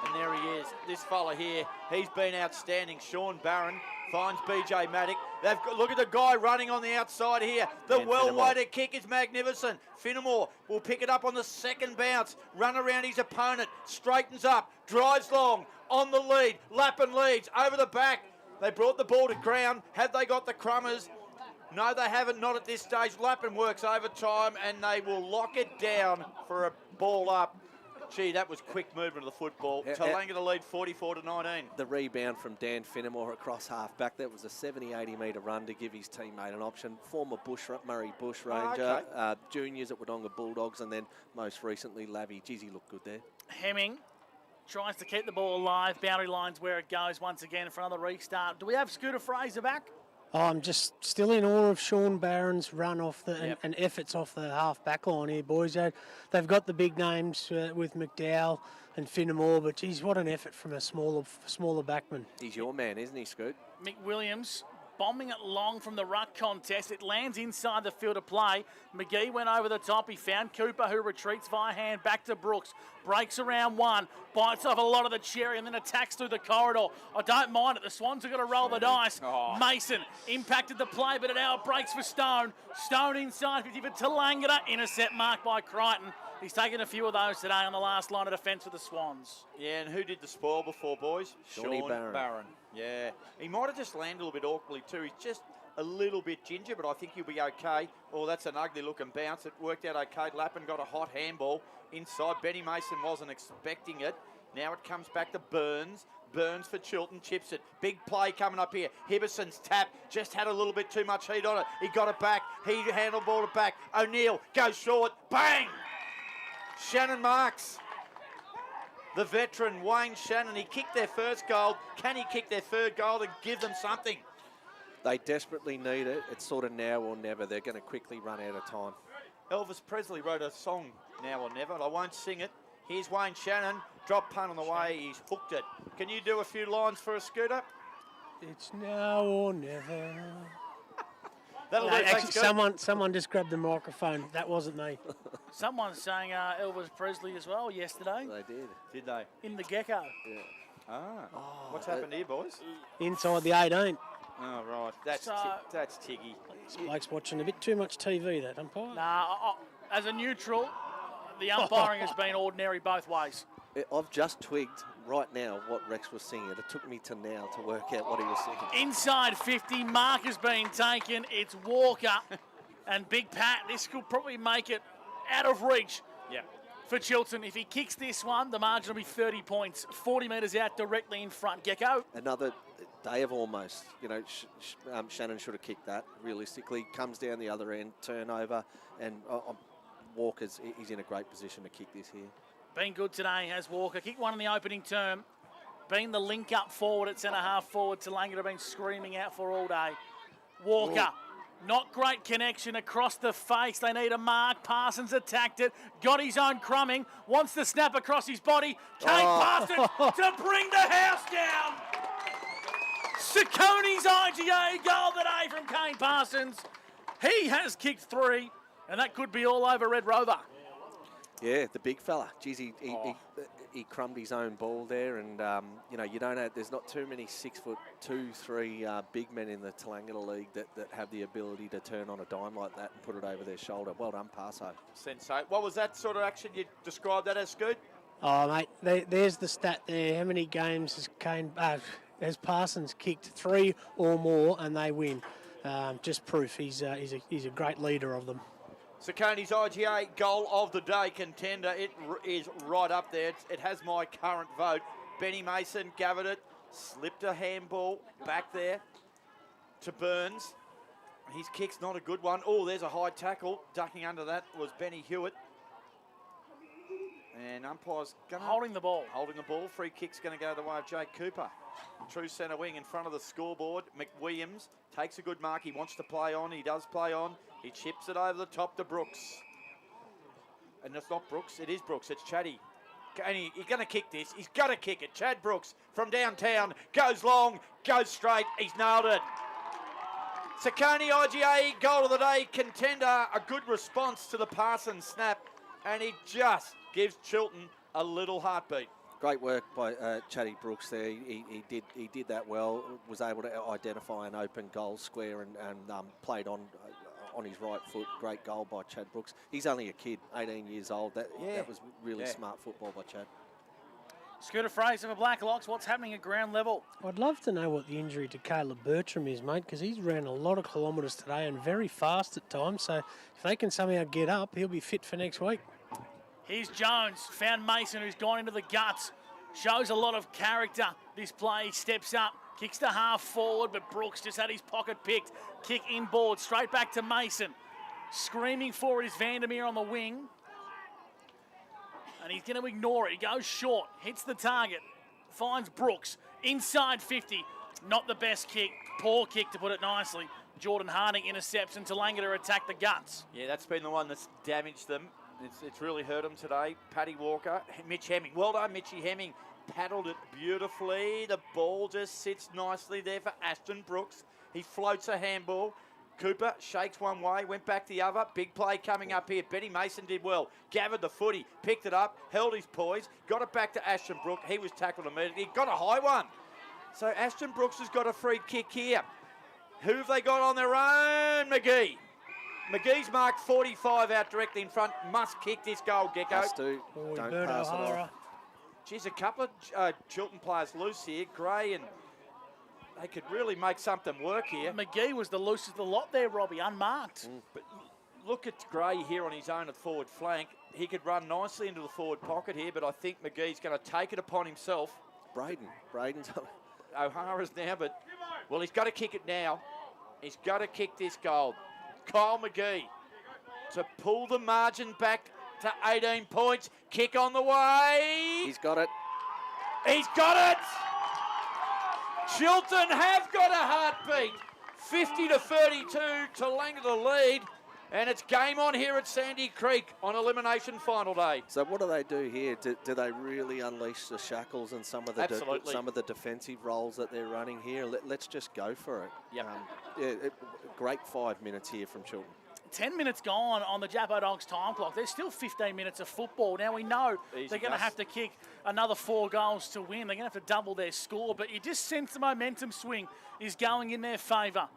And there he is. This fella here, he's been outstanding. Sean Barron finds BJ Maddock. They've got, look at the guy running on the outside here. The well-weighted kick is magnificent. Finnemore will pick it up on the second bounce. Run around his opponent. Straightens up. Drives long. On the lead. Lappin leads. Over the back. They brought the ball to ground. Have they got the crummers? No, they haven't. Not at this stage. Lappin works overtime and they will lock it down for a ball up. Gee, that was quick movement of the football. Tallangatta lead 44-19. The rebound from Dan Finnemore across half-back. That was a 70-80 metre run to give his teammate an option. Former Murray Bush Ranger, juniors at Wodonga Bulldogs, and then most recently Lavy. Geez, he looked good there. Hemming tries to keep the ball alive. Boundary line's where it goes once again for another restart. Do we have Scooter Fraser back? Oh, I'm just still in awe of Sean Barron's run off the and efforts off the half-back line here, boys. They've got the big names with McDowell and Finnemore, but geez, what an effort from a smaller backman. He's your man, isn't he, Scoot? Mick Williams bombing it long from the ruck contest. It lands inside the field of play. McGee went over the top. He found Cooper, who retreats via hand back to Brooks. Breaks around one, bites off a lot of the cherry and then attacks through the corridor. I don't mind it. The Swans are going to roll the dice. Mason impacted the play, but it now breaks for Stone. Stone inside 50 for Tallangatta. Intercept marked by Crichton. He's taken a few of those today on the last line of defence for the Swans. Yeah, and who did the spoil before, boys? Sean Barron. Yeah, he might have just landed a little bit awkwardly too. He's just a little bit ginger, but I think he'll be okay. Oh, that's an ugly looking bounce. It worked out okay. Lappin got a hot handball inside. Benny Mason wasn't expecting it. Now it comes back to Burns. Burns for Chiltern, chips it. Big play coming up here. Hibberson's tap just had a little bit too much heat on it. He got it back. He handleballed it back. O'Neill goes short. Bang! Shannon marks. The veteran, Wayne Shannon, he kicked their first goal. Can he kick their third goal and give them something? They desperately need it. It's sort of now or never. They're going to quickly run out of time. Elvis Presley wrote a song, Now or Never, and I won't sing it. Here's Wayne Shannon. Drop punt on the way. He's hooked it. Can you do a few lines for a Scooter? It's now or never. That'll No, do. actually, someone just grabbed the microphone. That wasn't me. Someone sang Elvis Presley as well yesterday. They did. Did they? In the Gecko. Yeah. What's happened here, boys? Inside the 18. Oh, right. That's Tiggy. This bloke's watching a bit too much TV, that umpire. Nah, as a neutral, the umpiring has been ordinary both ways. I've just twigged right now what Rex was singing. It took me to now to work out what he was singing. Inside 50, mark has been taken. It's Walker and Big Pat. This could probably make it out of reach for Chiltern. If he kicks this one, the margin will be 30 points. 40 metres out directly in front. Gecko. Another day of almost. You know, Shannon should have kicked that. Realistically, comes down the other end, turnover, and Walker's he's in a great position to kick this here. Been good today, has Walker. Kicked one in the opening term. Been the link-up forward at centre-half forward. Tallangatta have been screaming out for all day. Walker, not great connection across the face. They need a mark. Parsons attacked it. Got his own crumbing. Wants to snap across his body. Kane passed it to bring the house down. Cicconi's IGA goal today from Kane Parsons. He has kicked 3, and that could be all over Red Rover. Yeah, the big fella. Geez, he crumbed his own ball there, and you know, you don't have. There's not too many 6'2", 3 big men in the Tallangatta League that have the ability to turn on a dime like that and put it over their shoulder. Well done, Parso. Sensei. What was that sort of action you described that as, Scoot? Oh, mate, there's the stat there. How many games has Parsons kicked 3 or more, and they win? Just proof he's a great leader of them. Cicconi's IGA goal of the day contender. It is right up there. It has my current vote. Benny Mason gathered it, slipped a handball back there to Burns. His kick's not a good one. Oh, there's a high tackle. Ducking under that was Benny Hewitt. And umpire's holding the ball. Holding the ball. Free kick's going to go the way of Jake Cooper. True centre wing in front of the scoreboard. McWilliams takes a good mark. He wants to play on. He does play on. He chips it over the top to Brooks. And it's not Brooks. It is Brooks. It's Chatty. And he's going to kick this. He's got to kick it. Chad Brooks from downtown. Goes long. Goes straight. He's nailed it. Sakoni IGA, goal of the day contender. A good response to the pass and snap. And he just gives Chiltern a little heartbeat. Great work by Chatty Brooks there. He did that well. Was able to identify an open goal square and played on his right foot. Great goal by Chad Brooks. He's only a kid, 18 years old. That was really smart football by Chad. Scooter Fraser for Black Locks. What's happening at ground level? I'd love to know what the injury to Caleb Bertram is, mate, because he's ran a lot of kilometres today and very fast at times. So if they can somehow get up, he'll be fit for next week. Here's Jones, found Mason, who's gone into the guts. Shows a lot of character. This play steps up, kicks to half forward, but Brooks just had his pocket picked. Kick inboard, straight back to Mason. Screaming for it is Vandermeer on the wing. And he's going to ignore it. He goes short, hits the target, finds Brooks. Inside 50, not the best kick. Poor kick, to put it nicely. Jordan Harding intercepts and Tallangatta attack the guts. Yeah, that's been the one that's damaged them. It's really hurt him today. Paddy Walker, Mitch Hemming. Well done, Mitchy Hemming. Paddled it beautifully. The ball just sits nicely there for Ashton Brooks. He floats a handball. Cooper shakes one way, went back the other. Big play coming up here. Benny Mason did well. Gathered the footy, picked it up, held his poise, got it back to Ashton Brooks. He was tackled immediately. Got a high one. So Ashton Brooks has got a free kick here. Who have they got on their own? McGee. McGee's marked 45 out directly in front. Must kick this goal, Gecko. Has to. Don't pass it off. Geez, a couple of Chiltern players loose here. Gray and they could really make something work here. McGee was the loosest of the lot there, Robbie, unmarked. But look at Gray here on his own at forward flank. He could run nicely into the forward pocket here, but I think McGee's going to take it upon himself. Braden's O'Hara's now, but, well, he's got to kick it now. He's got to kick this goal. Kyle McGee to pull the margin back to 18 points. Kick on the way. He's got it. He's got it. Chiltern have got a heartbeat. 50-32 to Tallangatta lead. And it's game on here at Sandy Creek on elimination final day. So what do they do here? Do they really unleash the shackles and some of the defensive roles that they're running here? Let's just go for it. Yep. Great 5 minutes here from Chiltern. 10 minutes gone on the Jappo Dogs time clock. There's still 15 minutes of football. Now we know they're going to have to kick another 4 goals to win. They're going to have to double their score, but you just sense the momentum swing is going in their favour.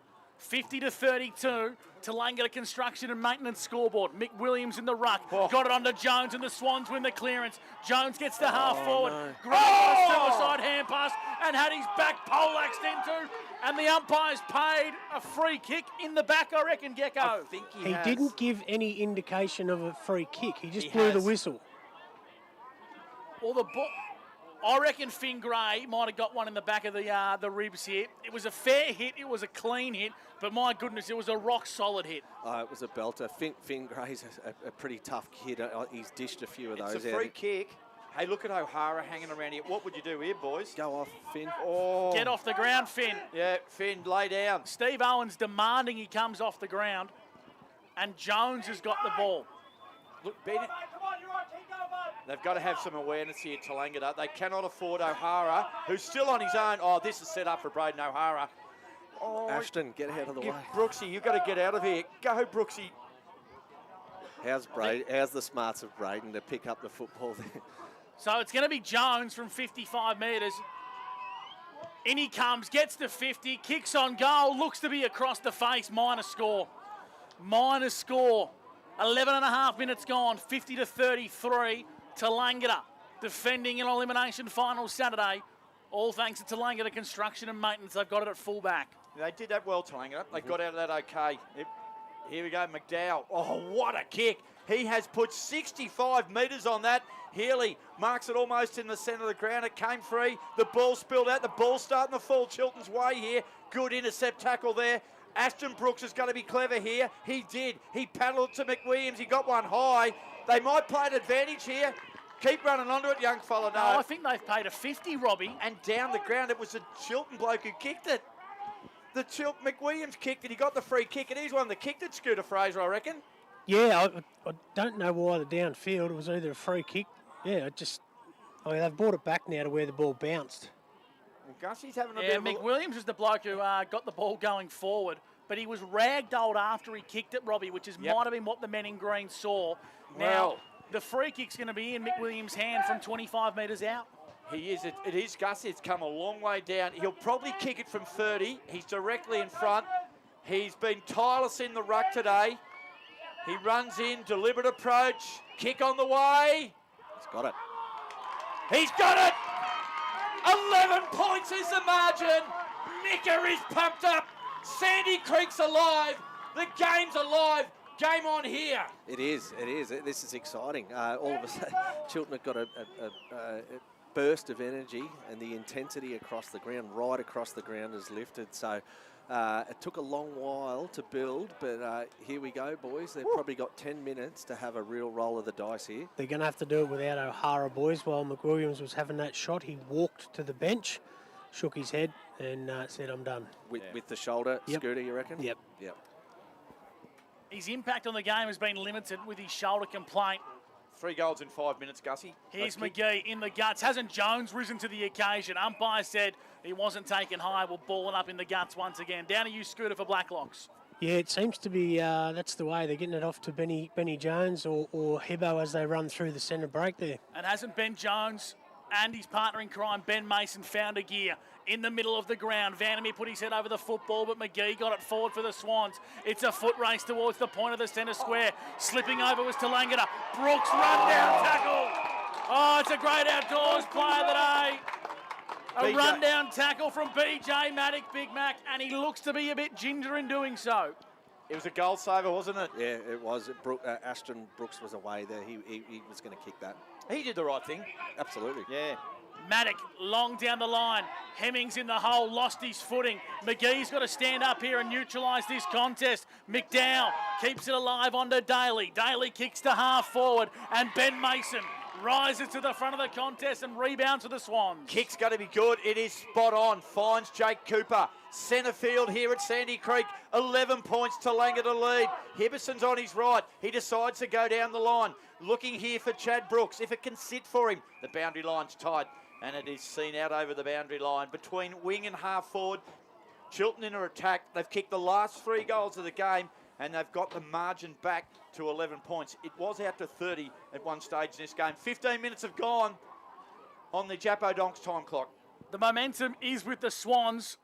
50-32, Tallangatta Construction and Maintenance scoreboard. Mick Williams in the ruck. Got it onto Jones and the Swans win the clearance. Jones gets to half forward. No. Gray got a suicide hand pass and had his back poleaxed into. And the umpire's paid a free kick in the back, I reckon, Gecko. I think he didn't give any indication of a free kick. He just blew the whistle. Well, I reckon Finn Gray might have got one in the back of the ribs here. It was a fair hit. It was a clean hit. But my goodness, it was a rock-solid hit. It was a belter. Finn Gray's a pretty tough kid. He's dished a few of those. It's a free kick. Hey, look at O'Hara hanging around here. What would you do here, boys? Go off, Finn. Oh. Get off the ground, Finn. Yeah, Finn, lay down. Steve Owens demanding he comes off the ground. And Jones has got the ball. Look, Bennett. They've got to have some awareness here, Tallangatta. They cannot afford O'Hara, who's still on his own. Oh, this is set up for Braden O'Hara. Oh, Ashton, get out of the way. Brooksy, you've got to get out of here. Go, Brooksy. How's the smarts of Braden to pick up the football there? So it's going to be Jones from 55 metres. In he comes, gets to 50, kicks on goal, looks to be across the face, minus score. 11 and a half minutes gone, 50-33. Tallangatta defending an elimination final Saturday. All thanks to Tallangatta Construction and Maintenance. They've got it at fullback. They did that well, Tallangatta. They got out of that okay. Here we go, McDowell. Oh, what a kick. He has put 65 metres on that. Healy marks it almost in the centre of the ground. It came free. The ball spilled out. The ball's starting to fall Chiltern's way here. Good intercept tackle there. Ashton Brooks is going to be clever here. He did. He paddled to McWilliams. He got one high. They might play an advantage here. Keep running onto it, young fella. No, I think they've paid a 50, Robbie. And down the ground, it was the Chiltern bloke who kicked it. McWilliams kicked it. He got the free kick, and he's one that kicked it, Scooter Fraser, I reckon. Yeah, I don't know why the downfield. It was either a free kick. Yeah, they've brought it back now to where the ball bounced. Well, Gussie's having a bit of McWilliams was the bloke who got the ball going forward, but he was ragdolled after he kicked it, Robbie, which might have been what the men in green saw. Now, the free kick's going to be in McWilliams' hand from 25 metres out. He is. It is Gussie. It's come a long way down. He'll probably kick it from 30. He's directly in front. He's been tireless in the ruck today. He runs in, deliberate approach, kick on the way. He's got it. He's got it! 11 points is the margin. Nicker is pumped up. Sandy Creek's alive. The game's alive. Game on here. It is. This is exciting. All of a sudden, Chiltern have got a burst of energy, and the intensity across the ground, right across the ground, is lifted. So it took a long while to build, but here we go, boys. They've probably got 10 minutes to have a real roll of the dice here. They're going to have to do it without O'Hara, boys. While McWilliams was having that shot, he walked to the bench, shook his head, and said, I'm done. With the shoulder, Scooter, you reckon? Yep. His impact on the game has been limited with his shoulder complaint. 3 goals in 5 minutes, Gussie. Here's McGee in the guts. Hasn't Jones risen to the occasion? Umpire said he wasn't taken high. We'll ball it up in the guts once again. Down to you, Scooter, for Blacklocks. Yeah, it seems to be that's the way. They're getting it off to Benny Jones or Hebbo as they run through the centre break there. And hasn't Ben Jones and his partner in crime, Ben Mason, found a gear? In the middle of the ground, Vandermeer put his head over the football, but McGee got it forward for the Swans. It's a foot race towards the point of the centre square. Slipping over was Tallangatta. Brooks run down tackle. Oh, it's a great outdoors play of the day. A run-down tackle from BJ Maddock, Big Mac, and he looks to be a bit ginger in doing so. It was a goal saver, wasn't it? Yeah, it was. Ashton Brooks was away there. He was going to kick that. He did the right thing. Absolutely. Yeah. Maddock long down the line. Hemmings in the hole, lost his footing. McGee's got to stand up here and neutralise this contest. McDowell keeps it alive onto Daly. Daly kicks to half forward, and Ben Mason rises to the front of the contest and rebounds for the Swans. Kick's going to be good. It is spot on. Finds Jake Cooper. Centre field here at Sandy Creek. 11 points to Tallangatta lead. Hibberson's on his right. He decides to go down the line. Looking here for Chad Brooks. If it can sit for him, the boundary line's tight. And it is seen out over the boundary line. Between wing and half forward, Chiltern in an attack. They've kicked the last 3 goals of the game, and they've got the margin back to 11 points. It was out to 30 at one stage in this game. 15 minutes have gone on the Jappo Donks time clock. The momentum is with the Swans.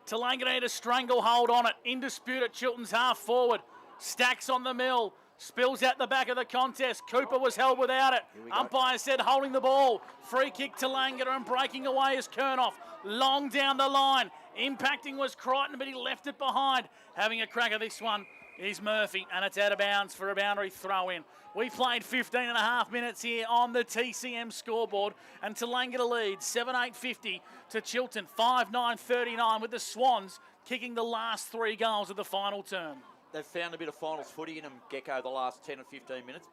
Tallangatta had a stranglehold on it. In dispute at Chiltern's half forward. Stacks on the mill. Spills out the back of the contest. Cooper was held without it. Umpire said holding the ball. Free kick to Tallangatta, and breaking away is Kernoff. Long down the line. Impacting was Crichton, but he left it behind. Having a crack at this one is Murphy, and it's out of bounds for a boundary throw in. We played 15 and a half minutes here on the TCM scoreboard, and Tallangatta leads 7-8-50 to Chiltern 5-9-39, with the Swans kicking the last 3 goals of the final term. They've found a bit of finals footy in them, Gecko, the last 10 or 15 minutes.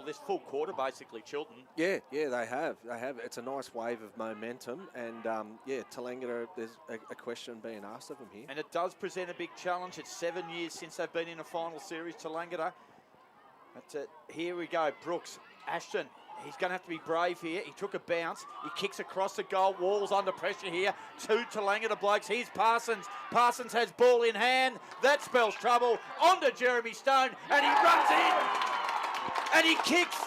This full quarter, basically, Chiltern. Yeah, they have. It's a nice wave of momentum. And, Tallangatta, there's a question being asked of them here. And it does present a big challenge. It's 7 years since they've been in a final series, Tallangatta. That's it. Here we go. Brooks, Ashton. He's going to have to be brave here. He took a bounce. He kicks across the goal. Walls under pressure here. 2 Tallangatta blokes. Here's Parsons. Parsons has ball in hand. That spells trouble. On to Jeremy Stone. And he runs in. And he kicks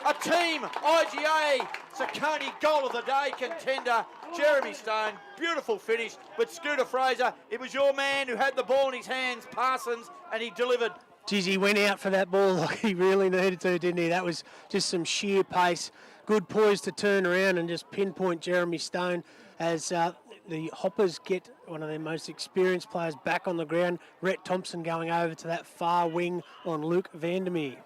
a team IGA Saccone goal of the day contender, Jeremy Stone. Beautiful finish. But Scooter Fraser, it was your man who had the ball in his hands, Parsons, and he delivered. Geez, he went out for that ball like he really needed to, didn't he? That was just some sheer pace. Good poise to turn around and just pinpoint Jeremy Stone as the Hoppers get one of their most experienced players back on the ground. Rhett Thompson going over to that far wing on Luke Vandermeer.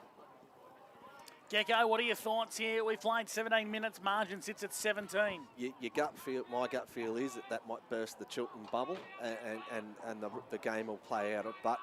Gecko, what are your thoughts here? We've played 17 minutes, margin sits at 17. Your gut feel, my gut feel is that might burst the Chiltern bubble, and the game will play out. But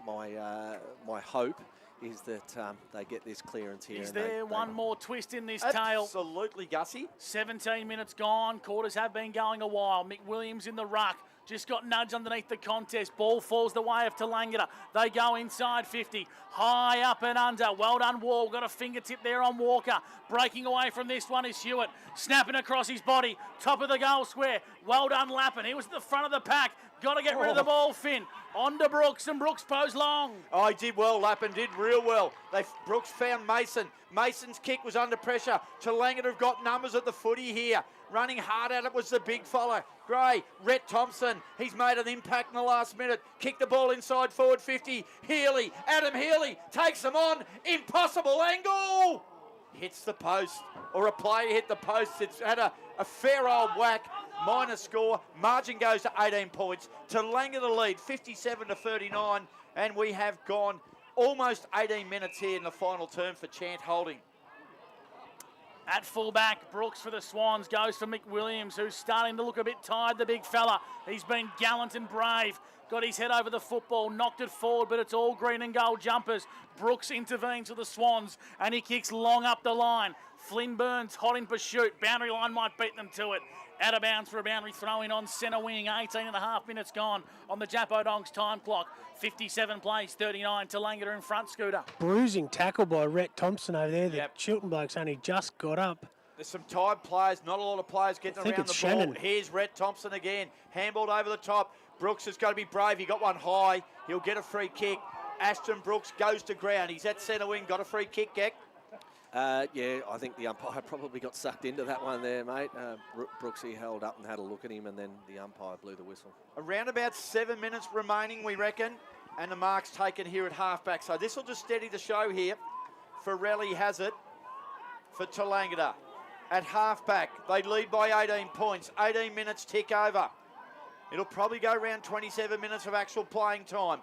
my hope is that they get this clearance here. Is there one more twist in this tale? Absolutely, Gussie. 17 minutes gone. Quarters have been going a while. Mick Williams in the ruck. Just got nudged underneath the contest. Ball falls the way of Tallangatta. They go inside 50. High up and under. Well done, Wall. Got a fingertip there on Walker. Breaking away from this one is Hewitt. Snapping across his body. Top of the goal square. Well done, Lappin. He was at the front of the pack. Got to get rid of the ball, Finn. On to Brooks, and Brooks posed long. Oh, he did well, Lappin did real well. Brooks found Mason. Mason's kick was under pressure. Tallangatta have got numbers at the footy here. Running hard at it was the big fella. Gray, Rhett Thompson. He's made an impact in the last minute. Kicked the ball inside forward 50. Healy, Adam Healy takes them on. Impossible angle. Hits the post, or a player hit the post. It's had a fair old whack. Minor score. Margin goes to 18 points. Tallangatta lead 57-39, and we have gone almost 18 minutes here in the final term for Chant Holding. At fullback, Brooks for the Swans goes for Mick Williams, who's starting to look a bit tired, the big fella. He's been gallant and brave. Got his head over the football, knocked it forward, but it's all green and gold jumpers. Brooks intervenes for the Swans, and he kicks long up the line. Flynn Burns hot in pursuit. Boundary line might beat them to it. Out of bounds for a boundary throw in on centre wing. 18.5 minutes gone on the Japodongs time clock. 57 plays, 39. Tallangatta in front, Scooter. Bruising tackle by Rhett Thompson over there. The Chiltern bloke's only just got up. There's some tired players, not a lot of players getting around the Shannon. ball. Here's Rhett Thompson again. Handballed over the top. Brooks has got to be brave. He got one high. He'll get a free kick. Ashton Brooks goes to ground. He's at centre wing. Got a free kick, Geck. Yeah, I think the umpire probably got sucked into that one there, mate. Brooksy held up and had a look at him, and then the umpire blew the whistle. Around about 7 minutes remaining, we reckon, and the mark's taken here at halfback. So this will just steady the show here. Farrelly has it for Tallangatta. At halfback, they lead by 18 points. 18 minutes tick over. It'll probably go around 27 minutes of actual playing time.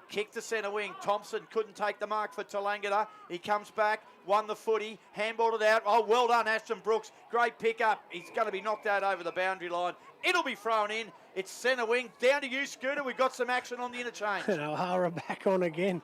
Kick to centre wing. Thompson couldn't take the mark for Tallangatta. He comes back, won the footy, handballed it out. Oh, well done, Ashton Brooks. Great pick up. He's going to be knocked out over the boundary line. It'll be thrown in. It's centre wing. Down to you, Scooter. We've got some action on the interchange. And O'Hara back on again.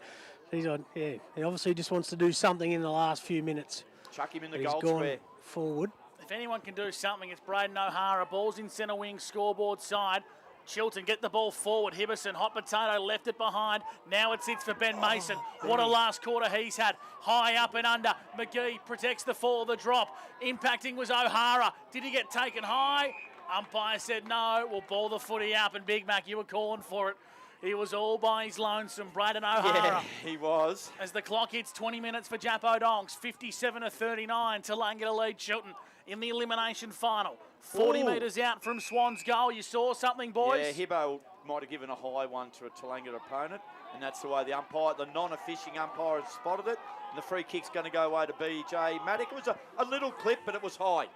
He's on. Yeah, he obviously just wants to do something in the last few minutes. Chuck him in the He's goal gone square. Forward. If anyone can do something, it's Braden O'Hara. Ball's in centre wing, scoreboard side. Chiltern get the ball forward. Hibbison, hot potato, left it behind. Now it sits for Ben Mason. What a last quarter he's had. High up and under. McGee protects the fall, the drop. Impacting was O'Hara. Did he get taken high? Umpire said no. We'll ball the footy up. And Big Mac, you were calling for it. He was all by his lonesome. Braden O'Hara. Yeah, he was. As the clock hits 20 minutes for Japodongs. 57-39. Tallangatta lead Chiltern in the elimination final. 40 metres out from Swans' goal. You saw something, boys? Yeah, Hibbo might have given a high one to a Tallangatta opponent, and that's the way the umpire, the non-officiating umpire, has spotted it. And the free kick's going to go away to BJ Maddock. It was a little clip, but it was high.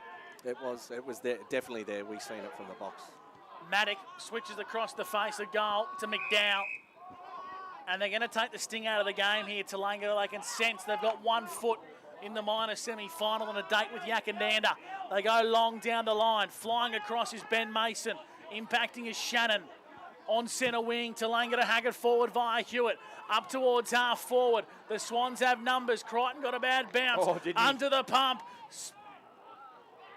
It was there, definitely there. We've seen it from the box. Maddock switches across the face of goal to McDowell. And they're going to take the sting out of the game here, Tallangatta. They can sense they've got 1 foot in the minor semi-final on a date with Yakandanda. They go long down the line. Flying across is Ben Mason. Impacting is Shannon. On centre wing, Tallangatta Haggard forward via Hewitt. Up towards half forward. The Swans have numbers. Crichton got a bad bounce. Under the pump.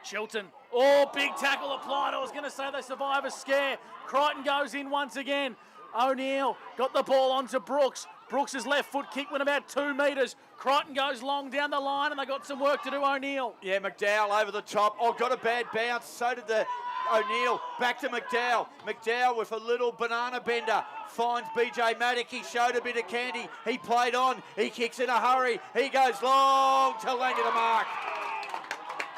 Chiltern. Oh, big tackle applied. I was going to say they survive a scare. Crichton goes in once again. O'Neill got the ball onto Brooks. Brooks' left foot kick went about 2 metres. Crichton goes long down the line, and they got some work to do, O'Neill. Yeah, McDowell over the top. Oh, got a bad bounce. So did the O'Neill. Back to McDowell. McDowell with a little banana bender. Finds BJ Maddock. He showed a bit of candy. He played on. He kicks in a hurry. He goes long to Tallangatta mark.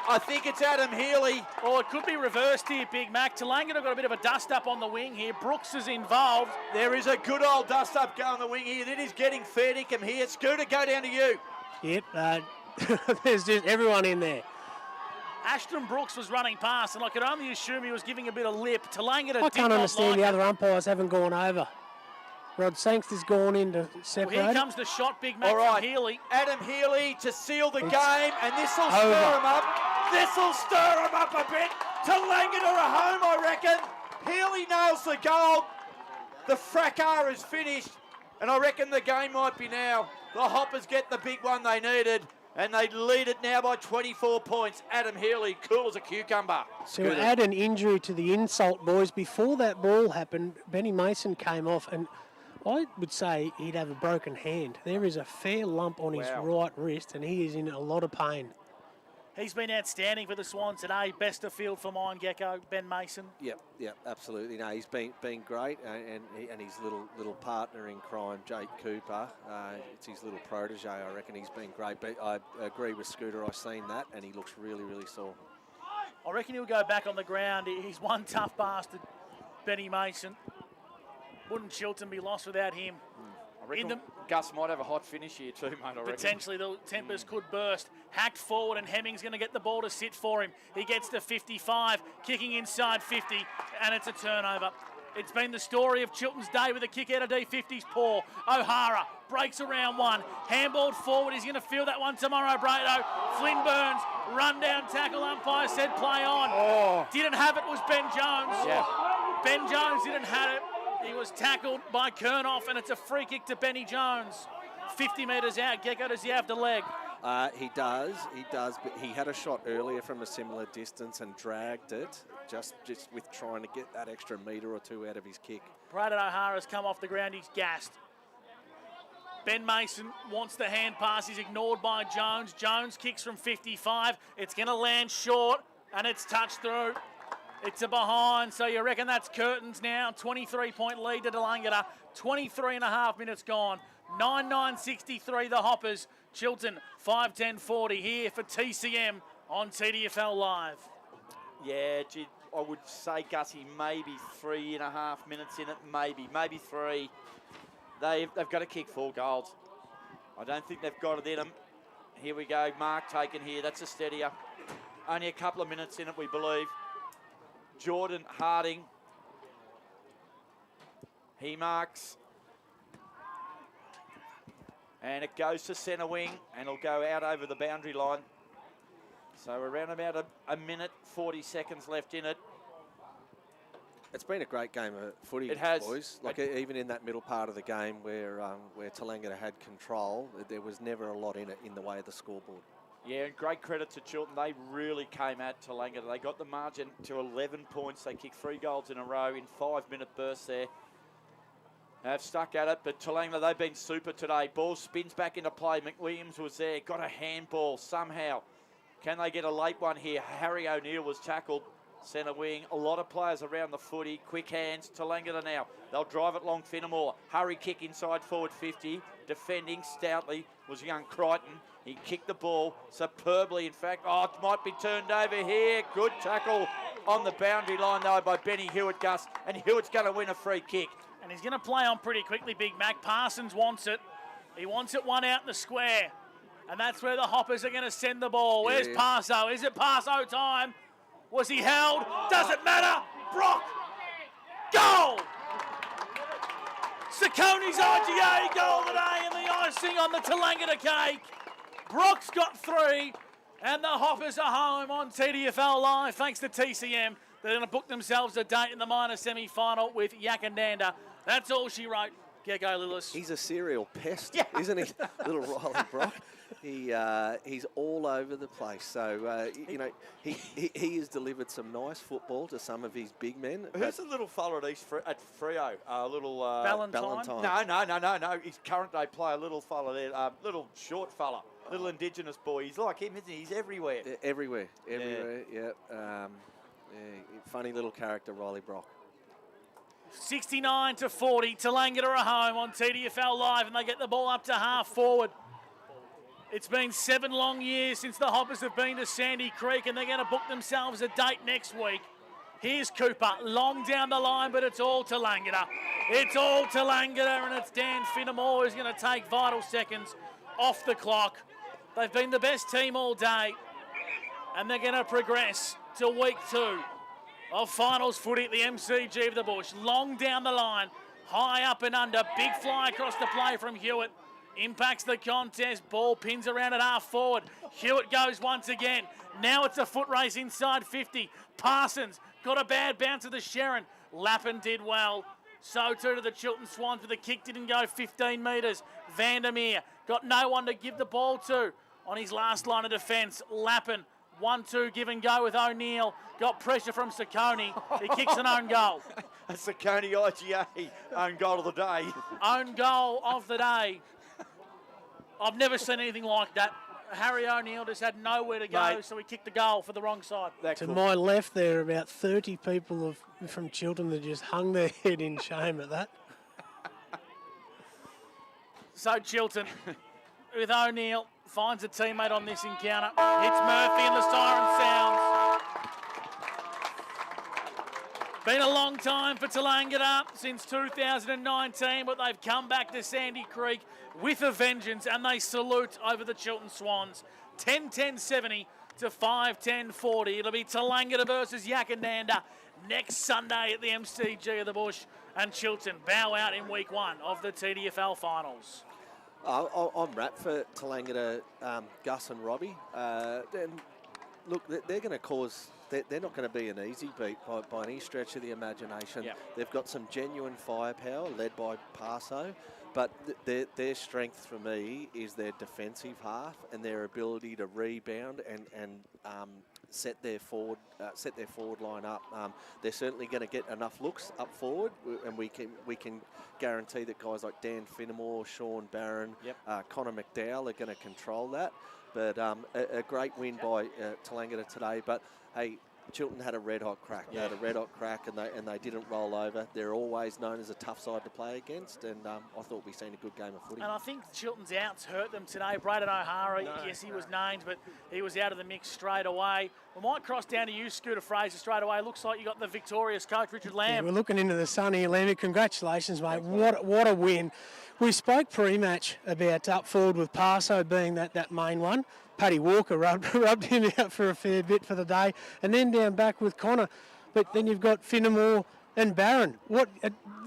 I think it's Adam Healy. Oh, it could be reversed here, Big Mac. Tallangatta got a bit of a dust-up on the wing here. Brooks is involved. There is a good old dust-up going on the wing here. It is getting fair dinkum here. Scooter, go down to you. Yep, there's just everyone in there. Ashton Brooks was running past, and I could only assume he was giving a bit of lip. Tallangatta I can't understand the other umpires haven't gone over. Rod Sangster's gone in to separate. Well, here comes the shot, Big Mac All right, from Healy. Adam Healy to seal the It's game, and this will stir over. him up. This will stir him up a bit. Tallangatta are home, I reckon. Healy nails the goal. The fracas is finished, and I reckon the game might be now. The Hoppers get the big one they needed, and they lead it now by 24 points. Adam Healy, cool as a cucumber. So add an injury to the insult, boys. Before that ball happened, Benny Mason came off, and I would say he'd have a broken hand. There is a fair lump on his right wrist, and he is in a lot of pain. He's been outstanding for the Swans today. Best of field for mine, Gecko, Ben Mason. Yep, absolutely. No, he's been great, and his little partner in crime, Jake Cooper. It's his little protege. I reckon he's been great. But I agree with Scooter. I've seen that, and he looks really, really sore. I reckon he'll go back on the ground. He's one tough bastard, Benny Mason. Wouldn't Chiltern be lost without him? I reckon Gus might have a hot finish here too, mate, I reckon. Potentially, the tempers could burst. Hacked forward, and Hemming's going to get the ball to sit for him. He gets to 55, kicking inside 50, and it's a turnover. It's been the story of Chiltern's day with a kick out of D50's paw. O'Hara breaks around one. Handballed forward. He's going to feel that one tomorrow, Brado. Flynn Burns, run down tackle. Umpire said play on. Oh. Didn't have it was Ben Jones. Yeah. Ben Jones didn't have it. He was tackled by Kernoff, and it's a free kick to Benny Jones. 50 metres out. Gecko, does he have the leg? He does, but he had a shot earlier from a similar distance and dragged it, just with trying to get that extra metre or two out of his kick. Braden O'Hara's come off the ground, he's gassed. Ben Mason wants the hand pass, he's ignored by Jones. Jones kicks from 55, it's going to land short, and it's touched through. It's a behind, so you reckon that's curtains now. 23-point lead to Tallangatta, 23 and a half minutes gone. 9-9-63 the Hoppers. Chiltern 5-10-40 here for TCM on TDFL Live. Yeah, gee, I would say, Gussie, maybe 3.5 minutes in it, maybe 3. They've got to kick 4 goals. I don't think they've got it in them. Here we go, mark taken here, that's a steadier. Only a couple of minutes in it, we believe. Jordan Harding, he marks. And it goes to centre wing, and it'll go out over the boundary line. So around about a minute, 40 seconds left in it. It's been a great game of footy, It has. boys. Like even in that middle part of the game where Tallangatta had control, there was never a lot in it in the way of the scoreboard. Yeah, and great credit to Chiltern. They really came at Tallangatta. They got the margin to 11 points. They kicked 3 goals in a row in 5-minute bursts there. They've stuck at it, but Tallangatta, they've been super today. Ball spins back into play. McWilliams was there, got a handball somehow. Can they get a late one here? Harry O'Neill was tackled, centre wing. A lot of players around the footy. Quick hands, Tallangatta now. They'll drive it long Finnemore. Hurry kick inside forward 50. Defending stoutly was young Crichton. He kicked the ball superbly, in fact. Oh, it might be turned over here. Good tackle on the boundary line, though, by Benny Hewitt, Gus. And Hewitt's going to win a free kick. And he's going to play on pretty quickly, Big Mac. Parsons wants it. He wants it one out in the square. And that's where the Hoppers are going to send the ball. Where's Parso? Is it Parso time? Was he held? Doesn't matter. Brock. Goal! Sacconi's IGA goal today and the icing on the Tallangatta cake. Brock's got 3. And the Hoppers are home on TDFL Live. Thanks to TCM. They're going to book themselves a date in the minor semi-final with Yakandanda. That's all she wrote. Gecko Lillis. He's a serial pest, isn't he? Little Riley Brock. He's all over the place. So, he has delivered some nice football to some of his big men. Who's the little fella at Freo? Little Valentine? No. His current day player, little fella there. Little short fella. Little Indigenous boy. He's like him, isn't he? He's everywhere. Everywhere, yeah. Funny little character, Riley Brock. 69-40, Tallangatta are home on TDFL Live, and they get the ball up to half forward. It's been 7 long years since the Hoppers have been to Sandy Creek, and they're going to book themselves a date next week. Here's Cooper, long down the line, but it's all Tallangatta. It's all Tallangatta, and it's Dan Finnemore who's going to take vital seconds off the clock. They've been the best team all day, and they're going to progress to week 2 of finals footy at the MCG of the Bush. Long down the line, High up and under. Big fly across the play from Hewitt. Impacts the contest. Ball pins around at half forward. Hewitt goes once again. Now it's a foot race inside 50. Parsons got a bad bounce of the Sharon. Lappin did well. So too to the Chiltern Swans, but the kick didn't go 15 metres. Vandermeer got no one to give the ball to on his last line of defence. Lappin, 1-2 give and go with O'Neill. Got pressure from Saccone. He kicks an own goal. A Saccone IGA own goal of the day. Own goal of the day. I've never seen anything like that. Harry O'Neill just had nowhere to go, Mate. so he kicked the goal for the wrong side. To my left there, about 30 people from Chiltern that just hung their head in shame at that. So Chiltern, with O'Neill, finds a teammate on this encounter. Hits Murphy and the siren sounds. Been a long time for Tallangatta since 2019, but they've come back to Sandy Creek with a vengeance, and they salute over the Chiltern Swans. 10-10-70 to 5-10-40. It'll be Tallangatta versus Yakandanda next Sunday at the MCG of the Bush, and Chiltern bow out in week 1 of the TDFL finals. I'm wrapped for Tallangatta, Gus and Robbie. And look, they're going to cause... They're not going to be an easy beat by any stretch of the imagination. Yep. They've got some genuine firepower led by Parso, but their strength for me is their defensive half and their ability to rebound and set their forward line up. They're certainly going to get enough looks up forward, and we can guarantee that guys like Dan Finnemore, Sean Barron, Connor McDowell are going to control that. But a great win by Tallangatta today. But hey, Chiltern had a red-hot crack. They had a red-hot crack, and they didn't roll over. They're always known as a tough side to play against, and I thought we'd seen a good game of footy. And I think Chiltern's outs hurt them today. Braden O'Hara, yes, he was named, but he was out of the mix straight away. We might cross down to you, Scooter Fraser, straight away. Looks like you got the victorious coach, Richard Lamb. Yeah, we're looking into the sun here, Lammy. Congratulations, mate. What a win. We spoke pre-match about up forward with Parso being that main one. Paddy Walker rubbed him out for a fair bit for the day, and then down back with Connor. But then you've got Finnemore and Barron.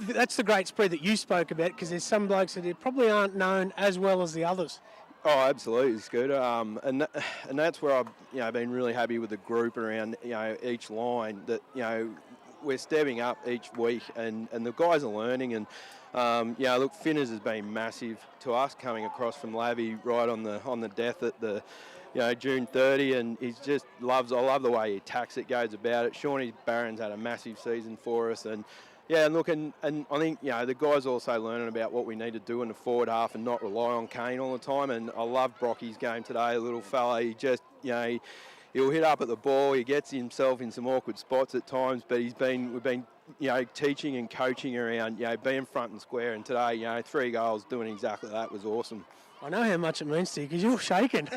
That's the great spread that you spoke about, because there's some blokes that probably aren't known as well as the others. Oh, absolutely, Scooter. And that's where I've been really happy with the group around each line. That we're stepping up each week, and the guys are learning. And look, Finners has been massive to us coming across from Lavy right on the death at the June 30, and I love the way he attacks it, goes about it. Shawnee Barron's had a massive season for us, and look, and I think the guys also learning about what we need to do in the forward half and not rely on Kane all the time. And I love Brocky's game today, a little fella. He just he'll hit up at the ball. He gets himself in some awkward spots at times, but we've been teaching and coaching around being front and square. And today 3 goals doing exactly that was awesome. I know how much it means to you, because you're shaking.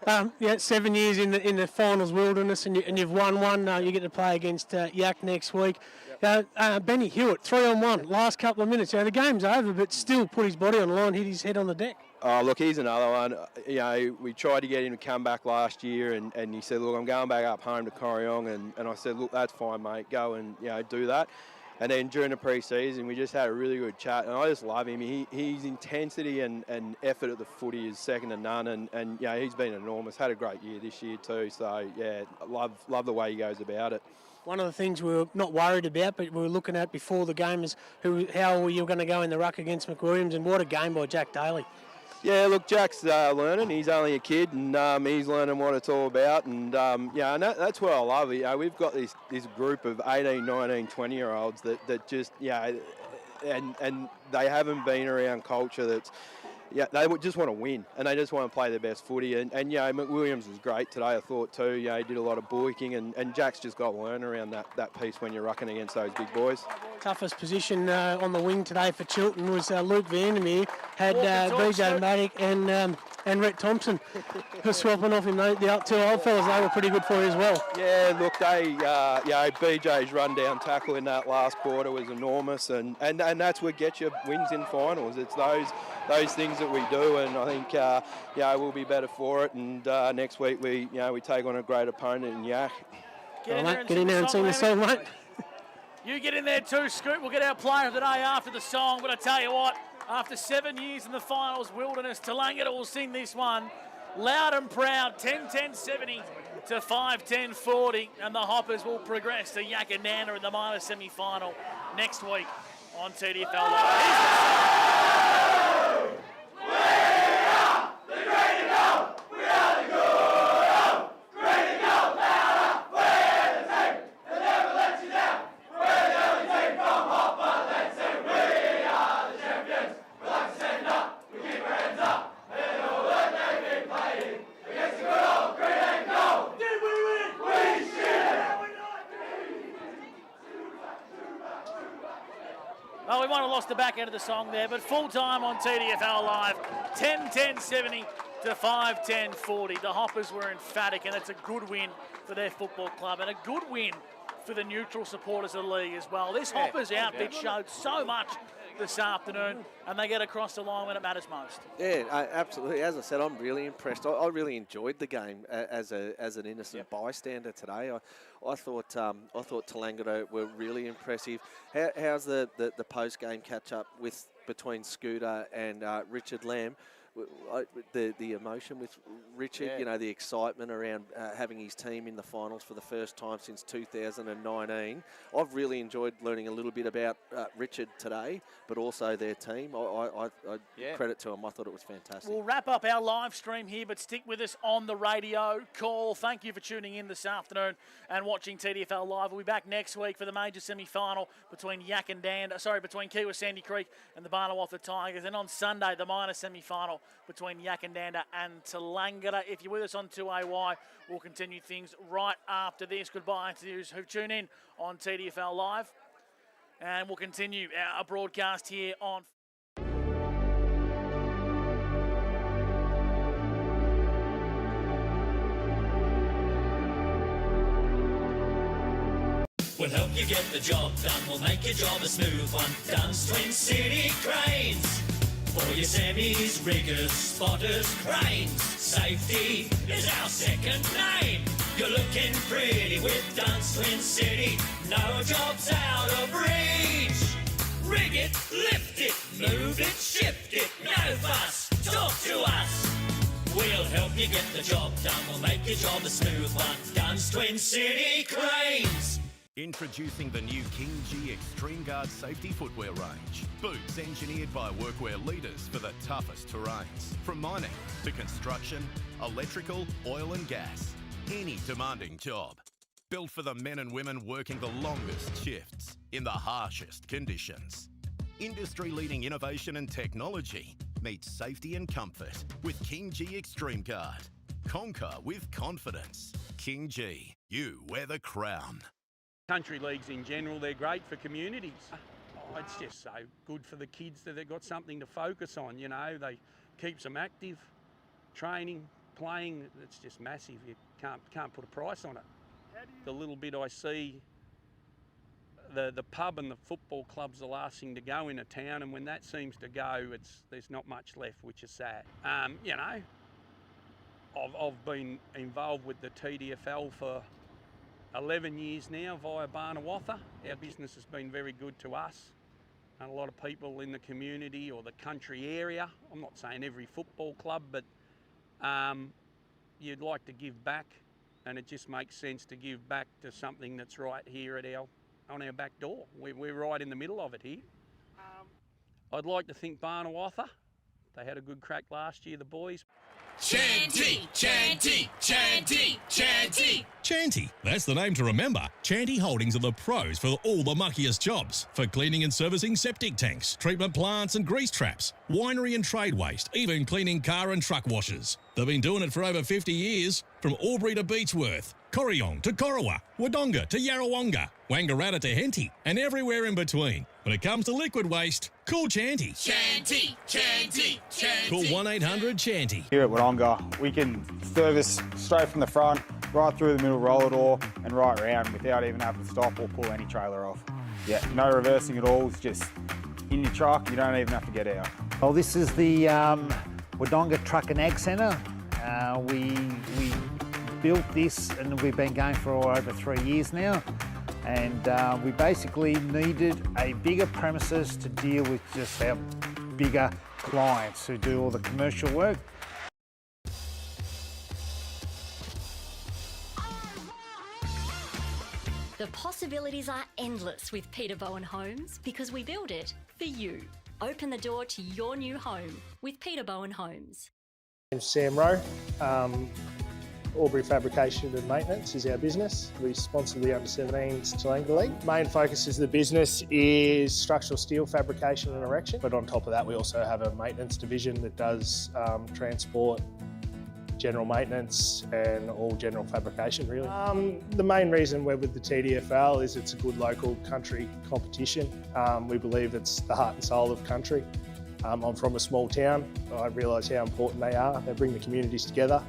7 years in the finals wilderness, and you've won one. You get to play against Yak next week. Benny Hewitt, 3-on-1, last couple of minutes. The game's over, but still put his body on the line, hit his head on the deck. Oh, look, he's another one. We tried to get him to come back last year, and he said, look, I'm going back up home to Corryong, and I said, look, that's fine, mate, go and do that. And then during the pre-season, we just had a really good chat, and I just love him. His intensity and effort at the footy is second to none, and he's been enormous. Had a great year this year too, so I love the way he goes about it. One of the things we were not worried about, but we were looking at before the game is how you were going to go in the ruck against McWilliams, and what a game by Jack Daly. Yeah, look, Jack's learning. He's only a kid, and he's learning what it's all about. And and that's what I love. We've got this group of 18, 19, 20-year-olds that just and they haven't been around culture that's. They just want to win, and they just want to play their best footy. And McWilliams was great today, I thought, too. He did a lot of bullkicking, and Jack's just got to learn around that piece when you're rucking against those big boys. Toughest position on the wing today for Chiltern was Luke Vandermeer. Had BJ Maddock and Rhett Thompson swapping off him. The 2 old fellas, they were pretty good for you as well. Yeah, look, BJ's run down tackle in that last quarter was enormous, and that's what gets you wins in finals. It's those things that we do, and I think we'll be better for it. And next week we take on a great opponent in Yak. Get in there and sing the song, mate. You get in there too, Scoot. We'll get our player of the day after the song. But I tell you what, after 7 years in the finals, Wilderness, Tallangatta will sing this one loud and proud, 10-10-70 to 5-10-40. And the Hoppers will progress to Yakananda in the minor semi-final next week on TDFL Live. Well, we might have lost the back end of the song there, but full time on TDFL Live, 10-10-70 to 5-10-40. The Hoppers were emphatic, and it's a good win for their football club and a good win for the neutral supporters of the league as well. This Hoppers outfit showed so much this afternoon, and they get across the line when it matters most. Yeah, absolutely. As I said, I'm really impressed. I really enjoyed the game as an innocent bystander today. I thought Tallangatta were really impressive. How's the post game catch up between Scooter and Richard Lamb? The emotion with Richard, you know, the excitement around having his team in the finals for the first time since 2019. I've really enjoyed learning a little bit about Richard today, but also their team. I credit to them. I thought it was fantastic. We'll wrap up our live stream here, but stick with us on the radio. Call. Thank you for tuning in this afternoon and watching TDFL Live. We'll be back next week for the major semi-final between between Kiwa Sandy Creek and the Barnawatha Tigers, and on Sunday the minor semi-final between Yakananda and Tallangatta. If you're with us on 2AY, we'll continue things right after this. Goodbye to those who tune in on TDFL Live. And we'll continue our broadcast here on... We'll help you get the job done. We'll make your job a smooth one. Dunn's Twin City Cranes. For your semis, riggers, spotters, cranes. Safety is our second name. You're looking pretty with Dunn's Twin City. No job's out of reach. Rig it, lift it, move it, shift it. No fuss, talk to us. We'll help you get the job done. We'll make your job a smooth one. Dunn's Twin City Cranes. Introducing the new King G Extreme Guard safety footwear range. Boots engineered by workwear leaders for the toughest terrains. From mining to construction, electrical, oil and gas. Any demanding job. Built for the men and women working the longest shifts in the harshest conditions. Industry-leading innovation and technology meets safety and comfort with King G Extreme Guard. Conquer with confidence. King G, you wear the crown. Country leagues in general, they're great for communities. It's just so good for the kids that they've got something to focus on, you know. They keeps them active, training, playing. It's just massive. You can't put a price on it. The little bit I see, the pub and the football club's the last thing to go in a town, and when that seems to go, there's not much left, which is sad. You know, I've been involved with the TDFL for 11 years now via Barnawatha. Our business has been very good to us and a lot of people in the community or the country area. I'm not saying every football club, but you'd like to give back, and it just makes sense to give back to something that's right here on our back door. We're right in the middle of it here. I'd like to think Barnawatha, they had a good crack last year, the boys. Chanty, Chanty, Chanty, Chanty. Chanty, that's the name to remember. Chanty Holdings are the pros for all the muckiest jobs. For cleaning and servicing septic tanks, treatment plants and grease traps, winery and trade waste, even cleaning car and truck washers. They've been doing it for over 50 years, from Albury to Beechworth, Corryong to Corowa, Wodonga to Yarrawonga, Wangaratta to Henty, and everywhere in between. When it comes to liquid waste, call Chanty. Chanty, Chanty, Chanty. Call 1-800-CHANTY. Here at Wodonga, we can service straight from the front, right through the middle roller door and right round without even having to stop or pull any trailer off. Yeah, no reversing at all. It's just in your truck, you don't even have to get out. Well, this is the Wodonga Truck and Ag Centre. We built this and we've been going for over 3 years now. And we basically needed a bigger premises to deal with just our bigger clients who do all the commercial work. The possibilities are endless with Peter Bowen Homes because we build it for you. Open the door to your new home with Peter Bowen Homes. I'm Sam Rowe. Albury Fabrication and Maintenance is our business. We sponsor the under-17s Tallangatta League. Main focus of the business is structural steel fabrication and erection, but on top of that we also have a maintenance division that does transport, general maintenance and all general fabrication really. The main reason we're with the TDFL is it's a good local country competition. We believe it's the heart and soul of country. I'm from a small town. I realise how important they are. They bring the communities together.